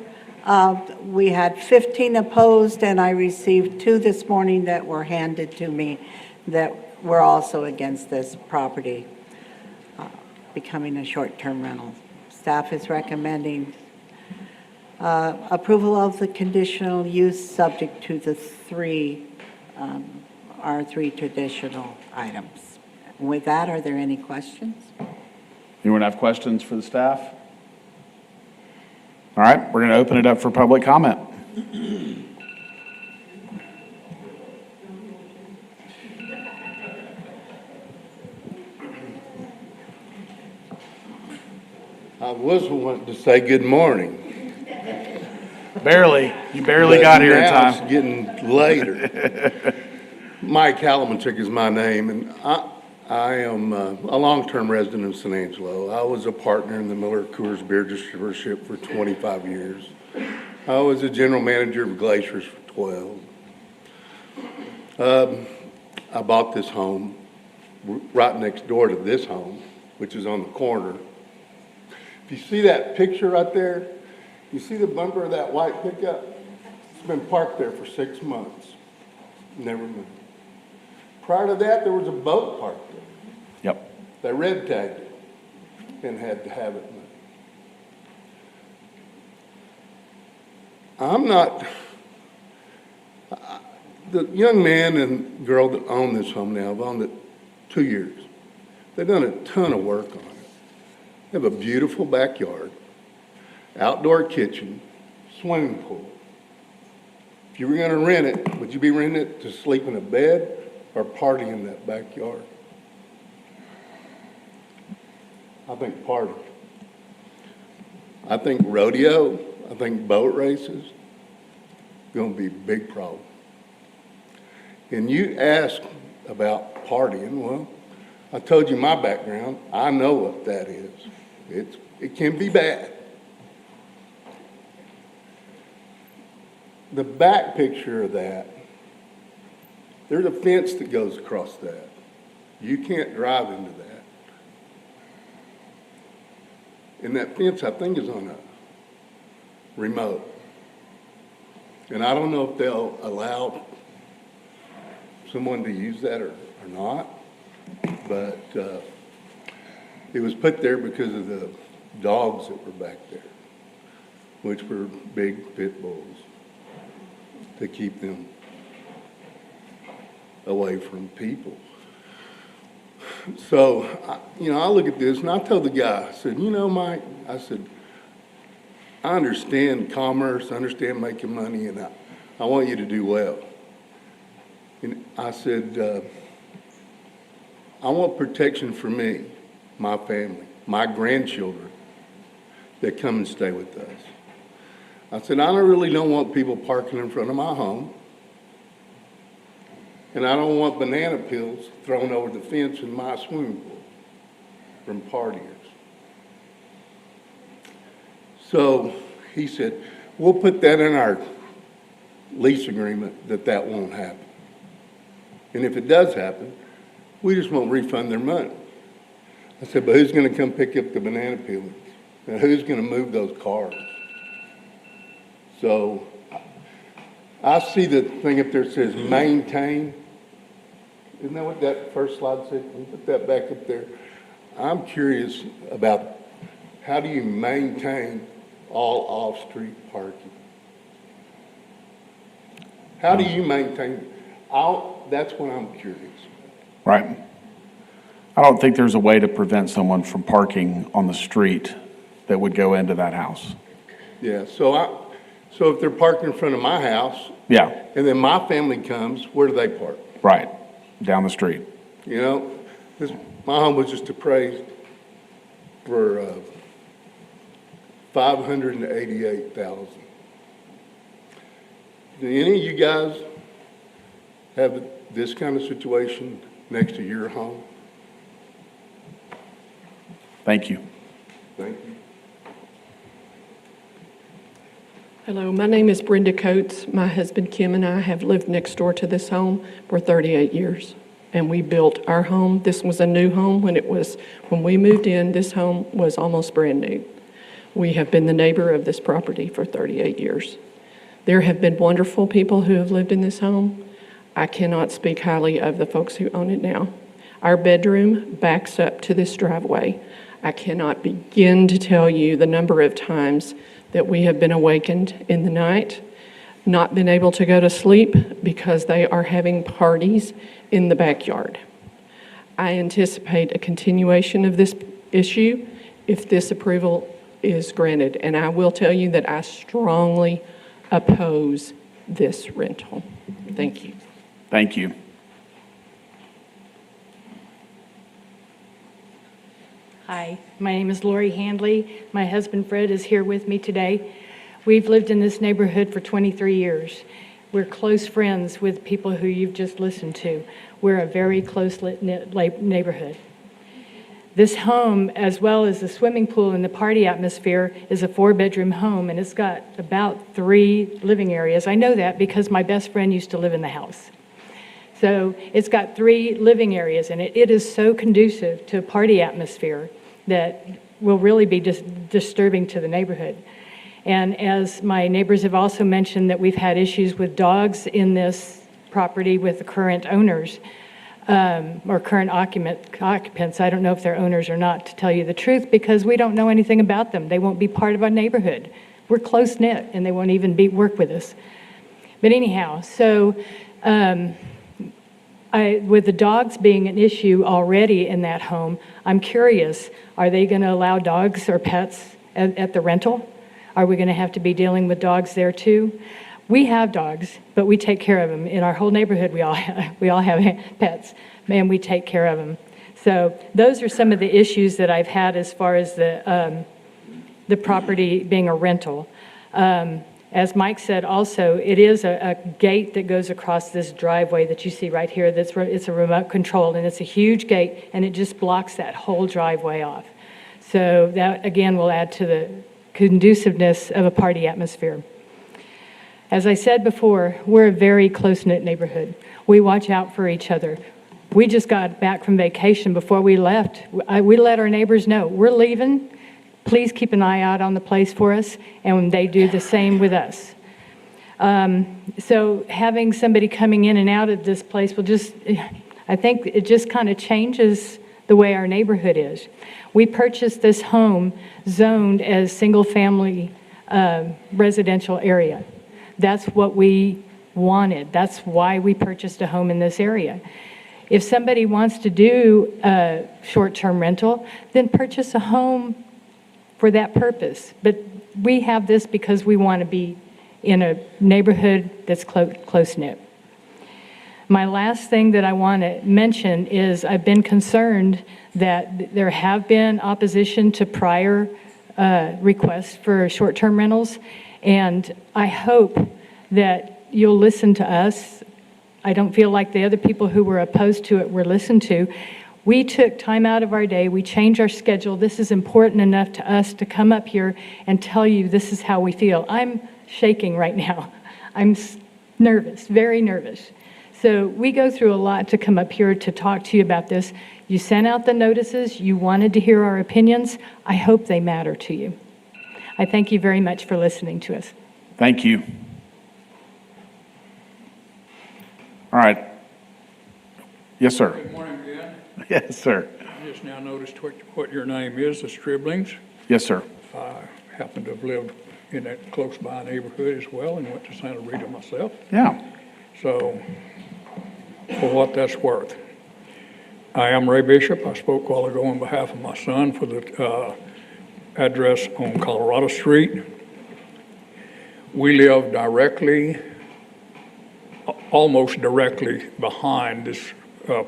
S5: We had 15 opposed, and I received 2 this morning that were handed to me that were also against this property becoming a short-term rental. Staff is recommending approval of the conditional use subject to the 3 R3 traditional items. With that, are there any questions?
S1: Anyone have questions for the staff? All right, we're going to open it up for public comment.
S17: I was wanting to say good morning.
S1: Barely. You barely got here in
S17: Now
S1: time.
S17: it's getting later. Mike Hallemanchik is my name, and I am a long-term resident of San Angelo. I was a partner in the Miller Coors Beer Distributorship for 25 years. I was a general manager of Glaciers for 12. I bought this home right next door to this home, which is on the corner. If you see that picture right there, you see the bumper of that white pickup? It's been parked there for 6 months. Never moved. Prior to that, there was a boat parked there.
S1: Yep.
S17: They red tagged it and had to have it moved. The young man and girl that own this home now have owned it 2 years. They've done a ton of work on it. They have a beautiful backyard, outdoor kitchen, swimming pool. If you were going to rent it, would you be renting it to sleep in a bed or party in that backyard? I think party. I think rodeo, I think boat races, going to be a big problem. And you asked about partying. Well, I told you my background. I know what that is. It can be bad. The back picture of that, there's a fence that goes across that. You can't drive into that. And that fence, I think, is on a remote. And I don't know if they'll allow someone to use that or not, but it was put there because of the dogs that were back there, which were big pit bulls, to keep them away from people. So, I look at this and I told the guy, I said, Mike, I said, I understand commerce, I understand making money, and I want you to do well. And I said, I want protection for me, my family, my grandchildren that come and stay with us. I said, I don't want people parking in front of my home. And I don't want banana peels thrown over the fence in my swimming pool from partiers. So he said, we'll put that in our lease agreement that won't happen. And if it does happen, we just won't refund their money. I said, but who's going to come pick up the banana peelings? And who's going to move those cars? So I see the thing up there that says maintain. Isn't that what that first slide said? Can you put that back up there? I'm curious about how do you maintain all off-street parking. How do you maintain, that's what I'm curious.
S1: Right. I don't think there's a way to prevent someone from parking on the street that would go into that house.
S17: Yeah, so if they're parked in front of my house,
S1: Yeah,
S17: and then my family comes, where do they park?
S1: right, down the street.
S17: You know, my home was just appraised for $588,000. Do any of you guys have this kind of situation next to your home?
S1: Thank you.
S17: Thank you.
S7: Hello, my name is Brenda Coates. My husband Kim and I have lived next door to this home for 38 years. And we built our home. This was a new home when we moved in, this home was almost brand new. We have been the neighbor of this property for 38 years. There have been wonderful people who have lived in this home. I cannot speak highly of the folks who own it now. Our bedroom backs up to this driveway. I cannot begin to tell you the number of times that we have been awakened in the night, not been able to go to sleep because they are having parties in the backyard. I anticipate a continuation of this issue if this approval is granted, and I will tell you that I strongly oppose this rental. Thank you.
S1: Thank you.
S18: Hi, my name is Lori Handley. My husband Fred is here with me today. We've lived in this neighborhood for 23 years. We're close friends with people who you've just listened to. We're a very close-knit neighborhood. This home, as well as the swimming pool and the party atmosphere, is a 4-bedroom home, and it's got about 3 living areas. I know that because my best friend used to live in the house. So it's got 3 living areas in it. It is so conducive to a party atmosphere that will really be disturbing to the neighborhood. And as my neighbors have also mentioned, that we've had issues with dogs in this property with the current owners, or current occupants. I don't know if they're owners or not, to tell you the truth, because we don't know anything about them. They won't be part of our neighborhood. We're close-knit, and they won't even work with us. But anyhow, so with the dogs being an issue already in that home, I'm curious, are they going to allow dogs or pets at the rental? Are we going to have to be dealing with dogs there too? We have dogs, but we take care of them. In our whole neighborhood, we all have pets, and we take care of them. So those are some of the issues that I've had as far as the property being a rental. As Mike said also, it is a gate that goes across this driveway that you see right here. It's a remote control, and it's a huge gate, and it just blocks that whole driveway off. So that, again, will add to the conduciveness of a party atmosphere. As I said before, we're a very close-knit neighborhood. We watch out for each other. We just got back from vacation. Before we left, we let our neighbors know, we're leaving. Please keep an eye out on the place for us, and they do the same with us. So having somebody coming in and out of this place I think it just kind of changes the way our neighborhood is. We purchased this home zoned as single-family residential area. That's what we wanted. That's why we purchased a home in this area. If somebody wants to do a short-term rental, then purchase a home for that purpose. But we have this because we want to be in a neighborhood that's close-knit. My last thing that I want to mention is I've been concerned that there have been opposition to prior requests for short-term rentals, and I hope that you'll listen to us. I don't feel like the other people who were opposed to it were listened to. We took time out of our day. We changed our schedule. This is important enough to us to come up here and tell you this is how we feel. I'm shaking right now. I'm nervous, very nervous. So we go through a lot to come up here to talk to you about this. You sent out the notices. You wanted to hear our opinions. I hope they matter to you. I thank you very much for listening to us.
S1: Thank you. All right. Yes, sir.
S19: Good morning, Ben.
S1: Yes, sir.
S19: I just now noticed what your name is, the Striblings.
S1: Yes, sir.
S11: happen to have lived in that close by neighborhood as well and went to Santa Rita myself.
S1: Yeah.
S11: So, for what that's worth. I am Ray Bishop. I spoke a while ago on behalf of my son for the address on Colorado Street. We live directly, almost directly behind this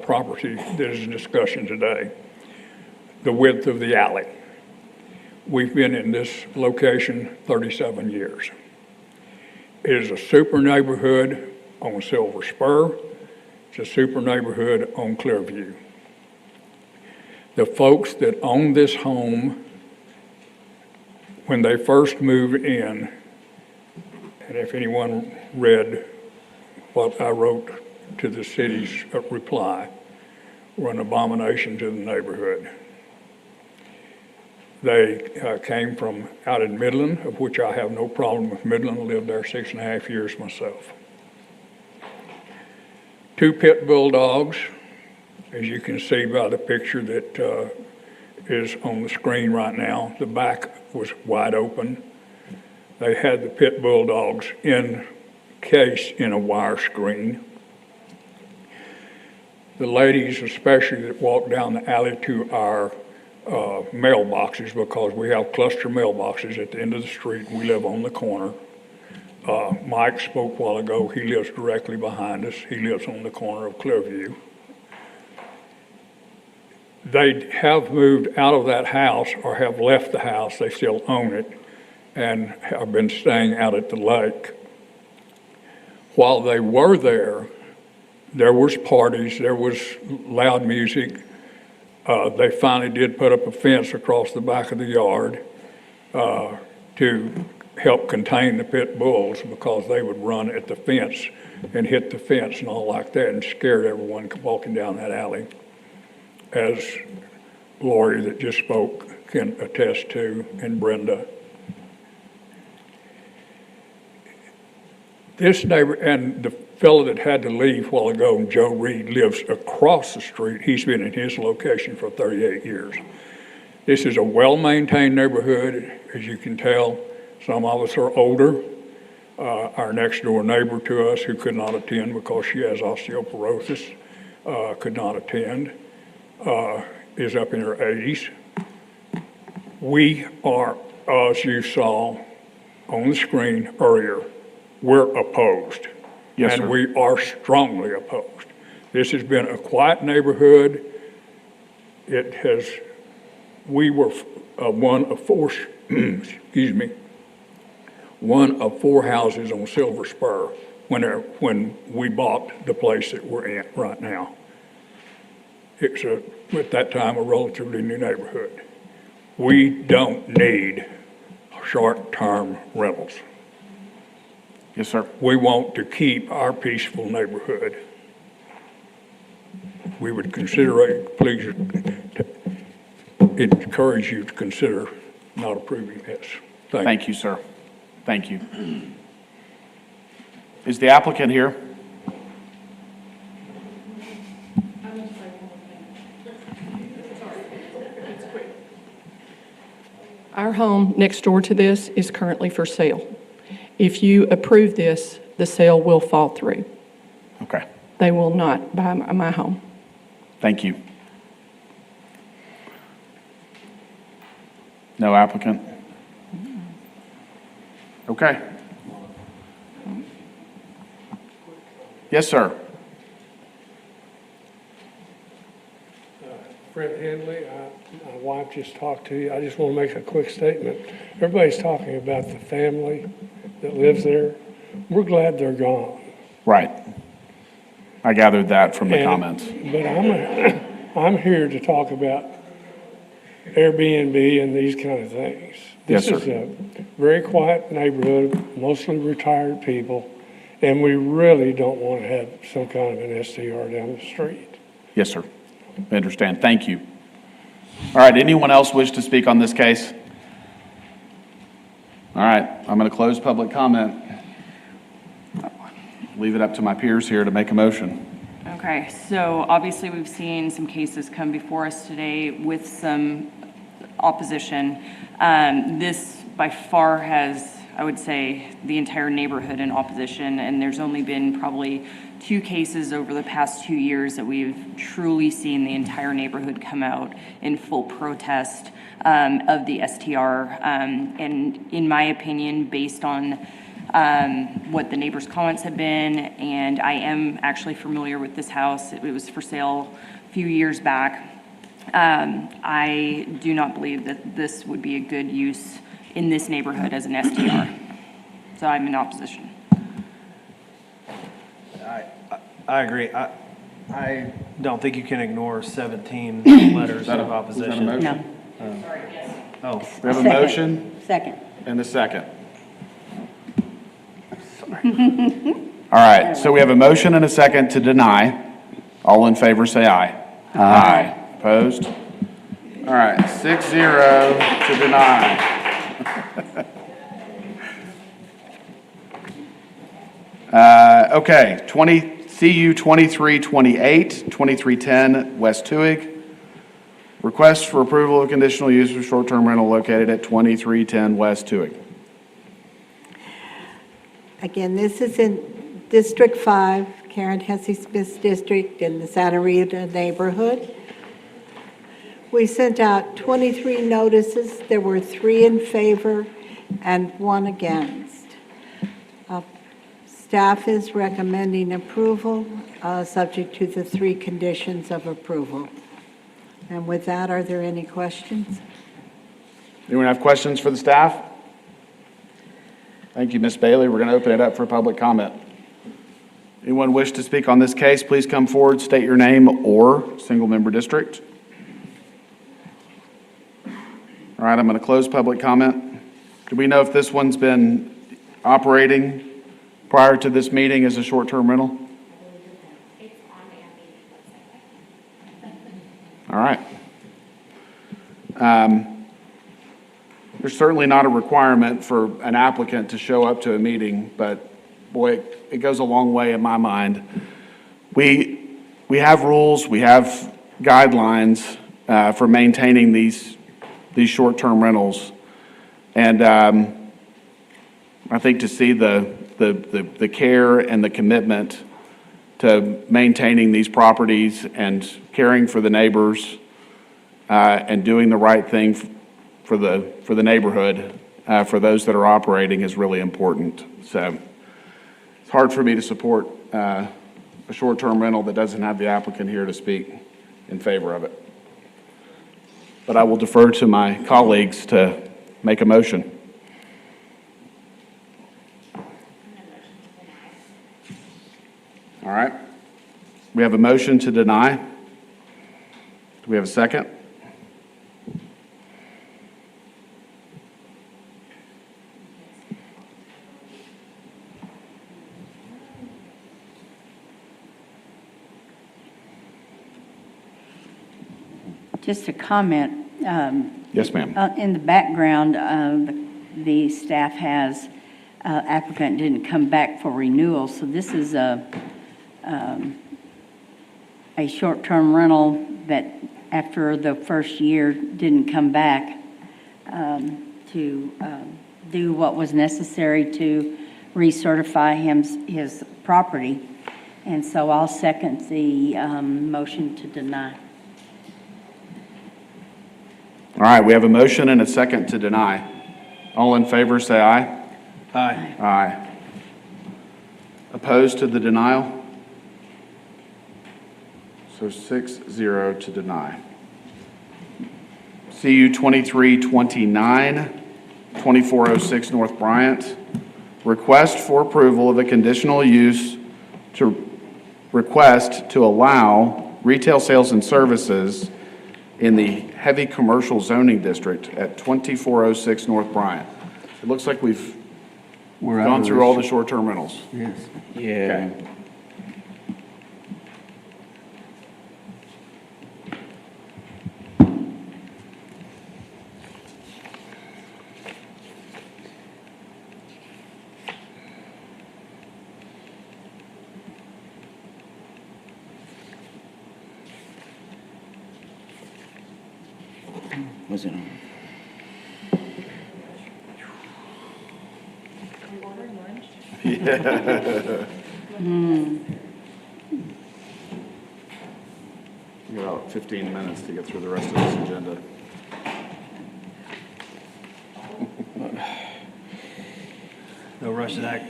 S11: property that is in discussion today, the width of the alley. We've been in this location 37 years. It is a super neighborhood on Silver Spur. It's a super neighborhood on Clearview. The folks that own this home, when they first moved in, and if anyone read what I wrote to the city's reply, were an abomination to the neighborhood. They came from out in Midland, of which I have no problem with Midland. I lived there 6.5 years myself. 2 pit bulldogs, as you can see by the picture that is on the screen right now. The back was wide open. They had the pit bulldogs encased in a wire screen. The ladies, especially that walk down the alley to our mailboxes, because we have cluster mailboxes at the end of the street. We live on the corner. Mike spoke a while ago. He lives directly behind us. He lives on the corner of Clearview. They have moved out of that house or have left the house. They still own it and have been staying out at the lake. While they were there was parties, there was loud music. They finally did put up a fence across the back of the yard to help contain the pit bulls, because they would run at the fence and hit the fence and all like that and scared everyone walking down that alley, as Lori that just spoke can attest to, and Brenda. This neighbor, and the fellow that had to leave a while ago, Joe Reed, lives across the street. He's been in his location for 38 years. This is a well-maintained neighborhood, as you can tell. Some of us are older. Our next door neighbor to us, who could not attend because she has osteoporosis, could not attend, is up in her 80s. We are, as you saw on the screen earlier, we're opposed.
S1: Yes,
S11: and
S1: sir.
S11: we are strongly opposed. This has been a quiet neighborhood. We were one of 4, excuse me, one of 4 houses on Silver Spur when we bought the place that we're in right now. It's at that time, a relatively new neighborhood. We don't need short-term rentals.
S1: Yes, sir.
S11: We want to keep our peaceful neighborhood. We would please encourage you to consider not approving this.
S1: Thank you, sir. Thank you. Is the applicant here?
S7: Our home next door to this is currently for sale. If you approve this, the sale will fall through.
S1: Okay.
S7: They will not buy my home.
S1: Thank you. No applicant? Okay. Yes, sir.
S19: Fred Henley, my wife just talked to you. I just want to make a quick statement. Everybody's talking about the family that lives there. We're glad they're gone.
S1: Right. I gathered that from the comments.
S19: But I'm here to talk about Airbnb and these kind of things.
S1: Yes,
S19: This
S1: sir.
S19: is a very quiet neighborhood, mostly retired people, and we really don't want to have some kind of an STR down the street.
S1: Yes, sir. I understand. Thank you. All right. Anyone else wish to speak on this case? All right. I'm going to close public comment. Leave it up to my peers here to make a motion.
S6: Okay, so obviously we've seen some cases come before us today with some opposition. This by far has, I would say, the entire neighborhood in opposition, and there's only been probably 2 cases over the past 2 years that we've truly seen the entire neighborhood come out in full protest of the STR. And in my opinion, based on what the neighbors' comments have been, and I am actually familiar with this house. It was for sale a few years back. I do not believe that this would be a good use in this neighborhood as an STR. So I'm in opposition.
S2: I agree. I don't think you can ignore 17 letters of opposition.
S1: Is that a motion?
S8: No.
S6: Sorry, yes.
S2: Oh,
S1: We have a motion
S8: Second.
S1: and a second. All right, so we have a motion and a second to deny. All in favor, say aye. Aye. Opposed? All right, 6-0 to deny. Okay, CU 2328, 2310 West Tuig. Request for approval of conditional use for short-term rental located at 2310 West Tuig.
S5: Again, this is in District 5, Karen Hesse Smith's district in the Santa Rita neighborhood. We sent out 23 notices. There were 3 in favor and 1 against. Staff is recommending approval, subject to the 3 conditions of approval. And with that, are there any questions?
S1: Anyone have questions for the staff? Thank you, Ms. Bailey. We're going to open it up for public comment. Anyone wish to speak on this case, please come forward, state your name or single-member district. All right, I'm going to close public comment. Do we know if this one's been operating prior to this meeting as a short-term rental? All right. There's certainly not a requirement for an applicant to show up to a meeting, but boy, it goes a long way in my mind. We have rules, we have guidelines for maintaining these short-term rentals, and I think to see the care and the commitment to maintaining these properties and caring for the neighbors and doing the right thing for the neighborhood, for those that are operating is really important. So it's hard for me to support a short-term rental that doesn't have the applicant here to speak in favor of it. But I will defer to my colleagues to make a motion. All right. We have a motion to deny. Do we have a second?
S8: Just a comment.
S1: Yes, ma'am.
S8: In the background, the staff has applicant didn't come back for renewal, so this is a short-term rental that after the first year didn't come back to do what was necessary to recertify his property. And so I'll second the motion to deny.
S1: All right, we have a motion and a second to deny. All in favor, say aye.
S2: Aye.
S1: Aye. Opposed to the denial? So 6-0 to deny. CU 2329, 2406 North Bryant. Request for approval of a conditional use to request to allow retail sales and services in the heavy commercial zoning district at 2406 North Bryant. It looks like we've gone through all the short-term rentals.
S15: Yes.
S1: Yeah. Okay.
S12: Was it on?
S1: We got about 15 minutes to get through the rest of this agenda.
S2: No rush, Zach.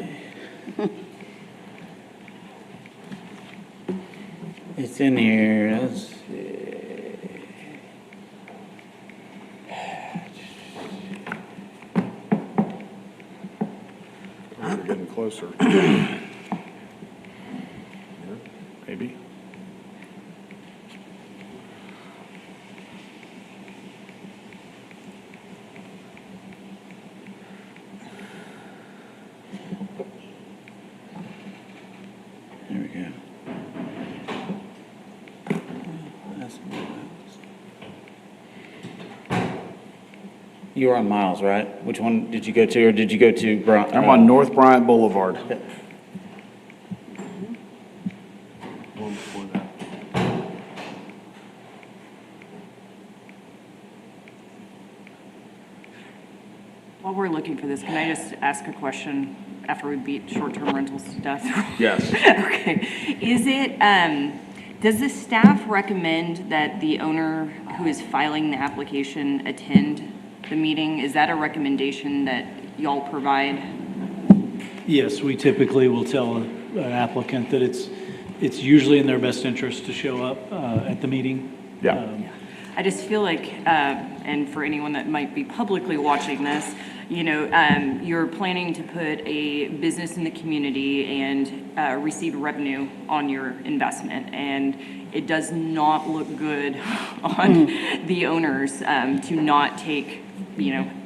S12: It's in here, let's see.
S1: We're getting closer. Maybe.
S12: There we go. That's- You were on Miles, right? Which one did you go to, or did you go to Bryant?
S1: I'm on North Bryant Boulevard.
S2: One before that.
S6: While we're looking for this, can I just ask a question after we beat short-term rentals to death?
S1: Yes.
S6: Okay. Is it, does the staff recommend that the owner who is filing the application attend the meeting? Is that a recommendation that y'all provide?
S4: Yes, we typically will tell an applicant that it's usually in their best interest to show up at the meeting.
S1: Yeah.
S6: I just feel like, and for anyone that might be publicly watching this, you know, you're planning to put a business in the community and receive revenue on your investment. And it does not look good on the owners to not take,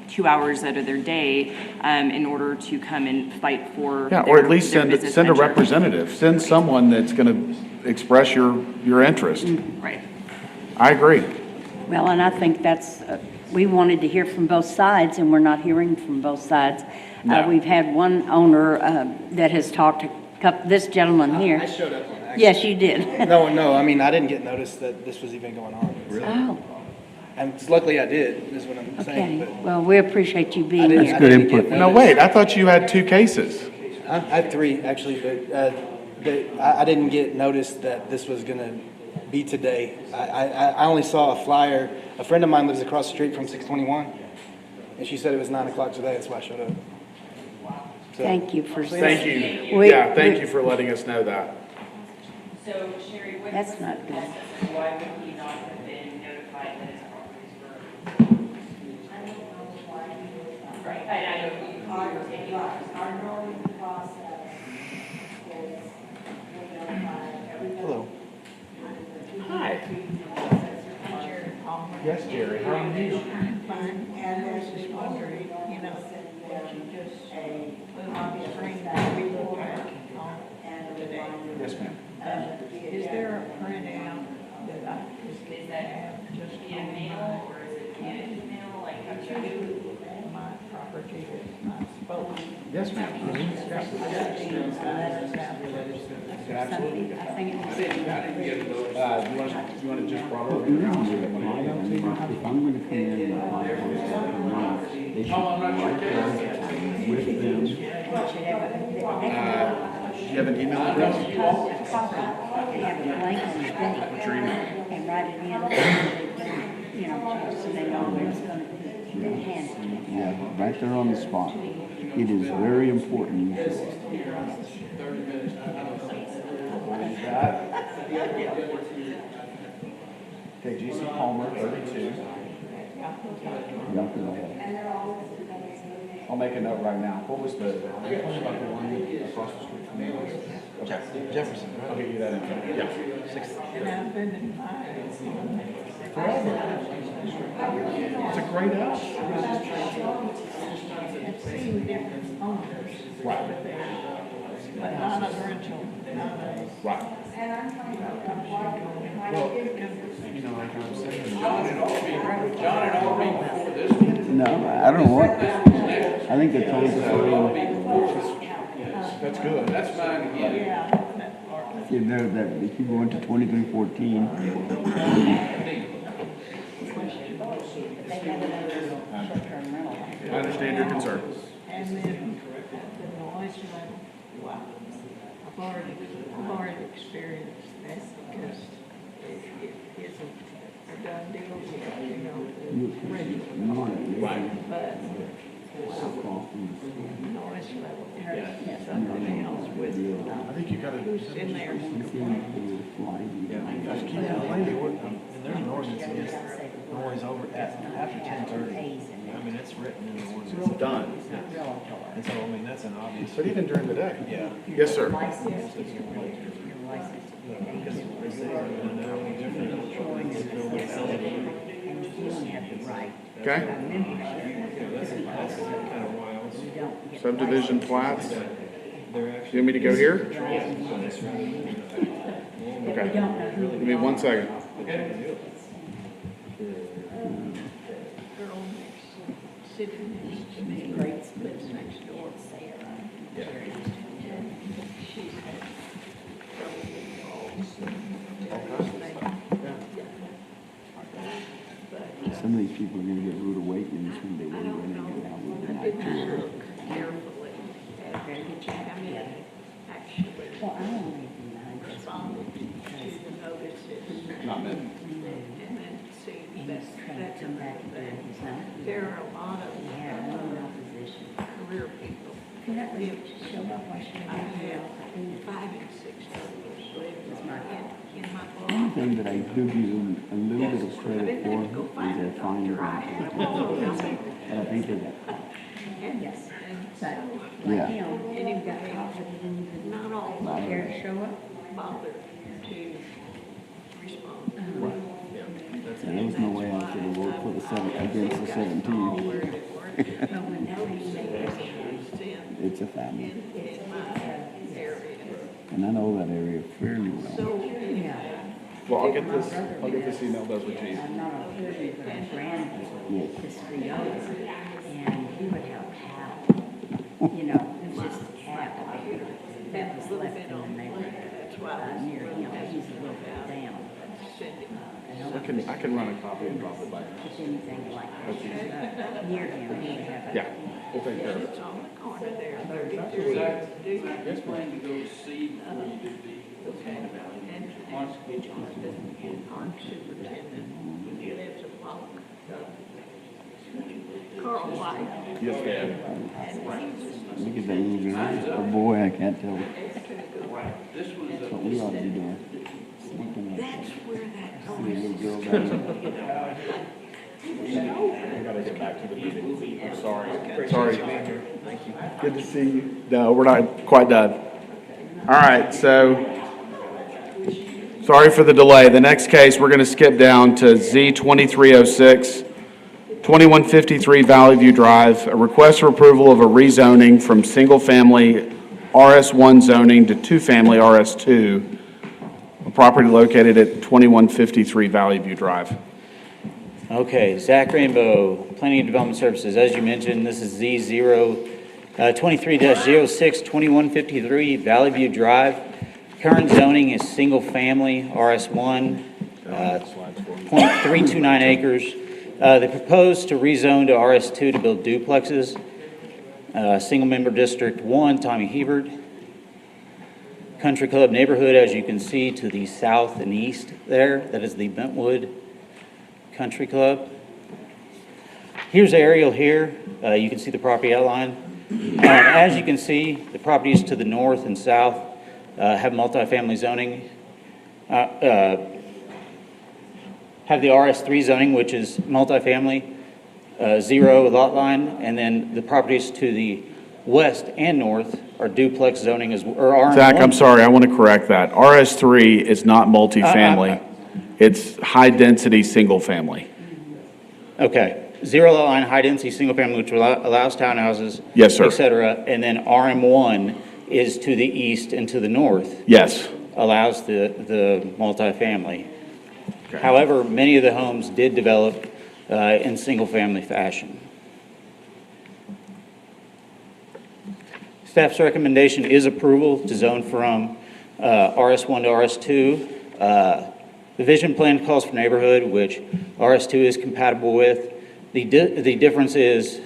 S6: 2 hours out of their day in order to come and fight for
S1: Yeah, or at least
S6: their
S1: send
S6: business
S1: a
S6: venture.
S1: representative. Send someone that's going to express your interest.
S6: Right.
S1: I agree.
S8: Well, and I think that's, we wanted to hear from both sides, and we're not hearing from both sides.
S1: No.
S8: We've had one owner that has talked to this gentleman here.
S20: I showed up on accident.
S8: Yes, you did.
S20: No, I mean, I didn't get notice that this was even going on.
S8: Oh,
S20: And luckily I did, is what I'm saying.
S8: okay. Well, we appreciate you being
S20: didn't-
S8: here.
S20: I didn't get
S1: No, wait, I thought you had 2 cases.
S20: I had 3, actually, but I didn't get notice that this was going to be today. I only saw a flyer. A friend of mine lives across the street from 621, and she said it was 9 o'clock today, that's why I showed up. So-
S8: Thank you for.
S1: Thank you.
S8: We-
S1: Yeah, thank you for letting us know that.
S6: So Sherry, what's
S8: That's
S6: the
S8: not good.
S6: process and why would he not have been notified that his properties were? Right, I know you were taking
S5: Our normal process is we notify everybody.
S20: Hello.
S1: Hi. Yes, Jerry, how are you?
S14: And I was just wondering, that you just bring that report today.
S1: Yes, ma'am.
S14: Is there a printout that I could have just
S6: via mail or is it via email? Like, how do you?
S14: my property is not spoken?
S1: Yes, ma'am.
S8: Absolutely. I think it was.
S1: You want to just borrow over
S15: If I'm going to come in and apply for something, they should write that with them.
S1: Do you have an email address?
S8: They have a blank on the thing and write it in, so they know where it's going to be, then hand it to them.
S15: Yeah, right there on the spot. It is very important you show up.
S1: Okay, G.C. Palmer, 32. I'll make a note right now. What was the one across the street from you? Okay.
S20: Jefferson,
S1: I'll get you that info. Yeah.
S14: And I've been in mine.
S1: It's a great house.
S14: I've seen different owners over there, but not a rental, not a.
S1: Right. Like I'm saying.
S15: No, I don't know what. I think they told us
S1: That's good. That's mine again.
S15: they keep going to 2314.
S1: I understand your concern.
S14: And then the noise level. Wow. I've already experienced that because it isn't a done deal yet, you know, the regular part. But noise level is something else with who's in there.
S2: I keep complaining, and there's an ordinance against noise over after 10:30. I mean, it's written in the ordinance.
S1: It's done.
S2: And so, I mean, that's an obvious.
S1: But even during the day?
S2: Yeah.
S1: Yes, sir. Okay. Subdivision plats. You want me to go here? Okay. Give me 1 second.
S15: Some of these people are gonna get rude awakenings when they were running around with the night tour.
S14: Carefully at how many actually responded to the notices.
S1: Not many.
S14: And then see that's another thing. There are a lot of career people. I have 5 and 6 years in my block.
S15: One thing that I do give them a little bit of credit for is their fine benefits. And I think that,
S14: Yes.
S15: yeah.
S14: Anybody, not all bother to respond.
S15: There was no way I could have voted for against the 17. It's a family.
S14: In my area.
S15: And I know that area fairly well.
S1: Well, I'll get this emailed over to you.
S15: Yes.
S8: And he would help Hal. You know, it was just Hal that was left in the neighborhood near him. He's a little bit down.
S1: I can run a copy and drop it by.
S8: If anything like that near him, he would have a.
S1: Yeah, we'll take care of it.
S14: It's on the corner there.
S9: Just plan to go see before you do the.
S14: And our superintendent, he lives a block. Carl White.
S1: Yes, ma'am.
S15: Look at that little girl. Oh boy, I can't tell. That's what we ought to be doing.
S14: That's where that
S15: See a little girl down there.
S1: I gotta get back to the meeting. I'm sorry. Sorry. Good to see you. No, we're not quite done. All right, so, sorry for the delay. The next case, we're gonna skip down to Z2306, 2153 Valley View Drive, a request for approval of a rezoning from single-family RS1 zoning to two-family RS2, a property located at 2153 Valley View Drive.
S12: Okay, Zach Rainbow, Planning and Development Services. As you mentioned, this is Z23-06, 2153 Valley View Drive. Current zoning is single-family RS1, 0.329 acres. They propose to rezone to RS2 to build duplexes. Single-member District 1, Tommy Hebert. Country Club neighborhood, as you can see to the south and east there, that is the Bentwood Country Club. Here's the aerial here. You can see the property outline. As you can see, the properties to the north and south have multifamily zoning. Have the RS3 zoning, which is multifamily, 0 lot line, and then the properties to the west and north are duplex zoning as or RM1.
S1: Zach, I'm sorry, I want to correct that. RS3 is not multifamily. It's high-density, single-family.
S12: Okay, 0 lot line, high density, single family, which allows townhouses.
S1: Yes, sir.
S12: Et cetera, and then RM1 is to the east and to the north.
S1: Yes.
S12: Allows the multifamily. However, many of the homes did develop in single-family fashion. Staff's recommendation is approval to zone from RS1 to RS2. The vision plan calls for neighborhood, which RS2 is compatible with. The difference is,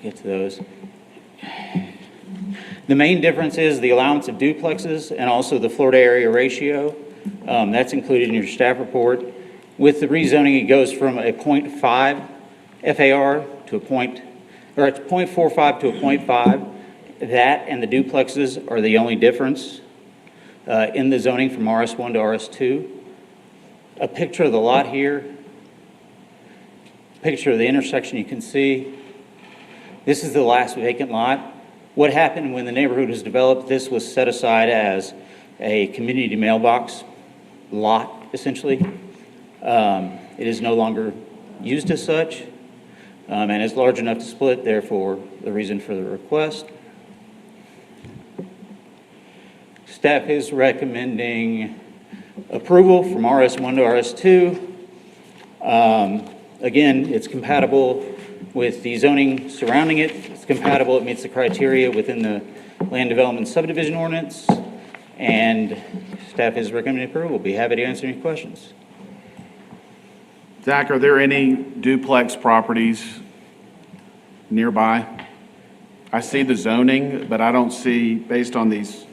S12: get to those. The main difference is the allowance of duplexes and also the Florida area ratio. That's included in your staff report. With the rezoning, it goes from a 0.5 FAR to a it's 0.45 to a 0.5. That and the duplexes are the only difference in the zoning from RS1 to RS2. A picture of the lot here. Picture of the intersection you can see. This is the last vacant lot. What happened when the neighborhood was developed, this was set aside as a community mailbox lot, essentially. It is no longer used as such, and is large enough to split, therefore the reason for the request. Staff is recommending approval from RS1 to RS2. Again, it's compatible with the zoning surrounding it. It's compatible, it meets the criteria within the land development subdivision ordinance, and staff is recommending approval. Be happy to answer any questions.
S1: Zach, are there any duplex properties nearby? I see the zoning, but I don't see, based on this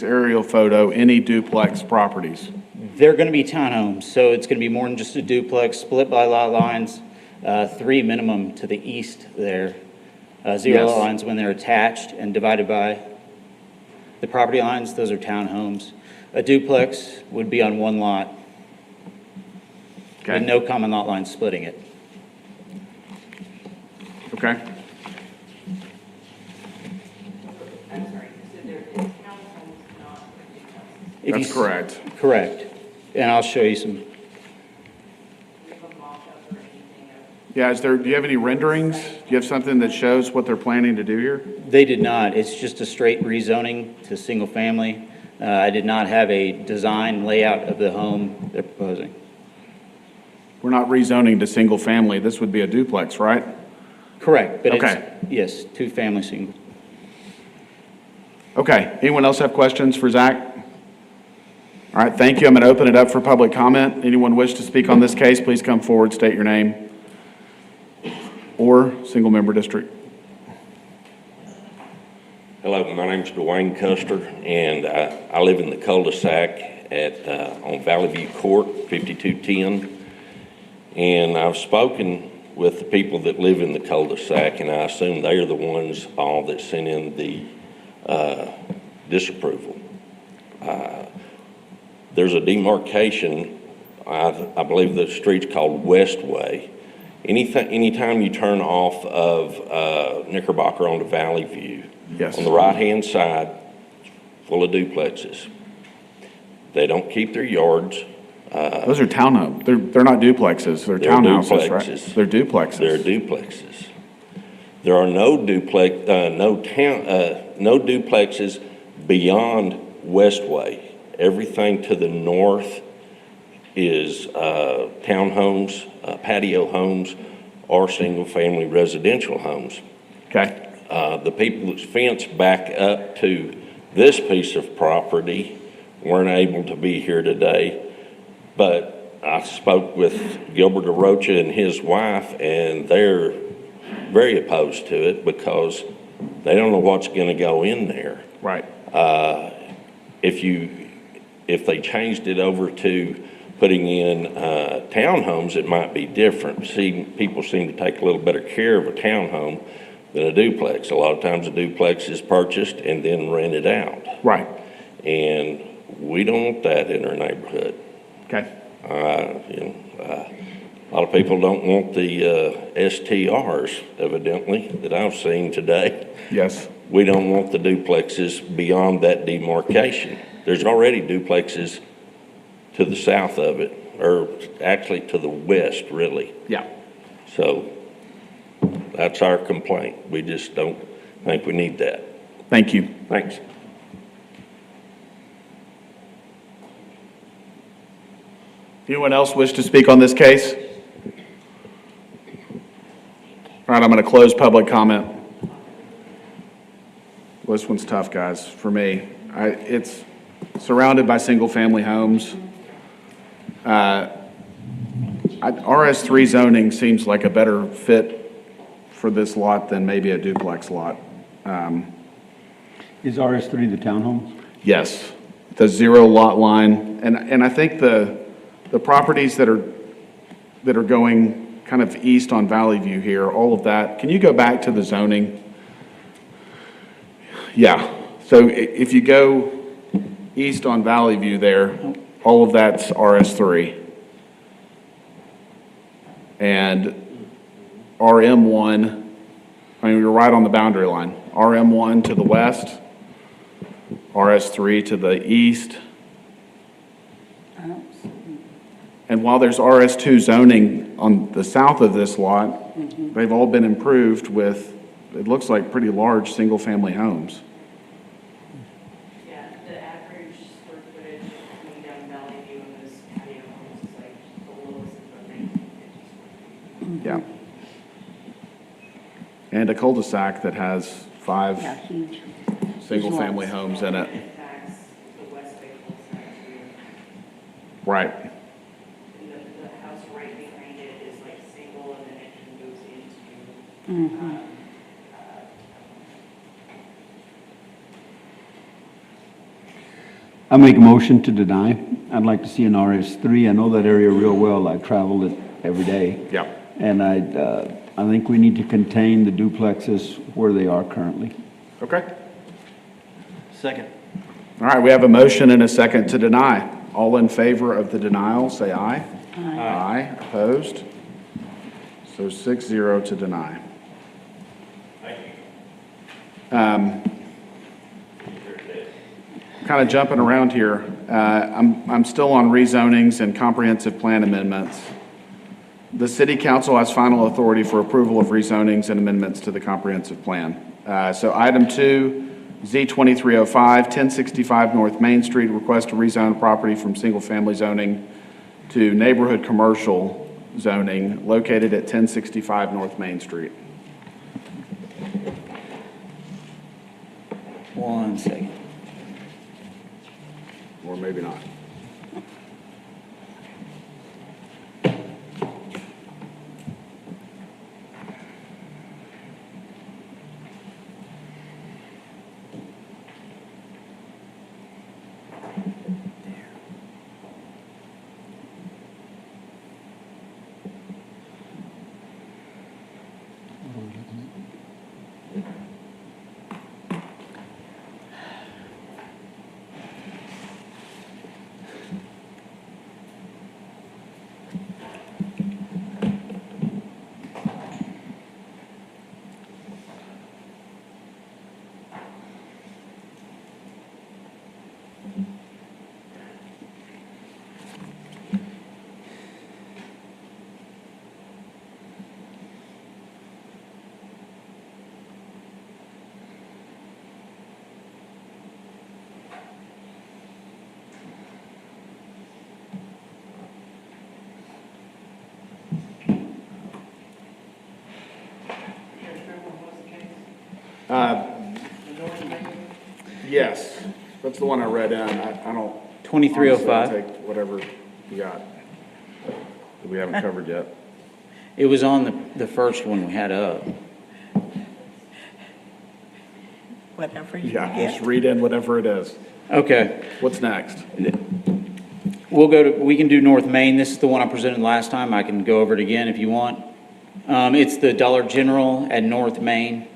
S1: aerial photo, any duplex properties.
S12: They're going to be townhomes, so it's going to be more than just a duplex, split by lot lines, 3 minimum to the east there. 0 lot lines when they're attached and divided by the property lines, those are townhomes. A duplex would be on 1 lot.
S1: Okay.
S12: With no common lot line splitting it.
S1: Okay.
S6: I'm sorry, you said they're townhomes, not duplexes.
S1: That's correct.
S12: Correct. And I'll show you some.
S1: Yeah, do you have any renderings? Do you have something that shows what they're planning to do here?
S12: They did not. It's just a straight rezoning to single family. I did not have a design layout of the home they're proposing.
S1: We're not rezoning to single family. This would be a duplex, right?
S12: Correct, but
S1: Okay.
S12: yes, 2 family single.
S1: Okay. Anyone else have questions for Zach? All right, thank you. I'm going to open it up for public comment. Anyone wish to speak on this case, please come forward, state your name or single member district.
S10: Hello, my name's Dwayne Custer, and I live in the cul-de-sac on Valley View Court, 5210. And I've spoken with the people that live in the cul-de-sac, and I assume they are the ones all that sent in the disapproval. There's a demarcation, I believe the street's called Westway. Anytime you turn off of Knickerbocker onto Valley View,
S1: yes,
S10: on the right-hand side, full of duplexes. They don't keep their yards.
S1: Those are townhomes. They're not duplexes. They're townhouses, right? They're duplexes.
S10: They're duplexes. There are no duplexes beyond Westway. Everything to the north is townhomes, patio homes, or single-family residential homes.
S1: Okay.
S10: The people that's fenced back up to this piece of property weren't able to be here today, but I spoke with Gilbert Arocha and his wife, and they're very opposed to it because they don't know what's going to go in there.
S1: Right.
S10: If they changed it over to putting in townhomes, it might be different. People seem to take a little better care of a townhome than a duplex. A lot of times a duplex is purchased and then rented out.
S1: Right.
S10: And we don't want that in our neighborhood.
S1: Okay.
S10: A lot of people don't want the STRs, evidently, that I've seen today.
S1: Yes.
S10: We don't want the duplexes beyond that demarcation. There's already duplexes to the south of it, or actually to the west, really.
S1: Yeah.
S10: So that's our complaint. We just don't think we need that.
S1: Thank you.
S10: Thanks.
S1: Anyone else wish to speak on this case? All right, I'm going to close public comment. Well, this one's tough, guys, for me. It's surrounded by single-family homes. RS3 zoning seems like a better fit for this lot than maybe a duplex lot.
S15: Is RS3 the townhomes?
S1: Yes, the zero lot line, and I think the properties that are going kind of east on Valley View here, all of that, can you go back to the zoning? Yeah, so if you go east on Valley View there, all of that's RS3. And RM1, I mean, you're right on the boundary line. RM1 to the west, RS3 to the east. And while there's RS2 zoning on the south of this lot, they've all been improved with, it looks like pretty large single-family homes.
S6: Yeah, the average square footage coming down Valley View in those patio homes is like the lowest is about 1950 square feet.
S1: Yeah. And a cul-de-sac that has 5
S8: huge.
S1: single-family homes in it.
S6: Impacts the West Bay cul-de-sac too.
S1: Right.
S6: And the house right behind it is like single and then it moves into,
S15: I make a motion to deny. I'd like to see an RS3. I know that area real well. I travel it every day.
S1: Yeah.
S15: And I think we need to contain the duplexes where they are currently.
S1: Okay.
S2: Second.
S1: All right, we have a motion and a second to deny. All in favor of the denial, say aye. Aye. Opposed? So 6-0 to deny. Kind of jumping around here. I'm still on rezonings and comprehensive plan amendments. The city council has final authority for approval of rezonings and amendments to the comprehensive plan. So item 2, Z2305, 1065 North Main Street, request to rezone property from single-family zoning to neighborhood commercial zoning located at 1065 North Main Street.
S12: 1 second.
S1: Or maybe not. Yes, that's the one I read in. I don't.
S12: 2305.
S1: honestly, I'll take whatever you got that we haven't covered yet.
S12: It was on the first one we had up.
S5: Whatever you
S1: Yeah,
S5: get.
S1: just read in whatever it is.
S12: Okay.
S1: What's next?
S12: We can do North Main. This is the one I presented last time. I can go over it again if you want. It's the Dollar General at North Main.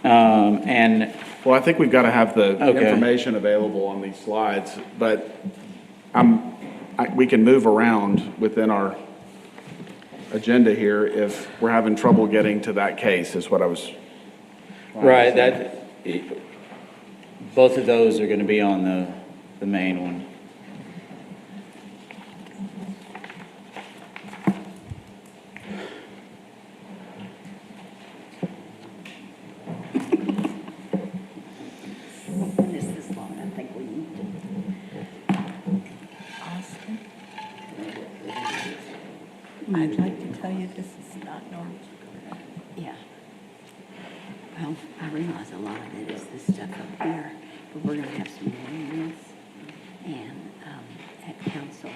S12: And
S1: Well, I think we've got to have the
S12: Okay.
S1: information available on these slides, but we can move around within our agenda here if we're having trouble getting to that case, is what I was.
S12: right, both of those are going to be on the main one.
S8: This is long, I think we need to. Austin?
S5: I'd like to tell you this is not normal.
S8: Yeah. Well, I realize a lot of it is this stuff up here, but we're gonna have some meetings and, at council.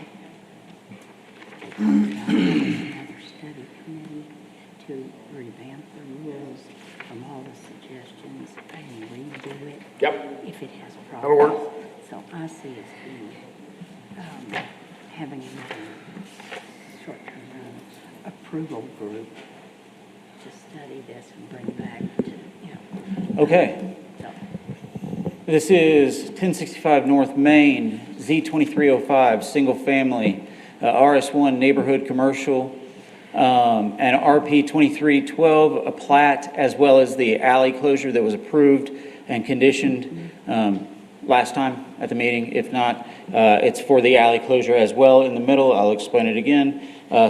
S8: Another study committee to revamp the rules from all the suggestions and redo it?
S1: Yep.
S8: If it has
S1: That'll work.
S8: problems? So I see us being, having another short-term rental approval group to study this and bring back to,
S12: Okay. This is 1065 North Main, Z2305, single family, RS1 neighborhood commercial, and RP 2312, a plat, as well as the alley closure that was approved and conditioned last time at the meeting. If not, it's for the alley closure as well in the middle. I'll explain it again.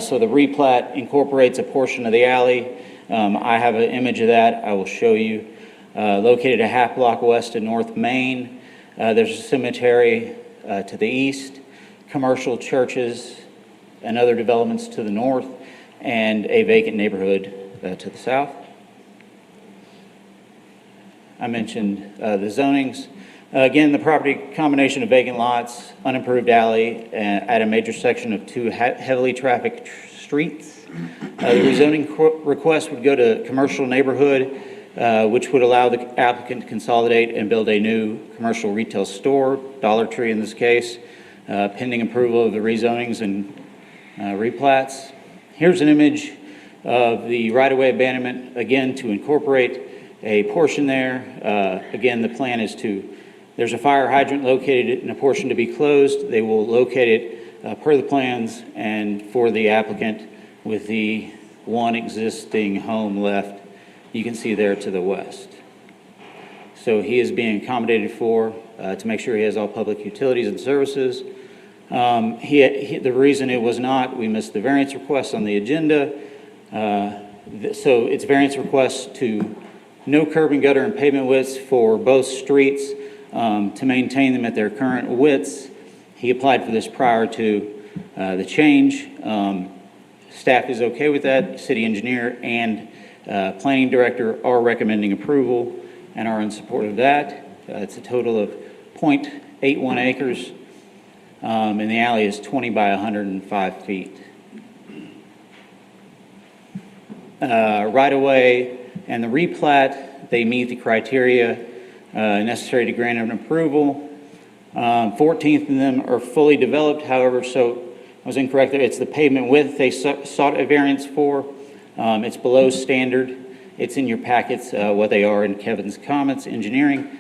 S12: So the replat incorporates a portion of the alley. I have an image of that I will show you. Located a half block west of North Main. There's a cemetery to the east, commercial churches and other developments to the north, and a vacant neighborhood to the south. I mentioned the zonings. Again, the property combination of vacant lots, unimproved alley at a major section of two heavily trafficked streets. The rezoning request would go to commercial neighborhood, which would allow the applicant to consolidate and build a new commercial retail store, Dollar Tree in this case, pending approval of the rezonings and replats. Here's an image of the right-of-way abandonment, again, to incorporate a portion there. Again, the plan is there's a fire hydrant located in a portion to be closed. They will locate it per the plans and for the applicant with the one existing home left. You can see there to the west. So he is being accommodated for to make sure he has all public utilities and services. The reason it was not, we missed the variance request on the agenda. So it's variance request to no curb and gutter and pavement widths for both streets to maintain them at their current widths. He applied for this prior to the change. Staff is okay with that. City engineer and planning director are recommending approval and are in support of that. It's a total of 0.81 acres, and the alley is 20 by 105 feet. Right away and the replat, they meet the criteria necessary to grant an approval. 14 of them are fully developed, however, so I was incorrect there. It's the pavement width they sought a variance for. It's below standard. It's in your packets, what they are in Kevin's comments. Engineering,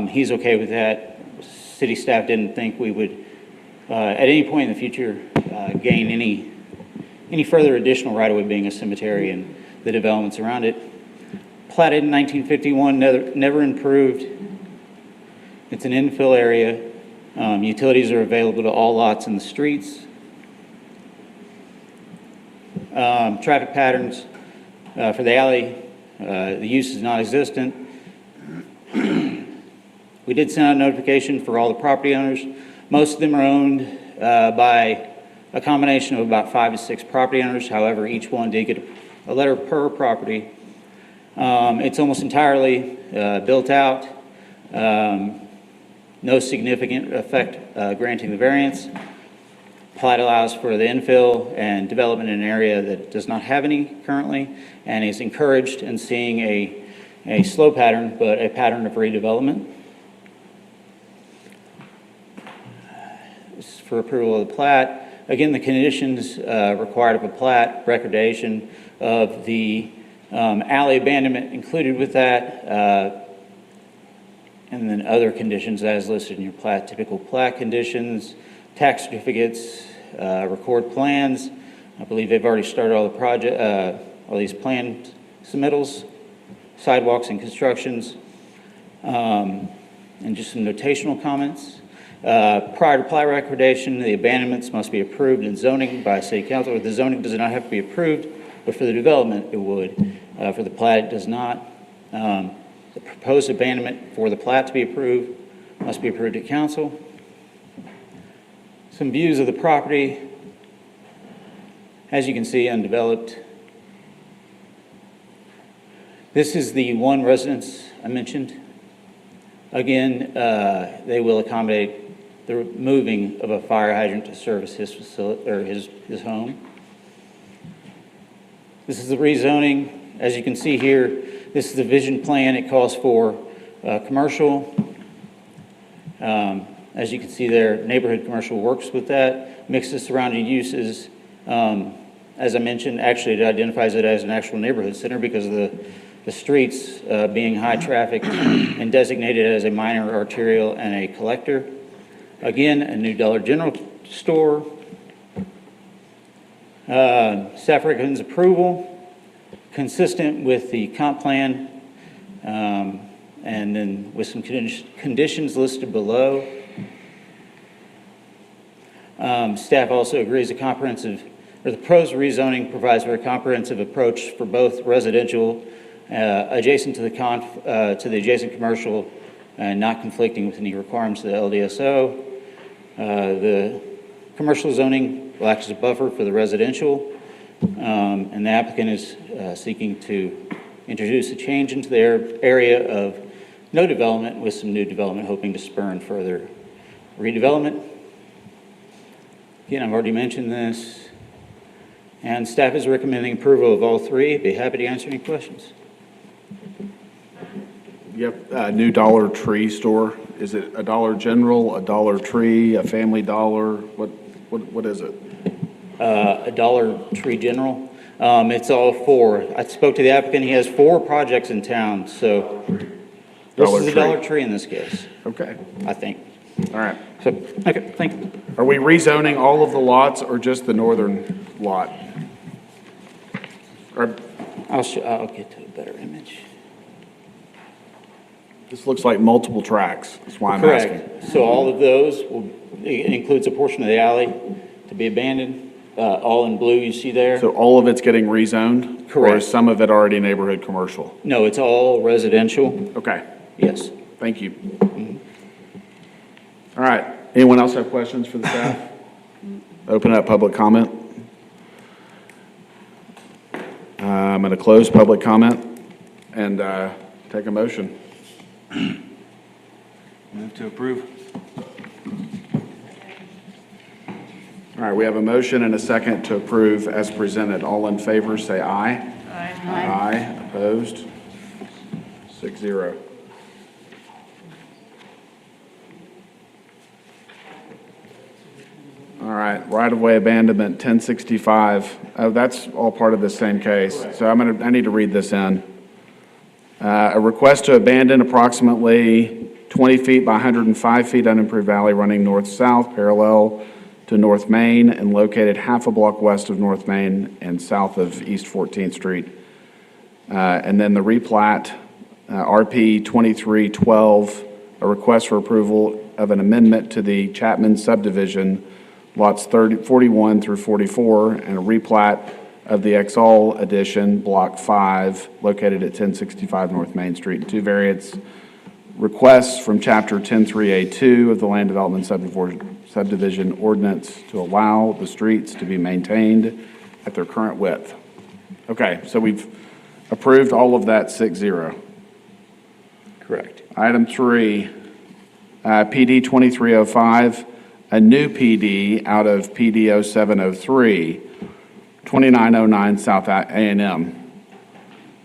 S12: he's okay with that. City staff didn't think we would, at any point in the future, gain any further additional right-of-way, being a cemetery and the developments around it. Platted in 1951, never improved. It's an infill area. Utilities are available to all lots in the streets. Traffic patterns for the alley, the use is non-existent. We did send out a notification for all the property owners. Most of them are owned by a combination of about 5 to 6 property owners. However, each one did get a letter per property. It's almost entirely built out. No significant effect granting the variance. Plat allows for the infill and development in an area that does not have any currently, and is encouraged in seeing a slow pattern, but a pattern of redevelopment. This is for approval of the plat. Again, the conditions required of a plat, recordation of the alley abandonment included with that, and then other conditions as listed in your plat, typical plat conditions, tax certificates, record plans. I believe they've already started all the all these plan submittals, sidewalks and constructions, and just some notational comments. Prior to plat recordation, the abandonments must be approved in zoning by City Council. The zoning does not have to be approved, but for the development, it would. For the plat, it does not. The proposed abandonment for the plat to be approved must be approved at council. Some views of the property. As you can see, undeveloped. This is the one residence I mentioned. Again, they will accommodate the moving of a fire hydrant to service his facility or his home. This is the rezoning. As you can see here, this is the vision plan. It calls for commercial. As you can see there, neighborhood commercial works with that. Mixes surrounding uses. As I mentioned, actually it identifies it as an actual neighborhood center because of the streets being high traffic and designated as a minor arterial and a collector. Again, a new Dollar General store. Staff recommends approval, consistent with the comp plan, and then with some conditions listed below. Staff also agrees the proposed rezoning provides for a comprehensive approach for both residential adjacent to the adjacent commercial and not conflicting with any requirements of the LDSO. The commercial zoning will act as a buffer for the residential, and the applicant is seeking to introduce a change into their area of no development with some new development, hoping to spur and further redevelopment. Again, I've already mentioned this. And staff is recommending approval of all three. Be happy to answer any questions.
S1: Yep, new Dollar Tree store. Is it a Dollar General, a Dollar Tree, a Family Dollar? What is it?
S12: A Dollar Tree General. It's all four. I spoke to the applicant. He has 4 projects in town, so this is a Dollar Tree in this case.
S1: Okay.
S12: I think.
S1: All right.
S12: So, okay, thank you.
S1: Are we rezoning all of the lots or just the northern lot? Or,
S12: I'll get to a better image.
S1: this looks like multiple tracks. That's why I'm
S12: Correct.
S1: asking.
S12: So all of those it includes a portion of the alley to be abandoned, all in blue you see there.
S1: So all of it's getting rezoned? Or
S12: Correct.
S1: is some of it already neighborhood commercial?
S12: No, it's all residential.
S1: Okay.
S12: Yes.
S1: Thank you. All right. Anyone else have questions for the staff? Open up public comment. I'm going to close public comment and take a motion.
S2: Move to approve.
S1: All right, we have a motion and a second to approve as presented. All in favor, say aye.
S6: Aye.
S1: Aye. Opposed? 6-0. All right, right-of-way abandonment, 1065. Oh, that's all part of the same case. So I need to read this in. A request to abandon approximately 20 feet by 105 feet unimproved valley running north-south parallel to North Main and located half a block west of North Main and south of East 14th Street. And then the replat, RP 2312, a request for approval of an amendment to the Chapman subdivision, lots 41 through 44, and a replat of the Exall addition, Block 5, located at 1065 North Main Street. 2 variants requests from Chapter 103A2 of the Land Development Subdivision Ordinance to allow the streets to be maintained at their current width. Okay, so we've approved all of that 6-0.
S12: Correct.
S1: Item 3, PD 2305, a new PD out of PD 0703, 2909 South A&M.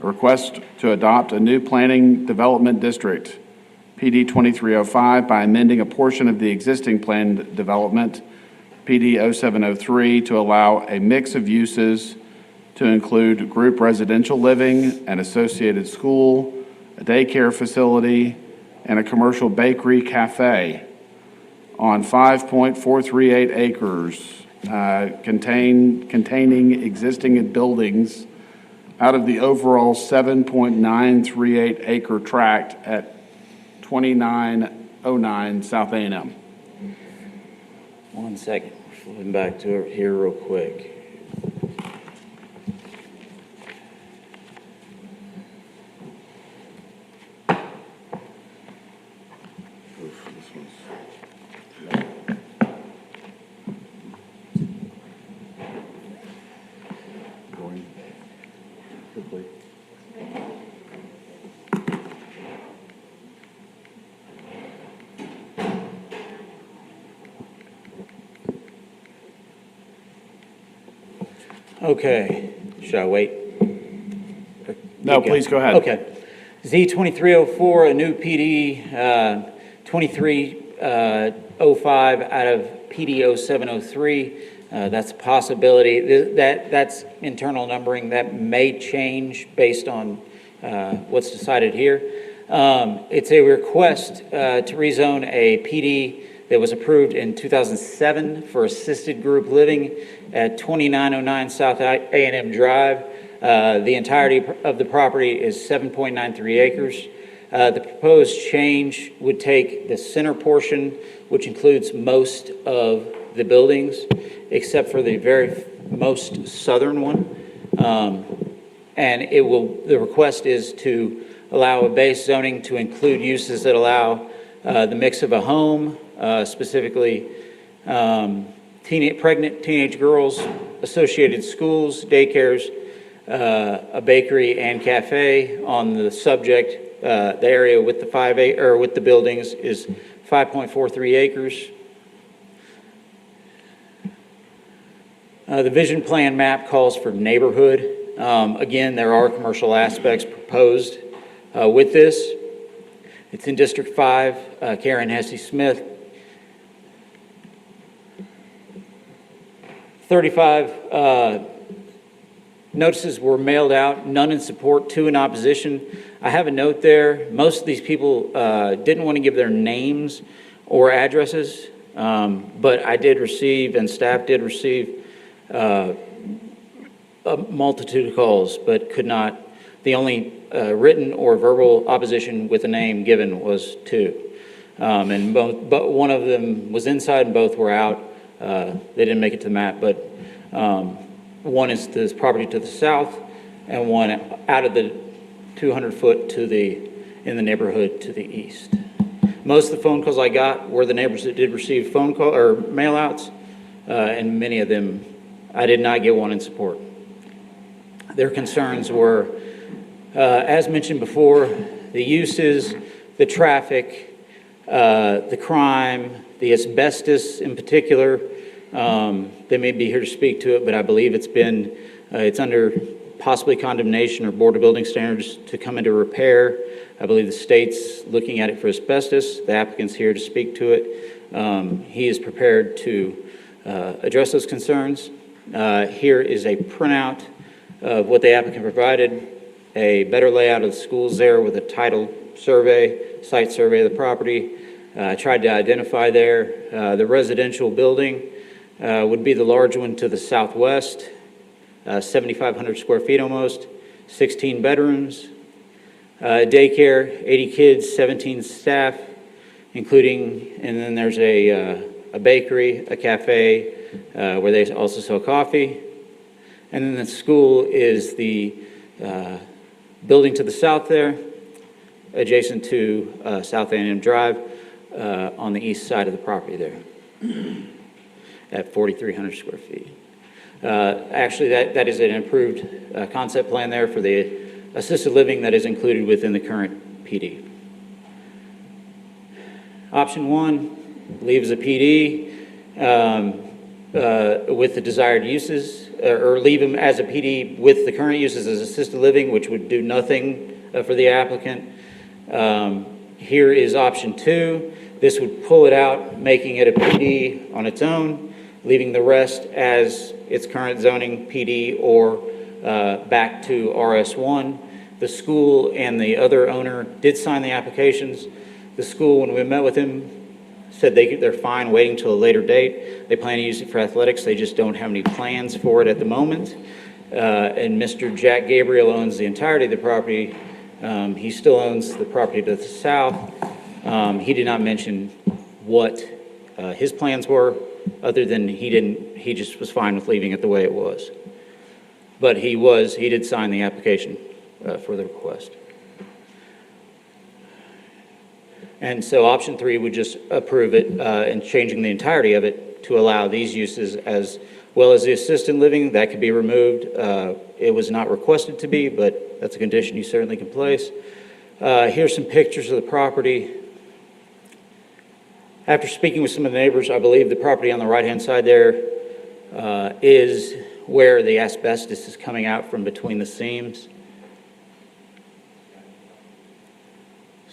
S1: A request to adopt a new planning development district, PD 2305, by amending a portion of the existing planned development, PD 0703, to allow a mix of uses to include group residential living, an associated school, a daycare facility, and a commercial bakery cafe on 5.438 acres containing existing buildings out of the overall 7.938 acre tract at 2909 South A&M.
S12: 1 second. Flipping back to it here real quick. Okay, should I wait?
S1: No, please go ahead.
S12: Okay. Z 2304, a new PD, 2305 out of PD 0703. That's a possibility. That's internal numbering. That may change based on what's decided here. It's a request to rezone a PD that was approved in 2007 for assisted group living at 2909 South A&M Drive. The entirety of the property is 7.93 acres. The proposed change would take the center portion, which includes most of the buildings, except for the very most southern one. And the request is to allow a base zoning to include uses that allow the mix of a home, specifically pregnant teenage girls, associated schools, daycares, a bakery and cafe. On the subject, the area with the buildings is 5.43 acres. The vision plan map calls for neighborhood. Again, there are commercial aspects proposed with this. It's in District 5, Karen Hesse Smith. 35 notices were mailed out, none in support, 2 in opposition. I have a note there. Most of these people didn't want to give their names or addresses, but I did receive, and staff did receive, a multitude of calls, but could not. The only written or verbal opposition with a name given was 2. And but one of them was inside and both were out. They didn't make it to the map, but one is this property to the south and one out of the 200 foot in the neighborhood to the east. Most of the phone calls I got were the neighbors that did receive phone call or mail outs, and many of them, I did not get one in support. Their concerns were, as mentioned before, the uses, the traffic, the crime, the asbestos in particular. They may be here to speak to it, but I believe it's under possibly condemnation or Board of Building Standards to come into repair. I believe the state's looking at it for asbestos. The applicant's here to speak to it. He is prepared to address those concerns. Here is a printout of what the applicant provided, a better layout of the schools there with a title survey, site survey of the property. I tried to identify there. The residential building would be the large one to the southwest, 7,500 square feet almost, 16 bedrooms, daycare, 80 kids, 17 staff, including, and then there's a bakery, a cafe, where they also sell coffee. And then the school is the building to the south there, adjacent to South A&M Drive, on the east side of the property there at 4,300 square feet. Actually, that is an improved concept plan there for the assisted living that is included within the current PD. Option 1 leaves a PD with the desired uses, or leave them as a PD with the current uses as assisted living, which would do nothing for the applicant. Here is option 2. This would pull it out, making it a PD on its own, leaving the rest as its current zoning PD or back to RS1. The school and the other owner did sign the applications. The school, when we met with him, said they're fine waiting till a later date. They plan to use it for athletics. They just don't have any plans for it at the moment. And Mr. Jack Gabriel owns the entirety of the property. He still owns the property to the south. He did not mention what his plans were, other than he just was fine with leaving it the way it was. But he did sign the application for the request. And so option 3 would just approve it and changing the entirety of it to allow these uses as well as the assisted living. That could be removed. It was not requested to be, but that's a condition you certainly can place. Here's some pictures of the property. After speaking with some of the neighbors, I believe the property on the right-hand side there is where the asbestos is coming out from between the seams.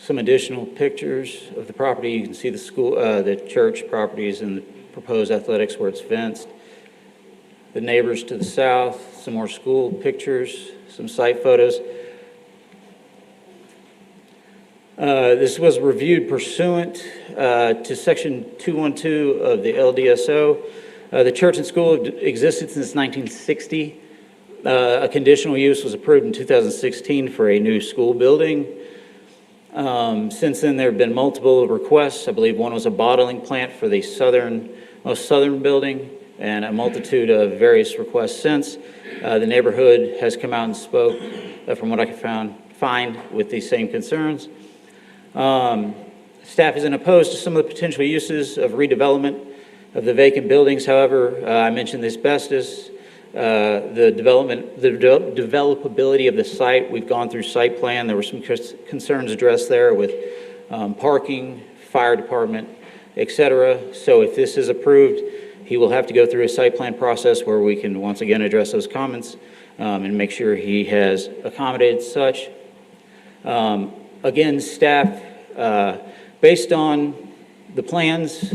S12: Some additional pictures of the property. You can see the school, the church properties and the proposed athletics where it's fenced. The neighbors to the south, some more school pictures, some site photos. This was reviewed pursuant to Section 212 of the LDSO. The church and school have existed since 1960. A conditional use was approved in 2016 for a new school building. Since then, there have been multiple requests. I believe one was a bottling plant for the most southern building, and a multitude of various requests since. The neighborhood has come out and spoke, from what I can find, with these same concerns. Staff isn't opposed to some of the potential uses of redevelopment of the vacant buildings. However, I mentioned the asbestos, the developability of the site. We've gone through site plan. There were some concerns addressed there with parking, fire department, etc. So if this is approved, he will have to go through a site plan process where we can once again address those comments and make sure he has accommodated such. Again, staff, based on the plans,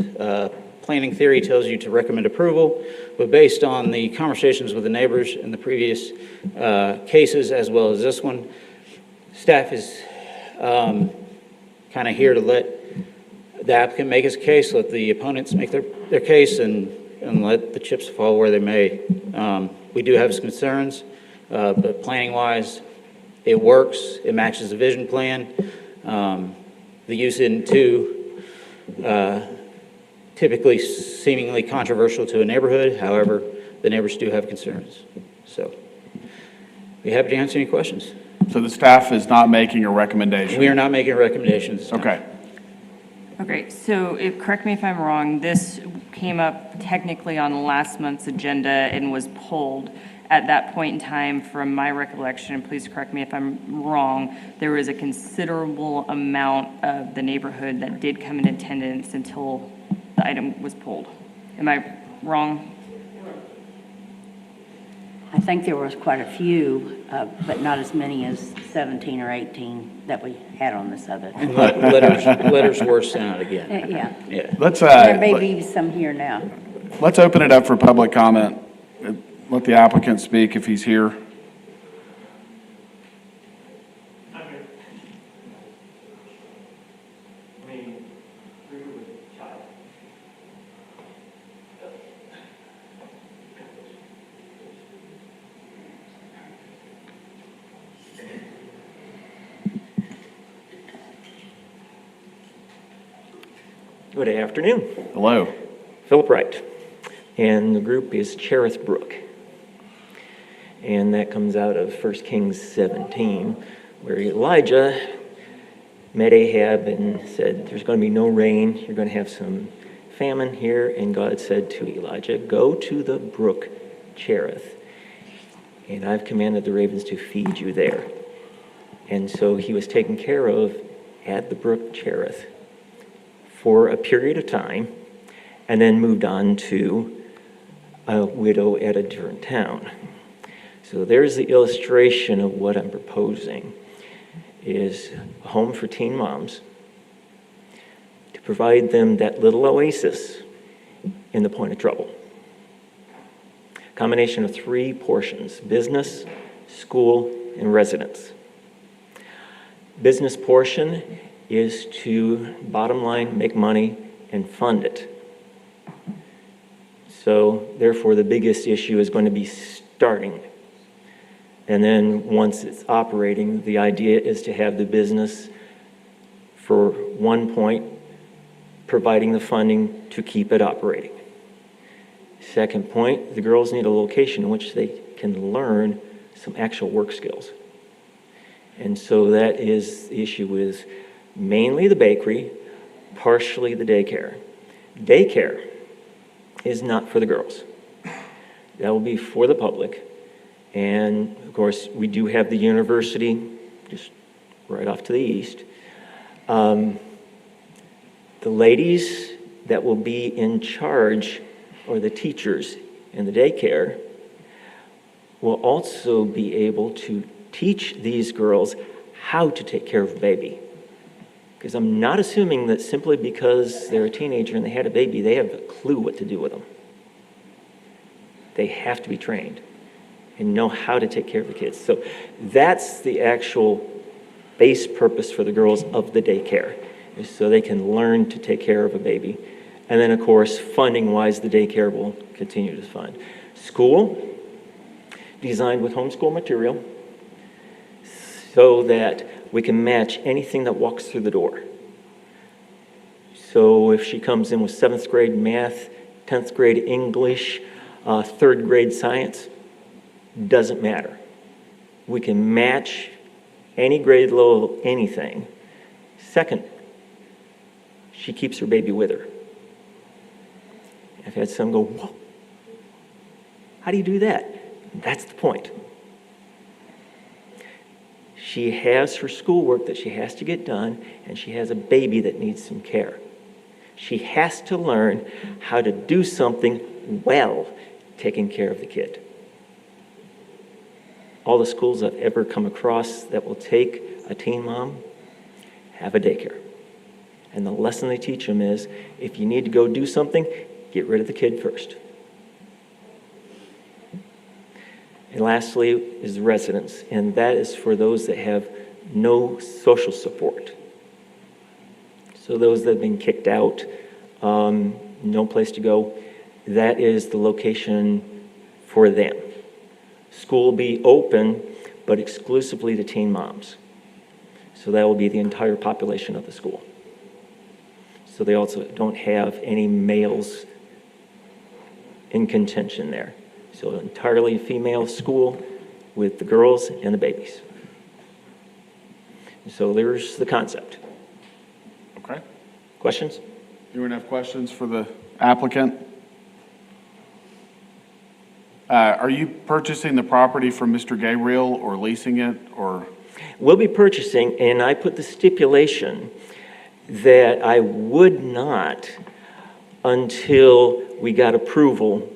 S12: planning theory tells you to recommend approval, but based on the conversations with the neighbors in the previous cases as well as this one, staff is kind of here to let the applicant make his case, let the opponents make their case, and let the chips fall where they may. We do have some concerns, but planning-wise, it works. It matches the vision plan. The use into typically seemingly controversial to a neighborhood. However, the neighbors do have concerns. So be happy to answer any questions.
S1: So the staff is not making a recommendation?
S12: We are not making recommendations.
S1: Okay.
S6: Okay, so correct me if I'm wrong, this came up technically on last month's agenda and was pulled. At that point in time, from my recollection, and please correct me if I'm wrong, there was a considerable amount of the neighborhood that did come in attendance until the item was pulled. Am I wrong?
S8: I think there was quite a few, but not as many as 17 or 18 that we had on this other.
S12: And letters were sent out again.
S8: Yeah.
S1: Let's,
S8: There may be some here now.
S1: let's open it up for public comment. Let the applicant speak if he's here.
S21: Good afternoon.
S1: Hello.
S21: Philip Wright. And the group is Cherith Brook. And that comes out of 1 Kings 17, where Elijah met Ahab and said, there's going to be no rain. You're going to have some famine here. And God said to Elijah, go to the brook Cherith, and I've commanded the ravens to feed you there. And so he was taken care of at the brook Cherith for a period of time, and then moved on to a widow at a different town. So there's the illustration of what I'm proposing, is a home for teen moms to provide them that little oasis in the point of trouble. Combination of 3 portions: business, school, and residence. Business portion is to, bottom line, make money and fund it. So therefore, the biggest issue is going to be starting. And then once it's operating, the idea is to have the business, for one point, providing the funding to keep it operating. Second point, the girls need a location in which they can learn some actual work skills. And so that is the issue with mainly the bakery, partially the daycare. Daycare is not for the girls. That will be for the public. And of course, we do have the university just right off to the east. The ladies that will be in charge, or the teachers in the daycare, will also be able to teach these girls how to take care of a baby. Because I'm not assuming that simply because they're a teenager and they had a baby, they have a clue what to do with them. They have to be trained and know how to take care of the kids. So that's the actual base purpose for the girls of the daycare, is so they can learn to take care of a baby. And then, of course, funding-wise, the daycare will continue to fund. School, designed with homeschool material so that we can match anything that walks through the door. So if she comes in with 7th grade math, 10th grade English, 3rd grade science, doesn't matter. We can match any grade level, anything. Second, she keeps her baby with her. I've had some go, whoa, how do you do that? That's the point. She has her schoolwork that she has to get done, and she has a baby that needs some care. She has to learn how to do something well, taking care of the kid. All the schools I've ever come across that will take a teen mom have a daycare. And the lesson they teach them is, if you need to go do something, get rid of the kid first. And lastly is the residence, and that is for those that have no social support. So those that have been kicked out, no place to go, that is the location for them. School will be open, but exclusively to teen moms. So that will be the entire population of the school. So they also don't have any males in contention there. So entirely female school with the girls and the babies. So there's the concept.
S1: Okay.
S21: Questions?
S1: Anyone have questions for the applicant? Are you purchasing the property from Mr. Gabriel or leasing it, or?
S21: We'll be purchasing, and I put the stipulation that I would not until we got approval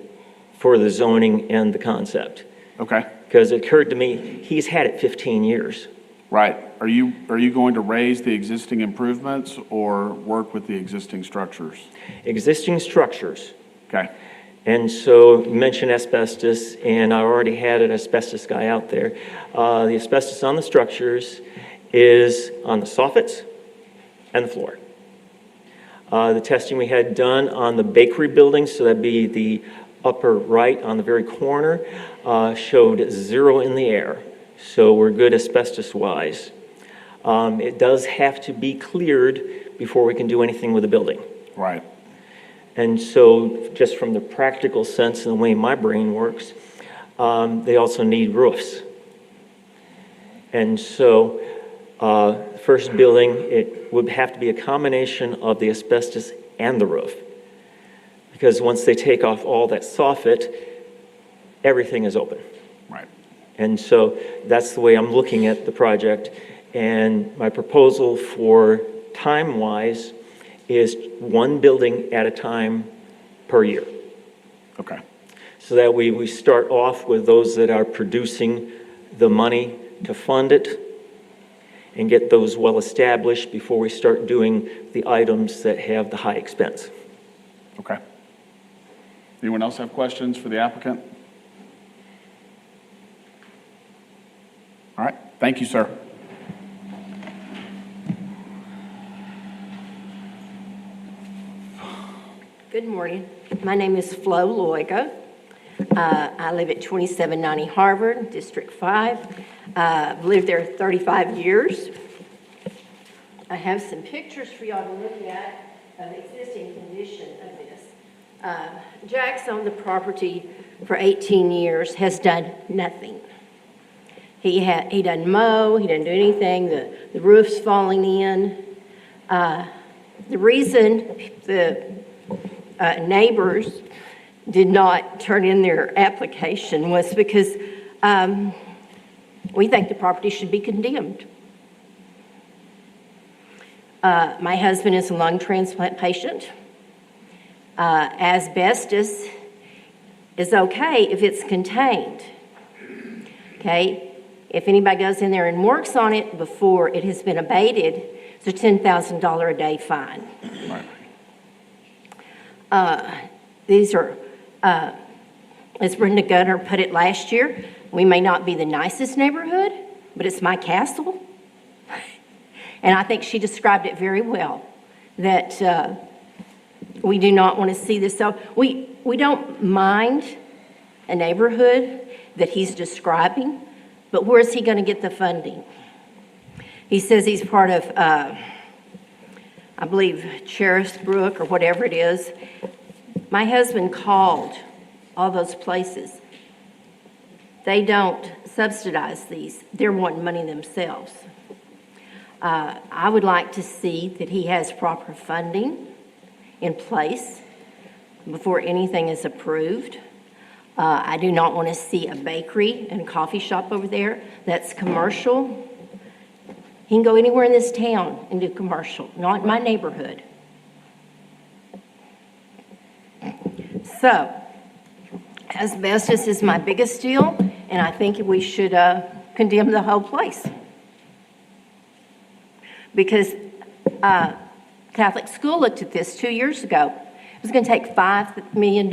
S21: for the zoning and the concept.
S1: Okay.
S21: Because it occurred to me, he's had it 15 years.
S1: Right. Are you going to raise the existing improvements or work with the existing structures?
S21: Existing structures.
S1: Okay.
S21: And so you mentioned asbestos, and I already had an asbestos guy out there. The asbestos on the structures is on the soffits and the floor. The testing we had done on the bakery building, so that'd be the upper right on the very corner, showed 0 in the air. So we're good asbestos-wise. It does have to be cleared before we can do anything with the building.
S1: Right.
S21: And so just from the practical sense and the way my brain works, they also need roofs. And so first building, it would have to be a combination of the asbestos and the roof. Because once they take off all that soffit, everything is open.
S1: Right.
S21: And so that's the way I'm looking at the project. And my proposal for time-wise is 1 building at a time per year.
S1: Okay.
S21: So that we start off with those that are producing the money to fund it and get those well established before we start doing the items that have the high expense.
S1: Okay. Anyone else have questions for the applicant? All right. Thank you, sir.
S3: Good morning. My name is Flo Loiga. I live at 2790 Harvard, District 5. I've lived there 35 years. I have some pictures for y'all to look at of the existing condition of this. Jack's owned the property for 18 years, has done nothing. He doesn't mow, he doesn't do anything, the roof's falling in. The reason the neighbors did not turn in their application was because we think the property should be condemned. My husband is a lung transplant patient. Asbestos is okay if it's contained. Okay? If anybody goes in there and works on it before it has been abated, It's a $10,000 a day fine. These are, as Brenda Gunner put it last year, we may not be the nicest neighborhood, but it's my castle. And I think she described it very well, that we do not want to see this. So we don't mind a neighborhood that he's describing, but where is he going to get the funding? He says he's part of, I believe, Sheriff's Brook or whatever it is. My husband called all those places. They don't subsidize these. They're wanting money themselves. I would like to see that he has proper funding in place before anything is approved. I do not want to see a bakery and coffee shop over there. That's commercial. He can go anywhere in this town and do commercial, not in my neighborhood. So, asbestos is my biggest deal, and I think we should condemn the whole place. Because Catholic School looked at this 2 years ago. It was going to take $5 million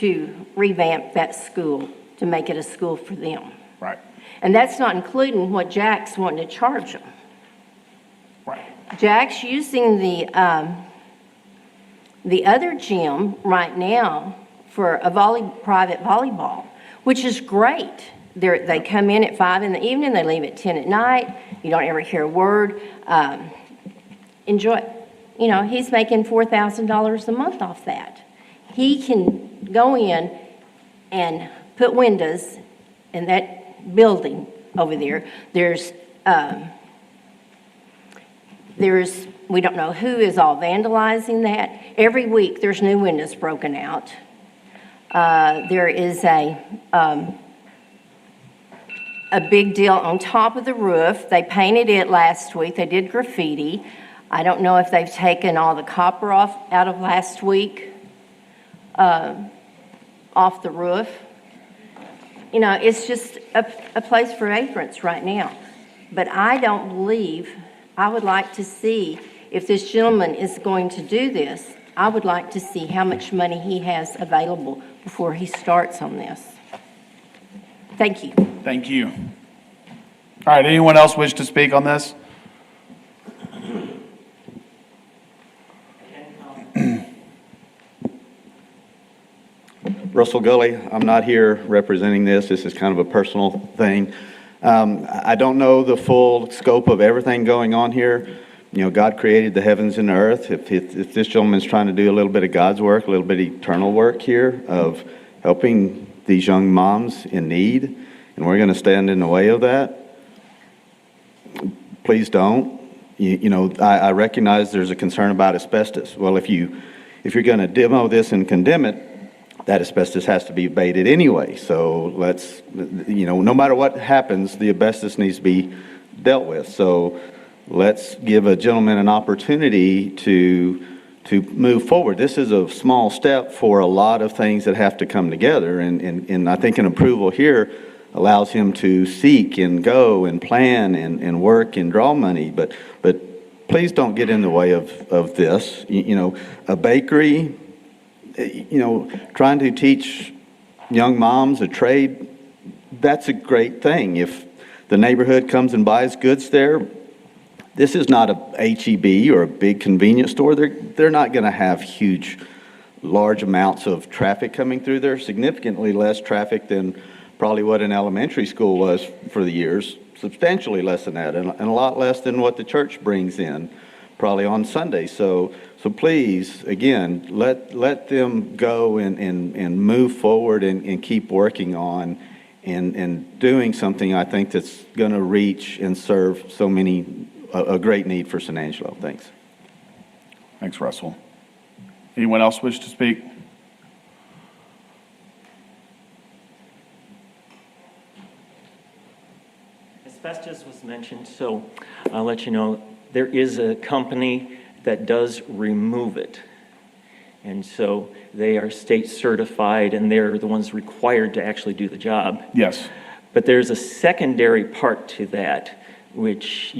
S3: to revamp that school, to make it a school for them.
S1: Right.
S3: And that's not including what Jack's wanting to charge them.
S1: Right.
S3: Jack's using the other gym right now for a private volleyball, which is great. They come in at 5 in the evening, they leave at 10 at night. You don't ever hear a word. Enjoy. You know, he's making $4,000 a month off that. He can go in and put windows in that building over there. We don't know who is all vandalizing that. Every week there's new windows broken out. There is a big deal on top of the roof. They painted it last week. They did graffiti. I don't know if they've taken all the copper out of last week, off the roof. You know, it's just a place for vagrants right now. But I don't believe, I would like to see, if this gentleman is going to do this, I would like to see how much money he has available before he starts on this. Thank you.
S1: Thank you. All right, anyone else wish to speak on this?
S13: Russell Gully, I'm not here representing this. This is kind of a personal thing. I don't know the full scope of everything going on here. You know, God created the heavens and the earth. If this gentleman's trying to do a little bit of God's work, a little bit of eternal work here of helping these young moms in need, and we're going to stand in the way of that, please don't. You know, I recognize there's a concern about asbestos. Well, if you're going to demo this and condemn it, that asbestos has to be abated anyway. So let's, you know, no matter what happens, the asbestos needs to be dealt with. So let's give a gentleman an opportunity to move forward. This is a small step for a lot of things that have to come together. And I think an approval here allows him to seek and go and plan and work and draw money. But please don't get in the way of this. You know, a bakery, you know, trying to teach young moms a trade, that's a great thing. If the neighborhood comes and buys goods there, this is not a H-E-B or a big convenience store. They're not going to have large amounts of traffic coming through there, significantly less traffic than probably what an elementary school was for the years, substantially less than that, and a lot less than what the church brings in, probably on Sunday. So please, again, let them go and move forward and keep working on and doing something I think that's going to reach and serve so many, a great need for San Angelo. Thanks.
S1: Thanks, Russell. Anyone else wish to speak?
S21: Asbestos was mentioned, so I'll let you know, there is a company that does remove it. And so they are state certified and they're the ones required to actually do the job.
S1: Yes.
S21: But there's a secondary part to that. which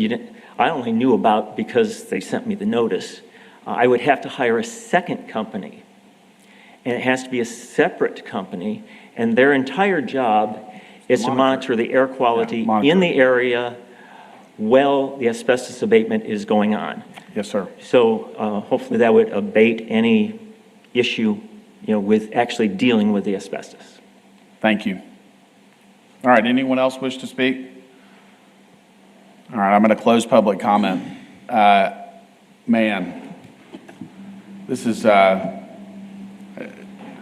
S21: I only knew about because they sent me the notice. I would have to hire a second company, and it has to be a separate company, and their entire job is to monitor the air quality in the area while the asbestos abatement is going on.
S1: Yes, sir.
S21: So hopefully that would abate any issue, with actually dealing with the asbestos.
S1: Thank you. All right, anyone else wish to speak? All right, I'm going to close public comment. Man, this is,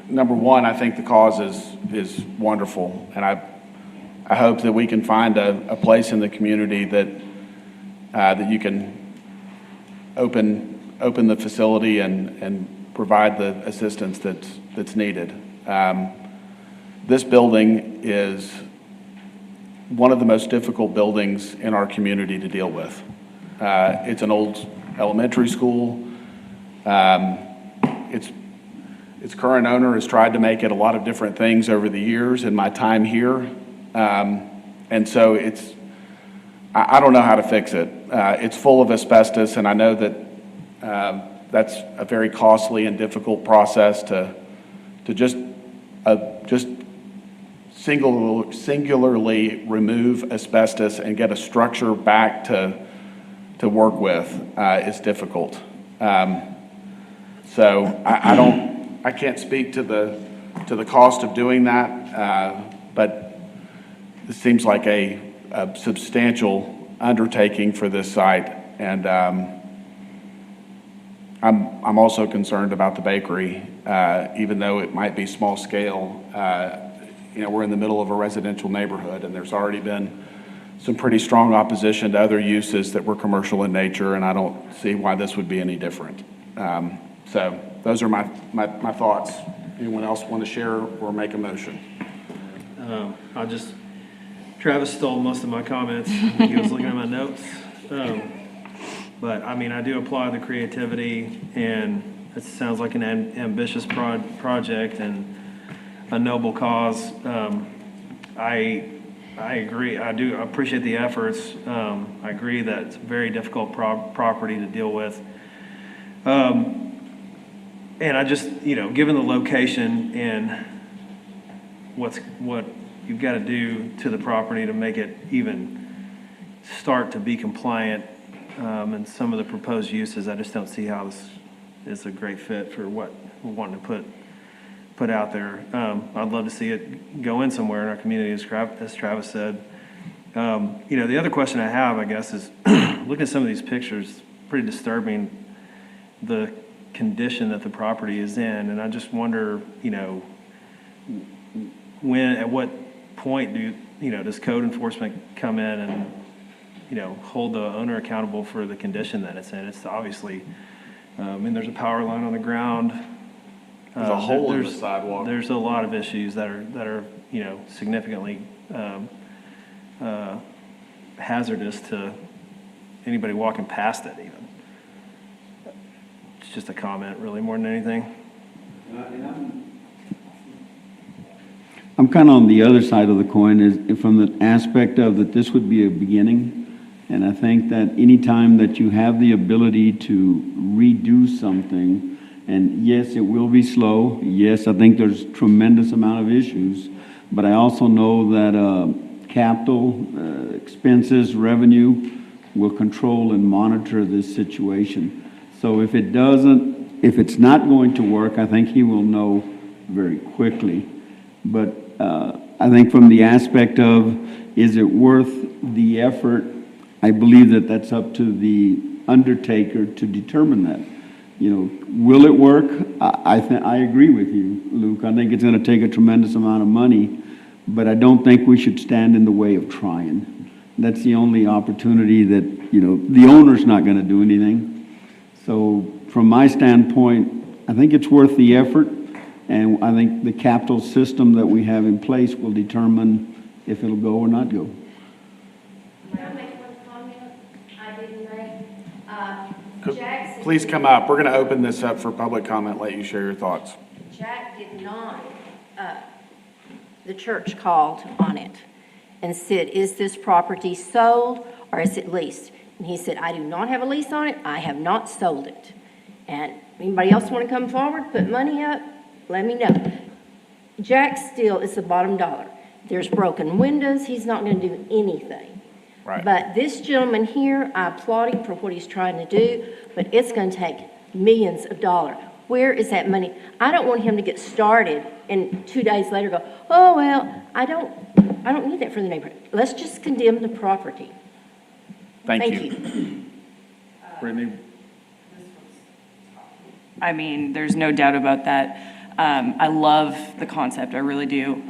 S1: number one, I think the cause is wonderful, and I hope that we can find a place in the community that you can open the facility and provide the assistance that's needed. This building is one of the most difficult buildings in our community to deal with. It's an old elementary school. Its current owner has tried to make it a lot of different things over the years in my time here. And so I don't know how to fix it. It's full of asbestos, and I know that that's a very costly and difficult process to just singularly remove asbestos and get a structure back to work with is difficult. So I can't speak to the cost of doing that, but it seems like a substantial undertaking for this site, and I'm also concerned about the bakery, even though it might be small scale. We're in the middle of a residential neighborhood, and there's already been some pretty strong opposition to other uses that were commercial in nature, and I don't see why this would be any different. So those are my thoughts. Anyone else want to share or make a motion?
S2: Travis stole most of my comments. He was looking at my notes. But I do applaud the creativity, and it sounds like an ambitious project and a noble cause. I agree. I do appreciate the efforts. I agree that it's a very difficult property to deal with. And I just, given the location and what you've got to do to the property to make it even start to be compliant, and some of the proposed uses, I just don't see how this is a great fit for what we're wanting to put out there. I'd love to see it go in somewhere in our community, as Travis said. The other question I have, I guess, is looking at some of these pictures, pretty disturbing, the condition that the property is in, and I just wonder, at what point does code enforcement come in and, hold the owner accountable for the condition that it's in? It's obviously, there's a power line on the ground.
S1: There's a hole in the sidewalk.
S2: There's a lot of issues that are significantly hazardous to anybody walking past it even. It's just a comment, really, more than anything.
S15: I'm kind of on the other side of the coin, is from the aspect of that this would be a beginning. And I think that anytime that you have the ability to redo something, and yes, it will be slow. Yes, I think there's tremendous amount of issues, but I also know that capital expenses, revenue will control and monitor this situation. So if it's not going to work, I think he will know very quickly. But I think from the aspect of, is it worth the effort? I believe that that's up to the undertaker to determine that. Will it work? I agree with you, Luke. I think it's going to take a tremendous amount of money, but I don't think we should stand in the way of trying. That's the only opportunity that, the owner's not going to do anything. So from my standpoint, I think it's worth the effort, and I think the capital system that we have in place will determine if it'll go or not go.
S3: Can I make one comment I didn't make? Jack,
S1: Please come up. We're going to open this up for public comment, let you share your thoughts.
S3: Jack did not, the church called on it and said, is this property sold or is it leased? And he said, I do not have a lease on it. I have not sold it. And anybody else want to come forward, put money up, let me know. Jack still is the bottom dollar. There's broken windows. He's not going to do anything.
S1: Right.
S3: But this gentleman here, I applaud him for what he's trying to do, but it's going to take millions of dollars. Where is that money? I don't want him to get started and 2 days later go, oh, well, I don't need that for the neighborhood. Let's just condemn the property.
S1: Thank you. Brittany?
S6: I mean, there's no doubt about that. I love the concept, I really do.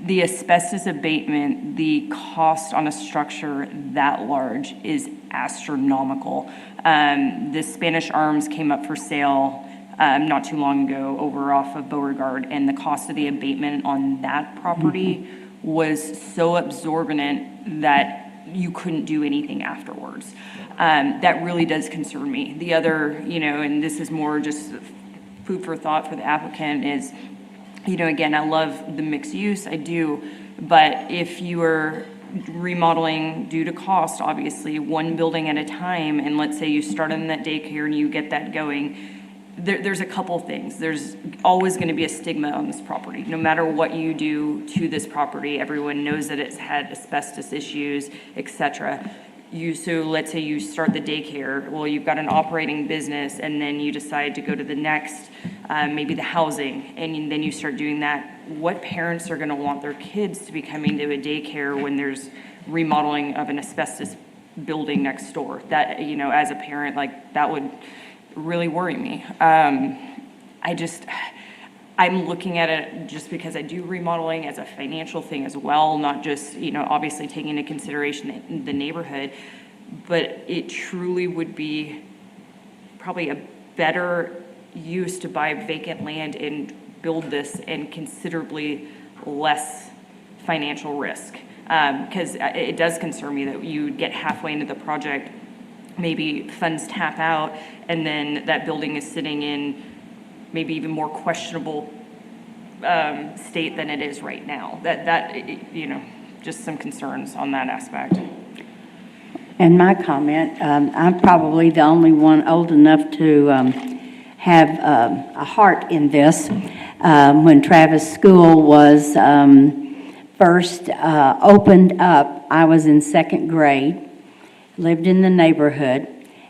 S6: The asbestos abatement, the cost on a structure that large is astronomical. The Spanish Arms came up for sale not too long ago over off of Beauregard, and the cost of the abatement on that property was so absorbent that you couldn't do anything afterwards. That really does concern me. The other, and this is more just food for thought for the applicant is, again, I love the mixed use, I do, but if you are remodeling due to cost, obviously, one building at a time, and let's say you start in that daycare and you get that going, there's a couple things. There's always going to be a stigma on this property. No matter what you do to this property, everyone knows that it's had asbestos issues, etc. So let's say you start the daycare, well, you've got an operating business, and then you decide to go to the next, maybe the housing, and then you start doing that. What parents are gonna want their kids to be coming to a daycare when there's remodeling of an asbestos building next door? That, as a parent, that would really worry me. I'm looking at it just because I do remodeling as a financial thing as well, not just, obviously taking into consideration the neighborhood, but it truly would be probably a better use to buy vacant land and build this and considerably less financial risk. Because it does concern me that you get halfway into the project, maybe funds tap out, and then that building is sitting in maybe even more questionable state than it is right now. That just some concerns on that aspect.
S8: And my comment, I'm probably the only one old enough to have a heart in this. When Travis School was first opened up, I was in second grade, lived in the neighborhood,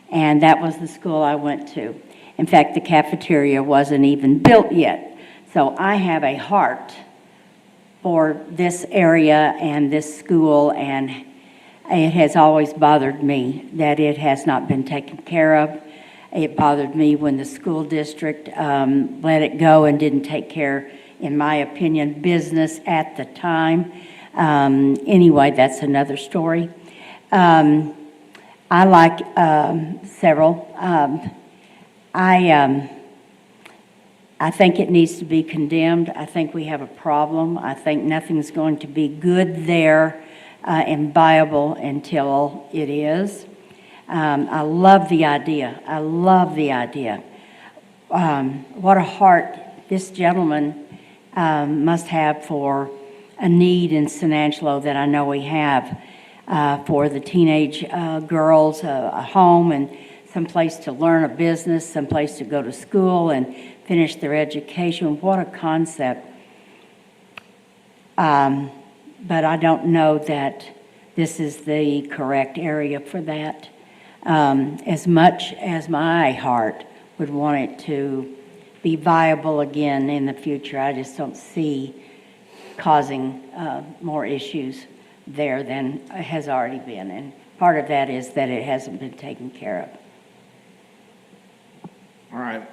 S8: and that was the school I went to. In fact, the cafeteria wasn't even built yet. So I have a heart for this area and this school, and it has always bothered me that it has not been taken care of. It bothered me when the school district let it go and didn't take care, in my opinion, business at the time. Anyway, that's another story. I like several. I think it needs to be condemned. I think we have a problem. I think nothing's going to be good there and viable until it is. I love the idea. I love the idea. What a heart this gentleman must have for a need in San Angelo that I know we have for the teenage girls, a home and someplace to learn a business, someplace to go to school and finish their education. What a concept. But I don't know that this is the correct area for that. As much as my heart would want it to be viable again in the future, I just don't see causing more issues there than has already been. And part of that is that it hasn't been taken care of.
S1: All right.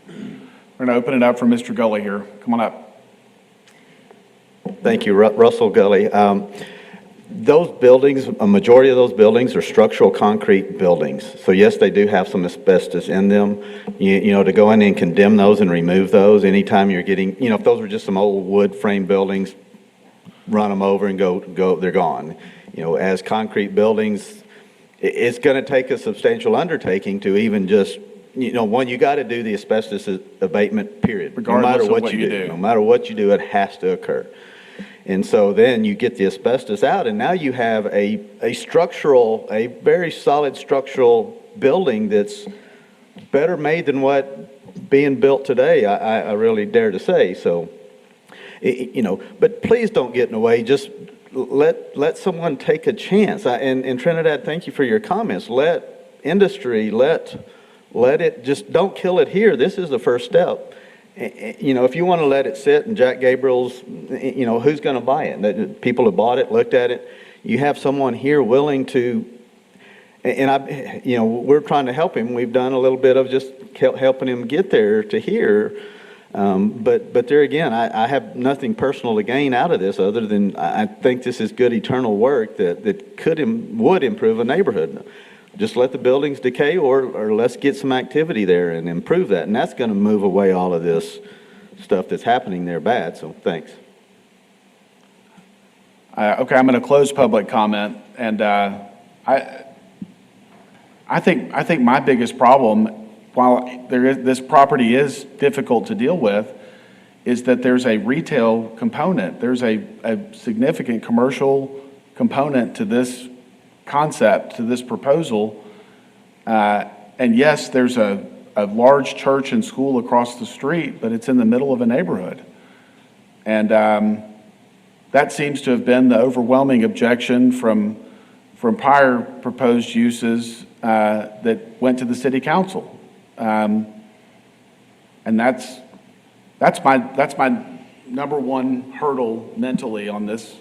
S1: We're going to open it up for Mr. Gully here. Come on up.
S13: Thank you, Russell Gully. Those buildings, a majority of those buildings are structural concrete buildings. So yes, they do have some asbestos in them. To go in and condemn those and remove those anytime you're getting, if those were just some old wood frame buildings, run them over and go, they're gone. As concrete buildings, it's going to take a substantial undertaking to even just, one, you got to do the asbestos abatement, period.
S1: Regardless
S13: no matter
S1: of what you do.
S13: No matter what you do, it has to occur. And so then you get the asbestos out, and now you have a very solid structural building that's better made than what being built today, I really dare to say. So, but please don't get in the way. Just let someone take a chance. And Trinidad, thank you for your comments. Let industry, let it, just don't kill it here. This is the first step. If you want to let it sit and Jack Gabriel's, who's going to buy it? People have bought it, looked at it. You have someone here willing to, and we're trying to help him. We've done a little bit of just helping him get there to here. But there again, I have nothing personal to gain out of this other than I think this is good eternal work that would improve a neighborhood. Just let the buildings decay or let's get some activity there and improve that. And that's going to move away all of this stuff that's happening there bad. So thanks.
S1: Okay, I'm going to close public comment. And I think my biggest problem, while this property is difficult to deal with, is that there's a retail component. There's a significant commercial component to this concept, to this proposal. And yes, there's a large church and school across the street, but it's in the middle of a neighborhood. And that seems to have been the overwhelming objection from prior proposed uses that went to the city council. And that's my number one hurdle mentally on this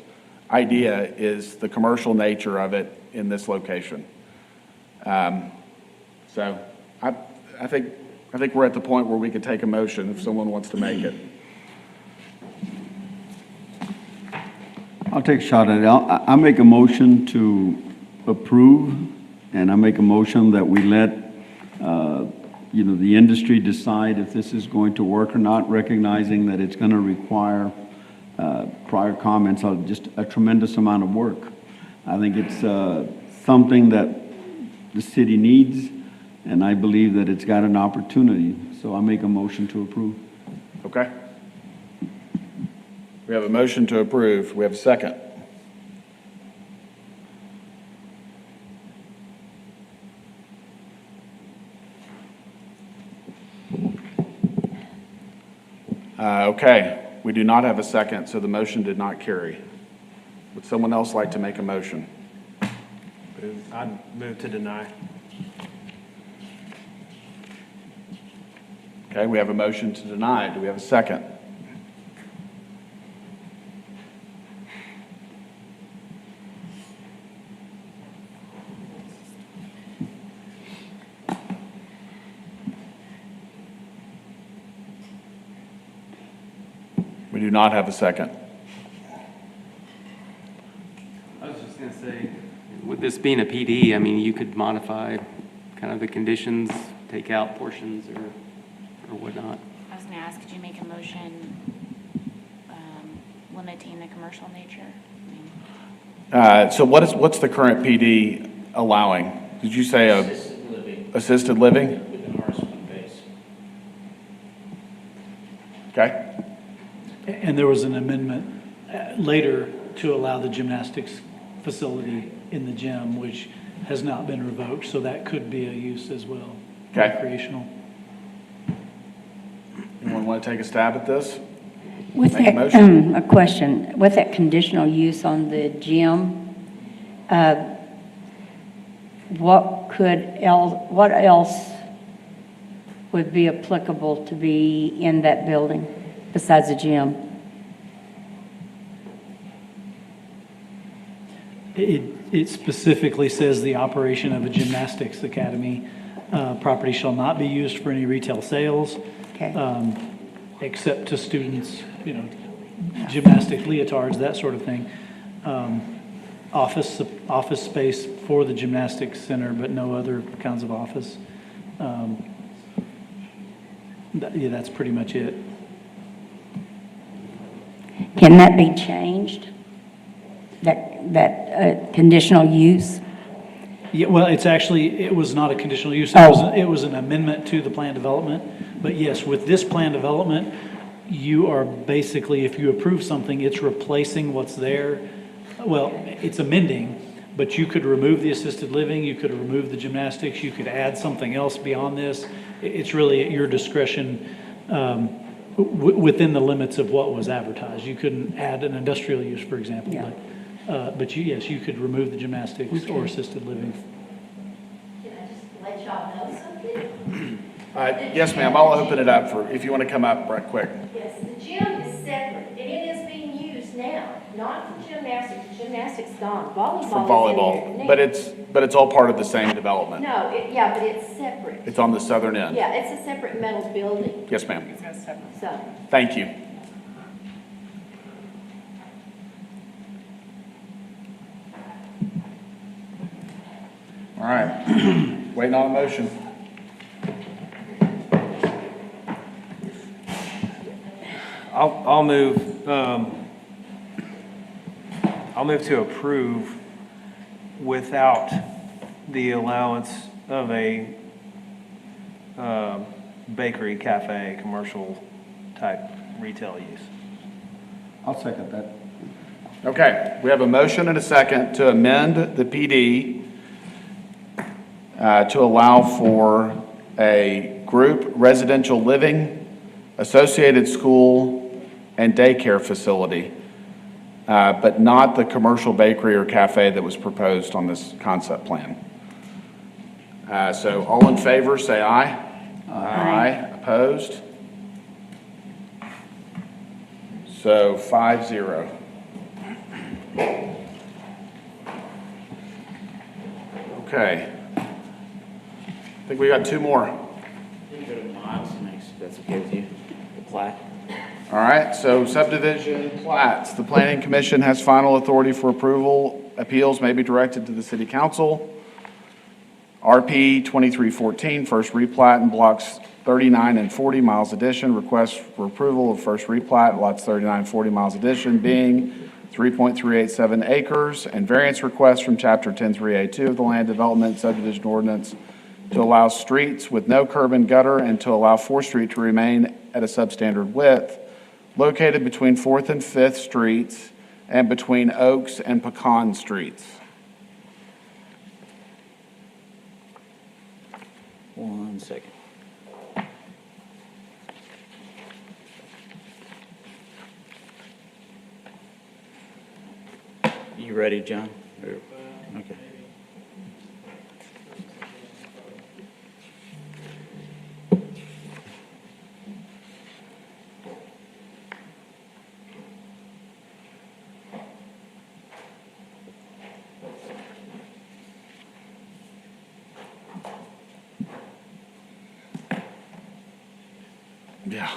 S1: idea, is the commercial nature of it in this location. So I think we're at the point where we could take a motion if someone wants to make it.
S15: I'll take a shot at it. I make a motion to approve, and I make a motion that we let, the industry decide if this is going to work or not, recognizing that it's going to require prior comments on just a tremendous amount of work. I think it's something that the city needs, and I believe that it's got an opportunity. So I make a motion to approve.
S1: Okay. We have a motion to approve. We have a second. Okay, we do not have a second, so the motion did not carry. Would someone else like to make a motion?
S2: I'd move to deny.
S1: Okay, we have a motion to deny. Do we have a second? We do not have a second.
S16: I was just going to say, with this being a PD, I mean, you could modify kind of the conditions, take out portions or whatnot.
S22: I was going to ask, could you make a motion limiting the commercial nature?
S1: So what's the current PD allowing? Did you say
S12: Assisted living.
S1: Assisted living?
S12: With an RS1 base.
S1: Okay.
S4: And there was an amendment later to allow the gymnastics facility in the gym, which has not been revoked, so that could be a use as well.
S1: Okay.
S4: Recreational.
S1: Anyone want to take a stab at this?
S8: With
S1: Make a
S8: that,
S1: motion?
S8: a question, with that conditional use on the gym, what else would be applicable to be in that building besides the gym?
S4: It specifically says the operation of a gymnastics academy property shall not be used for any retail sales.
S8: Okay.
S4: Except to students, gymnastic leotards, that sort of thing. Office space for the gymnastics center, but no other kinds of office. That's pretty much it.
S8: Can that be changed? That conditional use?
S4: Yeah, well, it was not a conditional use.
S8: Oh.
S4: It was an amendment to the plan development. But yes, with this plan development, you are basically, if you approve something, it's replacing what's there. Well, it's amending, but you could remove the assisted living, you could remove the gymnastics, you could add something else beyond this. It's really at your discretion within the limits of what was advertised. You couldn't add an industrial use, for example.
S8: Yeah.
S4: But yes, you could remove the gymnastics or assisted living.
S3: Can I just let y'all know something?
S1: Yes, ma'am, I'll open it up for, if you want to come up right quick.
S3: Yes, the gym is separate, and it is being used now, not for gymnastics. Gymnastics gone. Volleyball
S1: For
S3: is in
S1: volleyball,
S3: there
S1: but
S3: now.
S1: it's all part of the same development.
S3: No, yeah, but it's separate.
S1: It's on the southern end.
S3: Yeah, it's a separate metal building,
S1: Yes, ma'am.
S3: so.
S1: Thank you. All right, waiting on a motion.
S2: I'll move, I'll move to approve without the allowance of a bakery, cafe, commercial type retail use.
S15: I'll second that.
S1: Okay, we have a motion and a second to amend the PD to allow for a group residential living, associated school, and daycare facility, but not the commercial bakery or cafe that was proposed on this concept plan. So all in favor, say aye. Aye. Opposed? So 5-0. Okay. I think we got two more.
S12: We go to Miles next, if that's okay with you, the plat.
S1: All right, so subdivision plats. The Planning Commission has final authority for approval. Appeals may be directed to the City Council. RP 2314, first replat in blocks 39 and 40 Miles Addition. Request for approval of first replat, lots 39, 40 Miles Addition being 3.387 acres, and variance request from Chapter 103A2 of the Land Development Subdivision Ordinance to allow streets with no curb and gutter and to allow 4th Street to remain at a substandard width, located between 4th and 5th Streets and between Oaks and Pecan Streets.
S12: One second. You ready, John? Okay.
S1: Yeah.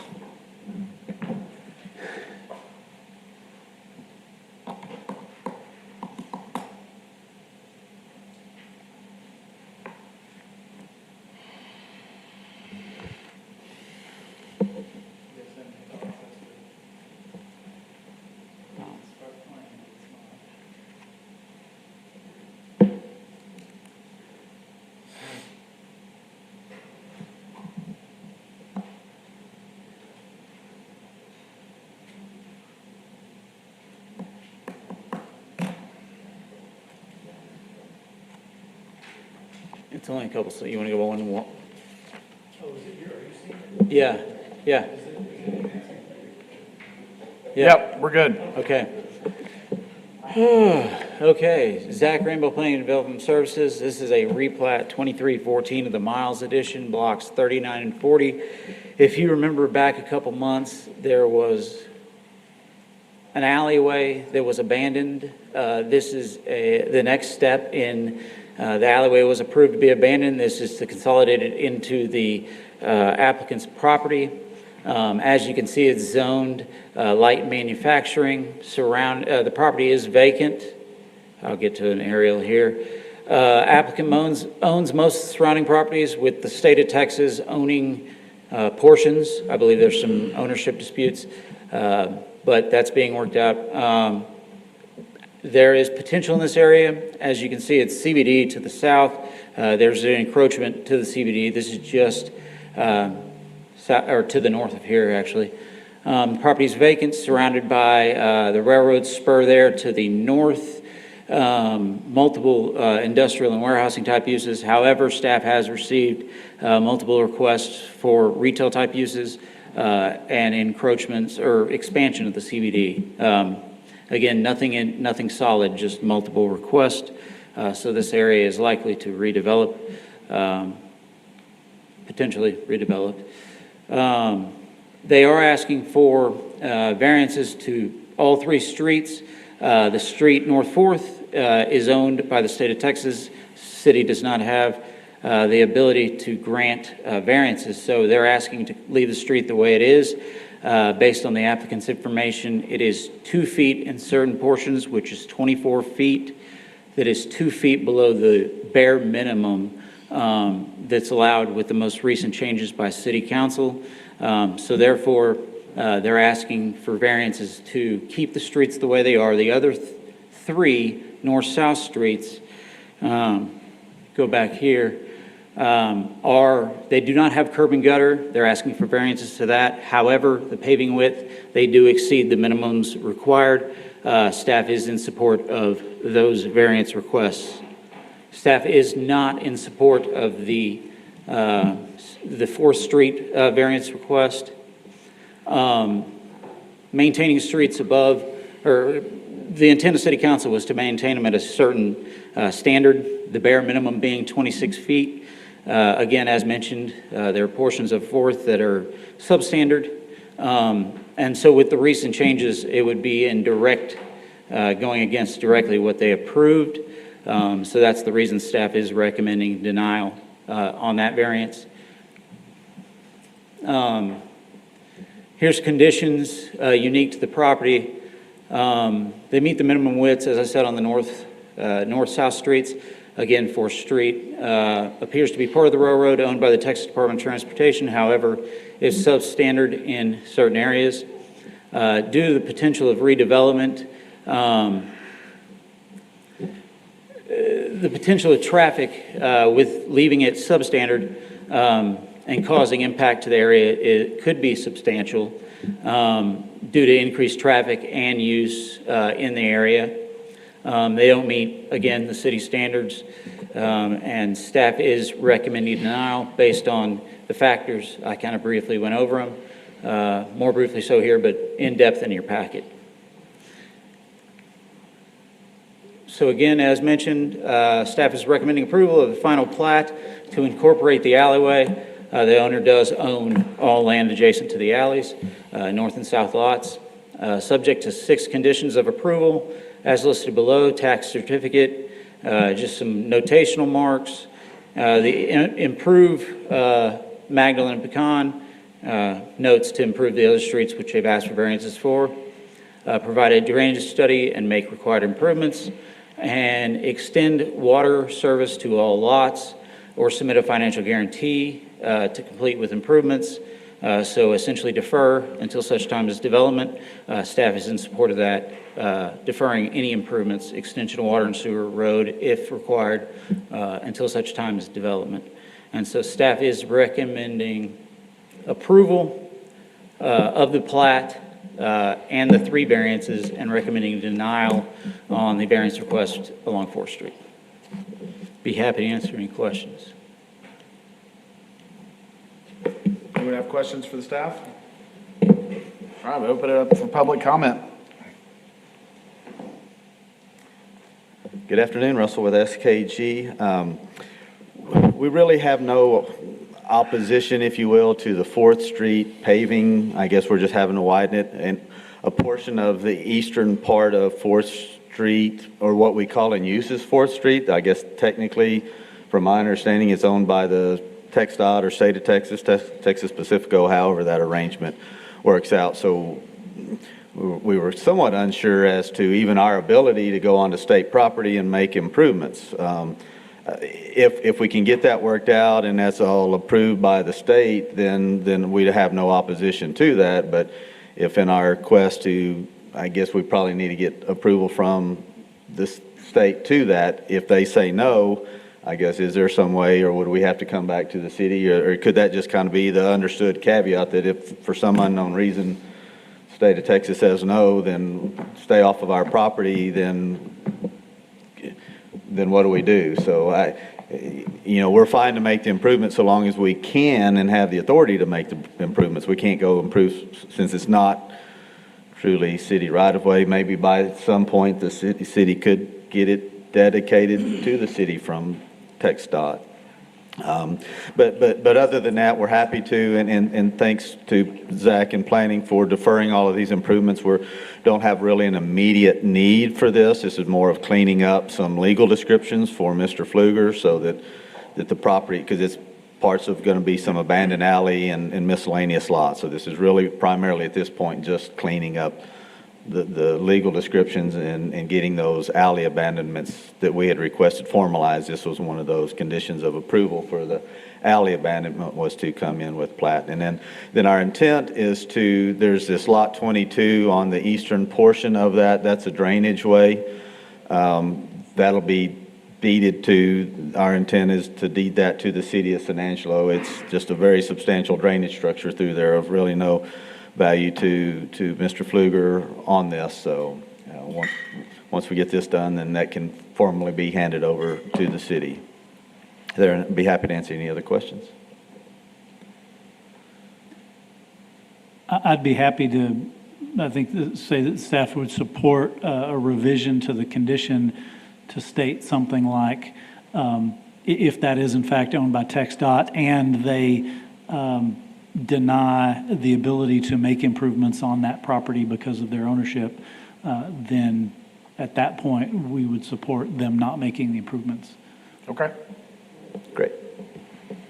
S12: It's only a couple, so you want to go one and one? Oh, is it your, yeah.
S1: Yep, we're good.
S12: Okay. Okay, Zach Rainbow Planning and Development Services. This is a replat 2314 of the Miles Edition, blocks 39 and 40. If you remember back a couple months, there was an alleyway that was abandoned. This is the next step in the alleyway was approved to be abandoned. This is to consolidate it into the applicant's property. As you can see, it's zoned light manufacturing. The property is vacant. I'll get to an aerial here. Applicant owns most of the surrounding properties, with the state of Texas owning portions. I believe there's some ownership disputes, but that's being worked out. There is potential in this area. As you can see, it's CBD to the south. There's an encroachment to the CBD. This is just to the north of here, actually. Property is vacant, surrounded by the railroad spur there to the north, multiple industrial and warehousing type uses. However, staff has received multiple requests for retail type uses and encroachments or expansion of the CBD. Again, nothing solid, just multiple requests. So this area is likely to redevelop, potentially redeveloped. They are asking for variances to all three streets. The street North 4th is owned by the state of Texas. City does not have the ability to grant variances, so they're asking to leave the street the way it is. Based on the applicant's information, it is 2 feet in certain portions, which is 24 feet. That is 2 feet below the bare minimum that's allowed with the most recent changes by City Council. So therefore, they're asking for variances to keep the streets the way they are. The other three north-south streets, go back here, they do not have curb and gutter. They're asking for variances to that. However, the paving width, they do exceed the minimums required. Staff is in support of those variance requests. Staff is not in support of the 4th Street variance request. Maintaining streets above, or the intent of City Council was to maintain them at a certain standard, the bare minimum being 26 feet. Again, as mentioned, there are portions of 4th that are substandard. And so with the recent changes, it would be in direct, going against directly what they approved. So that's the reason staff is recommending denial on that variance. Here's conditions unique to the property. They meet the minimum widths, as I said, on the north-south streets. Again, 4th Street appears to be part of the railroad owned by the Texas Department of Transportation. However, is substandard in certain areas. Due to the potential of redevelopment, the potential of traffic with leaving it substandard and causing impact to the area, it could be substantial due to increased traffic and use in the area. They don't meet, again, the city standards, and staff is recommending denial based on the factors. I kind of briefly went over them, more briefly so here, but in depth in your packet. So again, as mentioned, staff is recommending approval of the final plat to incorporate the alleyway. The owner does own all land adjacent to the alleys, north and south lots, subject to 6 conditions of approval as listed below: tax certificate, just some notational marks, the improve Magdalene and Pecan, notes to improve the other streets which they've asked for variances for, provide a drainage study and make required improvements, and extend water service to all lots, or submit a financial guarantee to complete with improvements. So essentially defer until such time as development. Staff is in support of that, deferring any improvements, extension of water and sewer, road, if required, until such time as development. And so staff is recommending approval of the plat and the 3 variances, and recommending denial on the variance request along 4th Street. Be happy to answer any questions.
S1: Anyone have questions for the staff? All right, we'll open it up for public comment.
S13: Good afternoon, Russell with SKG. We really have no opposition, if you will, to the 4th Street paving. I guess we're just having to widen it. And a portion of the eastern part of 4th Street, or what we call in use is 4th Street, I guess technically, from my understanding, it's owned by the TxDOT or State of Texas, Texas Pacifico, however that arrangement works out. So we were somewhat unsure as to even our ability to go onto state property and make improvements. If we can get that worked out and that's all approved by the state, then we'd have no opposition to that. But if in our quest to, I guess we probably need to get approval from the state to that, if they say no, I guess, is there some way, or would we have to come back to the city, or could that just kind of be the understood caveat that if for some unknown reason state of Texas says no, then stay off of our property, then what do we do? So we're fine to make the improvements so long as we can and have the authority to make the improvements. We can't go improve, since it's not truly city right-of-way. Maybe by some point, the city could get it dedicated to the city from TxDOT. But other than that, we're happy to, and thanks to Zach and planning for deferring all of these improvements. We don't have really an immediate need for this. This is more of cleaning up some legal descriptions for Mr. Pfluger so that the property, because it's parts of going to be some abandoned alley and miscellaneous lots. So this is really primarily at this point just cleaning up the legal descriptions and getting those alley abandonments that we had requested formalized. This was one of those conditions of approval for the alley abandonment, was to come in with plat. And then our intent is there's this lot 22 on the eastern portion of that. That's a drainage way. That'll be deeded to, our intent is to deed that to the city of San Angelo. It's just a very substantial drainage structure through there of really no value to Mr. Pfluger on this. So once we get this done, then that can formally be handed over to the city. I'd be happy to answer any other questions.
S4: I'd be happy to, I think, say that staff would support a revision to the condition to state something like, if that is in fact owned by TxDOT and they deny the ability to make improvements on that property because of their ownership, then at that point, we would support them not making the improvements.
S1: Okay.
S13: Great.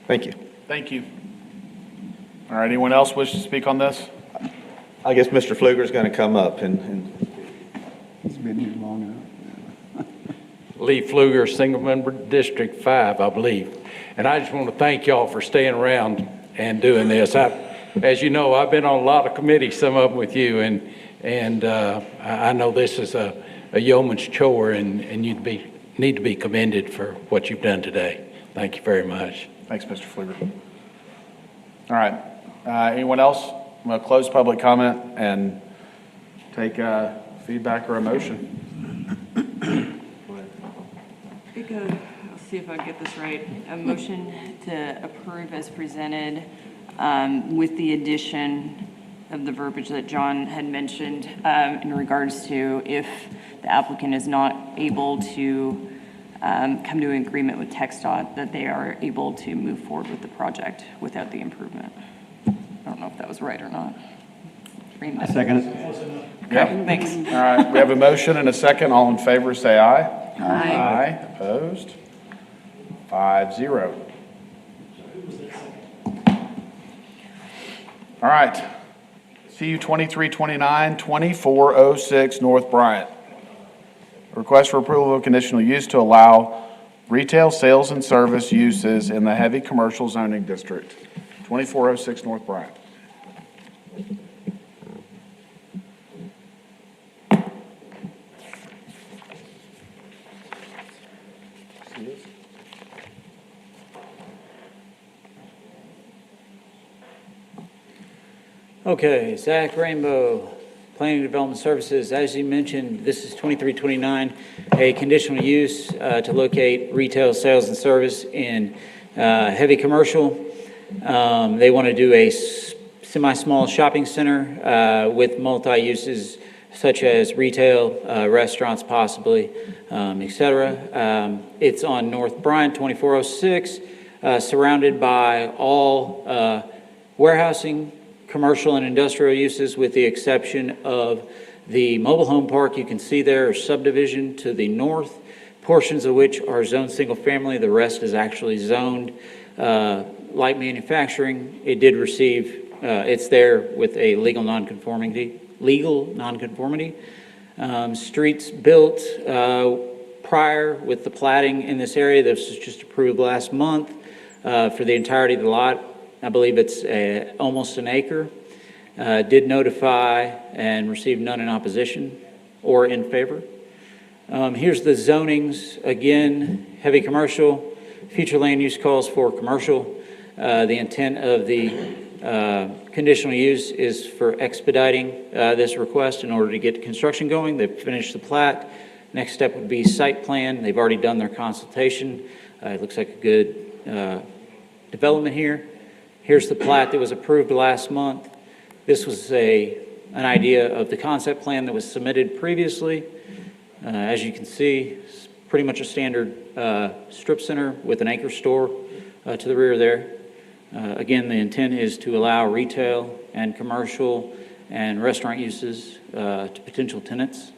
S13: Thank you.
S1: Thank you. All right, anyone else wish to speak on this?
S13: I guess Mr. Pfluger is going to come up and
S15: He's been here long enough.
S9: Lee Pfluger, Single Member District 5, I believe. And I just want to thank y'all for staying around and doing this. As you know, I've been on a lot of committees, some of them with you, and I know this is a yeoman's chore, and you need to be commended for what you've done today. Thank you very much.
S1: Thanks, Mr. Pfluger. All right. Anyone else? I'm going to close public comment and take feedback or a motion.
S6: I'll see if I get this right. A motion to approve as presented with the addition of the verbiage that John had mentioned in regards to if the applicant is not able to come to an agreement with TxDOT, that they are able to move forward with the project without the improvement. I don't know if that was right or not.
S15: I second it.
S1: Okay,
S6: thanks.
S1: All right, we have a motion and a second. All in favor, say aye.
S6: Aye.
S1: Opposed? 5-0. All right. CU 2329, 2406 North Bryant. Request for approval of conditional use to allow retail sales and service uses in the heavy commercial zoning district, 2406 North Bryant.
S12: Okay, Zach Rainbow, Planning and Development Services. As you mentioned, this is 2329, a conditional use to locate retail sales and service in heavy commercial. They want to do a semi-small shopping center with multi-uses such as retail, restaurants possibly, et cetera. It's on North Bryant, 2406, surrounded by all warehousing, commercial and industrial uses, with the exception of the mobile home park you can see there, subdivision to the north, portions of which are zoned single family. The rest is actually zoned light manufacturing. It did receive, it's there with a legal nonconformity. Streets built prior with the platting in this area. This was just approved last month for the entirety of the lot. I believe it's almost an acre. Did notify and received none in opposition or in favor. Here's the zonings. Again, heavy commercial. Future land use calls for commercial. The intent of the Conditional use is for expediting this request in order to get construction going. They've finished the plat. Next step would be site plan. They've already done their consultation. It looks like a good development here. Here's the plat that was approved last month. This was an idea of the concept plan that was submitted previously. As you can see, it's pretty much a standard strip center with an anchor store to the rear there. Again, the intent is to allow retail and commercial and restaurant uses to potential tenants.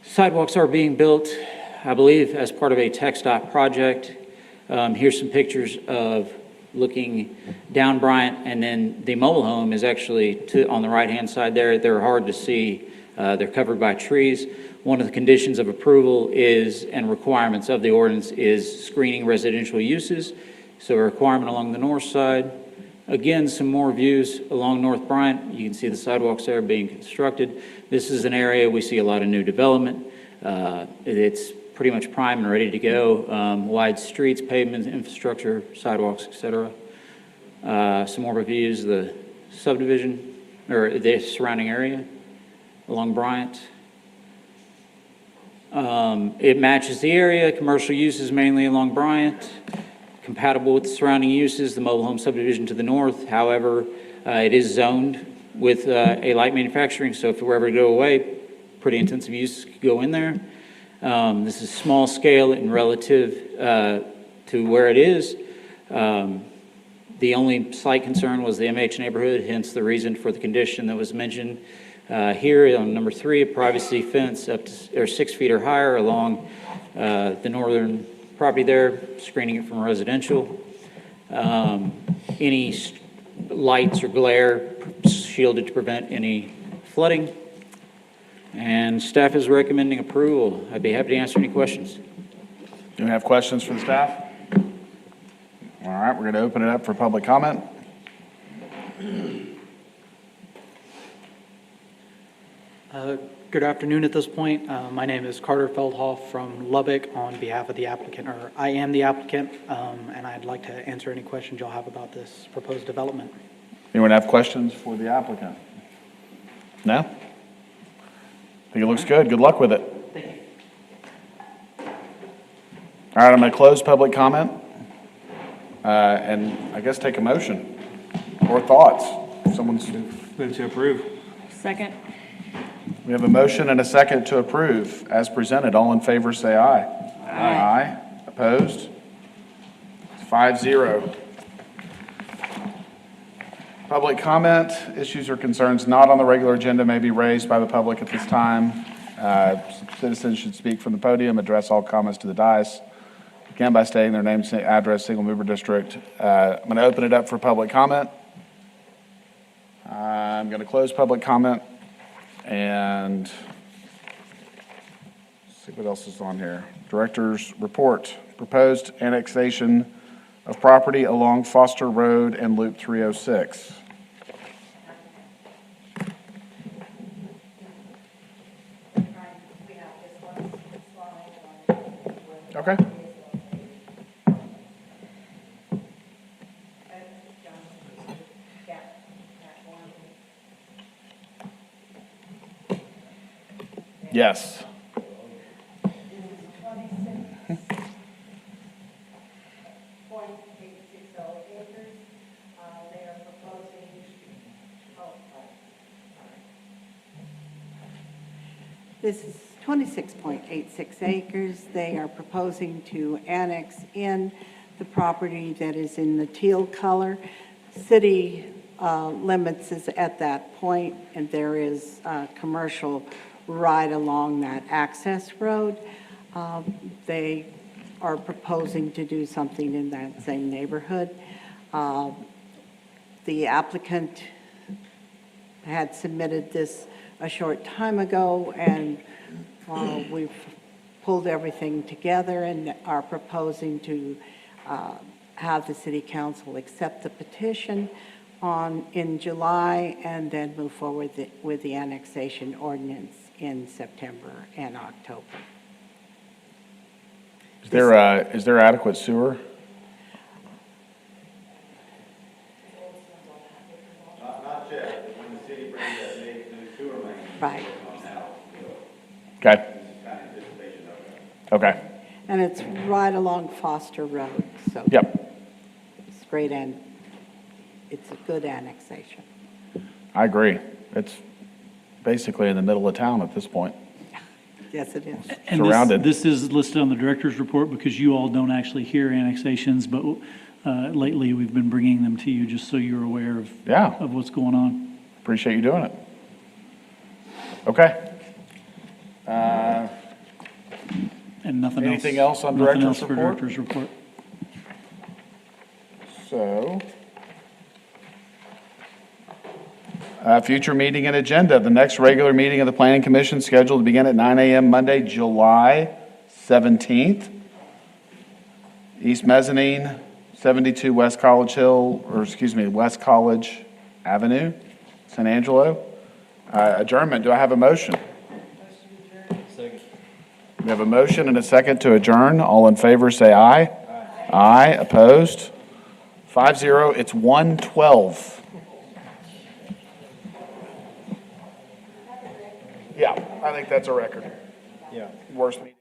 S12: Sidewalks are being built, I believe, as part of a TxDOT project. Here's some pictures of looking down Bryant, and then the mobile home is actually on the right-hand side there. They're hard to see. They're covered by trees. One of the conditions of approval is, and requirements of the ordinance, is screening residential uses. So a requirement along the north side. Again, some more views along North Bryant. You can see the sidewalks there being constructed. This is an area we see a lot of new development. It's pretty much prime and ready to go. Wide streets, pavements, infrastructure, sidewalks, etc. Some more reviews of the subdivision, or the surrounding area along Bryant. It matches the area, commercial uses mainly along Bryant, compatible with the surrounding uses, the mobile home subdivision to the north. However, it is zoned with a light manufacturing, so if it were ever to go away, pretty intensive use could go in there. This is small scale and relative to where it is. The only slight concern was the MH neighborhood, hence the reason for the condition that was mentioned. Here on number 3, a privacy fence up to 6 feet or higher along the northern property there, screening it from residential. Any lights or glare shielded to prevent any flooding. And staff is recommending approval. I'd be happy to answer any questions.
S1: Do we have questions for the staff? All right, we're going to open it up for public comment.
S17: Good afternoon at this point. My name is Carter Feldhoff from Lubbock on behalf of the applicant, or I am the applicant, and I'd like to answer any questions y'all have about this proposed development.
S1: Anyone have questions for the applicant? No? I think it looks good. Good luck with it.
S17: Thank you.
S1: All right, I'm going to close public comment and I guess take a motion or thoughts. Someone's
S2: Move to approve.
S6: Second.
S1: We have a motion and a second to approve as presented. All in favor, say aye. Aye. Opposed? It's 5-0. Public comment, issues or concerns not on the regular agenda may be raised by the public at this time. Citizens should speak from the podium, address all comments to the dais. Begin by stating their name, address, single member district. I'm going to open it up for public comment. I'm going to close public comment and see what else is on here. Director's report. Proposed annexation of property along Foster Road and Loop 306. Okay. Yes.
S5: This is 26.86 acres. They are proposing to annex in the property that is in the teal color. City limits is at that point, and there is commercial right along that access road. They are proposing to do something in that same neighborhood. The applicant had submitted this a short time ago, and we've pulled everything together and are proposing to have the city council accept the petition in July and then move forward with the annexation ordinance in September and October.
S1: Is there adequate sewer?
S5: And it's right along Foster Road, so.
S1: Yep,
S5: It's great, and it's a good annexation.
S1: I agree. It's basically in the middle of town at this point.
S5: Yes, it is.
S4: And
S1: Surrounded.
S4: this is listed on the director's report because you all don't actually hear annexations, but lately we've been bringing them to you just so you're aware of,
S1: Yeah.
S4: of what's going on.
S1: Appreciate you doing it. Okay.
S4: And nothing else.
S1: Anything else on
S4: nothing
S1: director's
S4: else for
S1: report?
S4: director's report.
S1: So, future meeting and agenda. The next regular meeting of the Planning Commission scheduled to begin at 9 a.m. Monday, July 17th. East Mezzanine, 72 West College West College Avenue, San Angelo. Adjournment, do I have a motion?
S2: Second.
S1: We have a motion and a second to adjourn. All in favor, say aye. Aye. Opposed? 5-0. It's 1:12. Yeah, I think that's a record.
S2: Yeah.
S1: Worst meeting.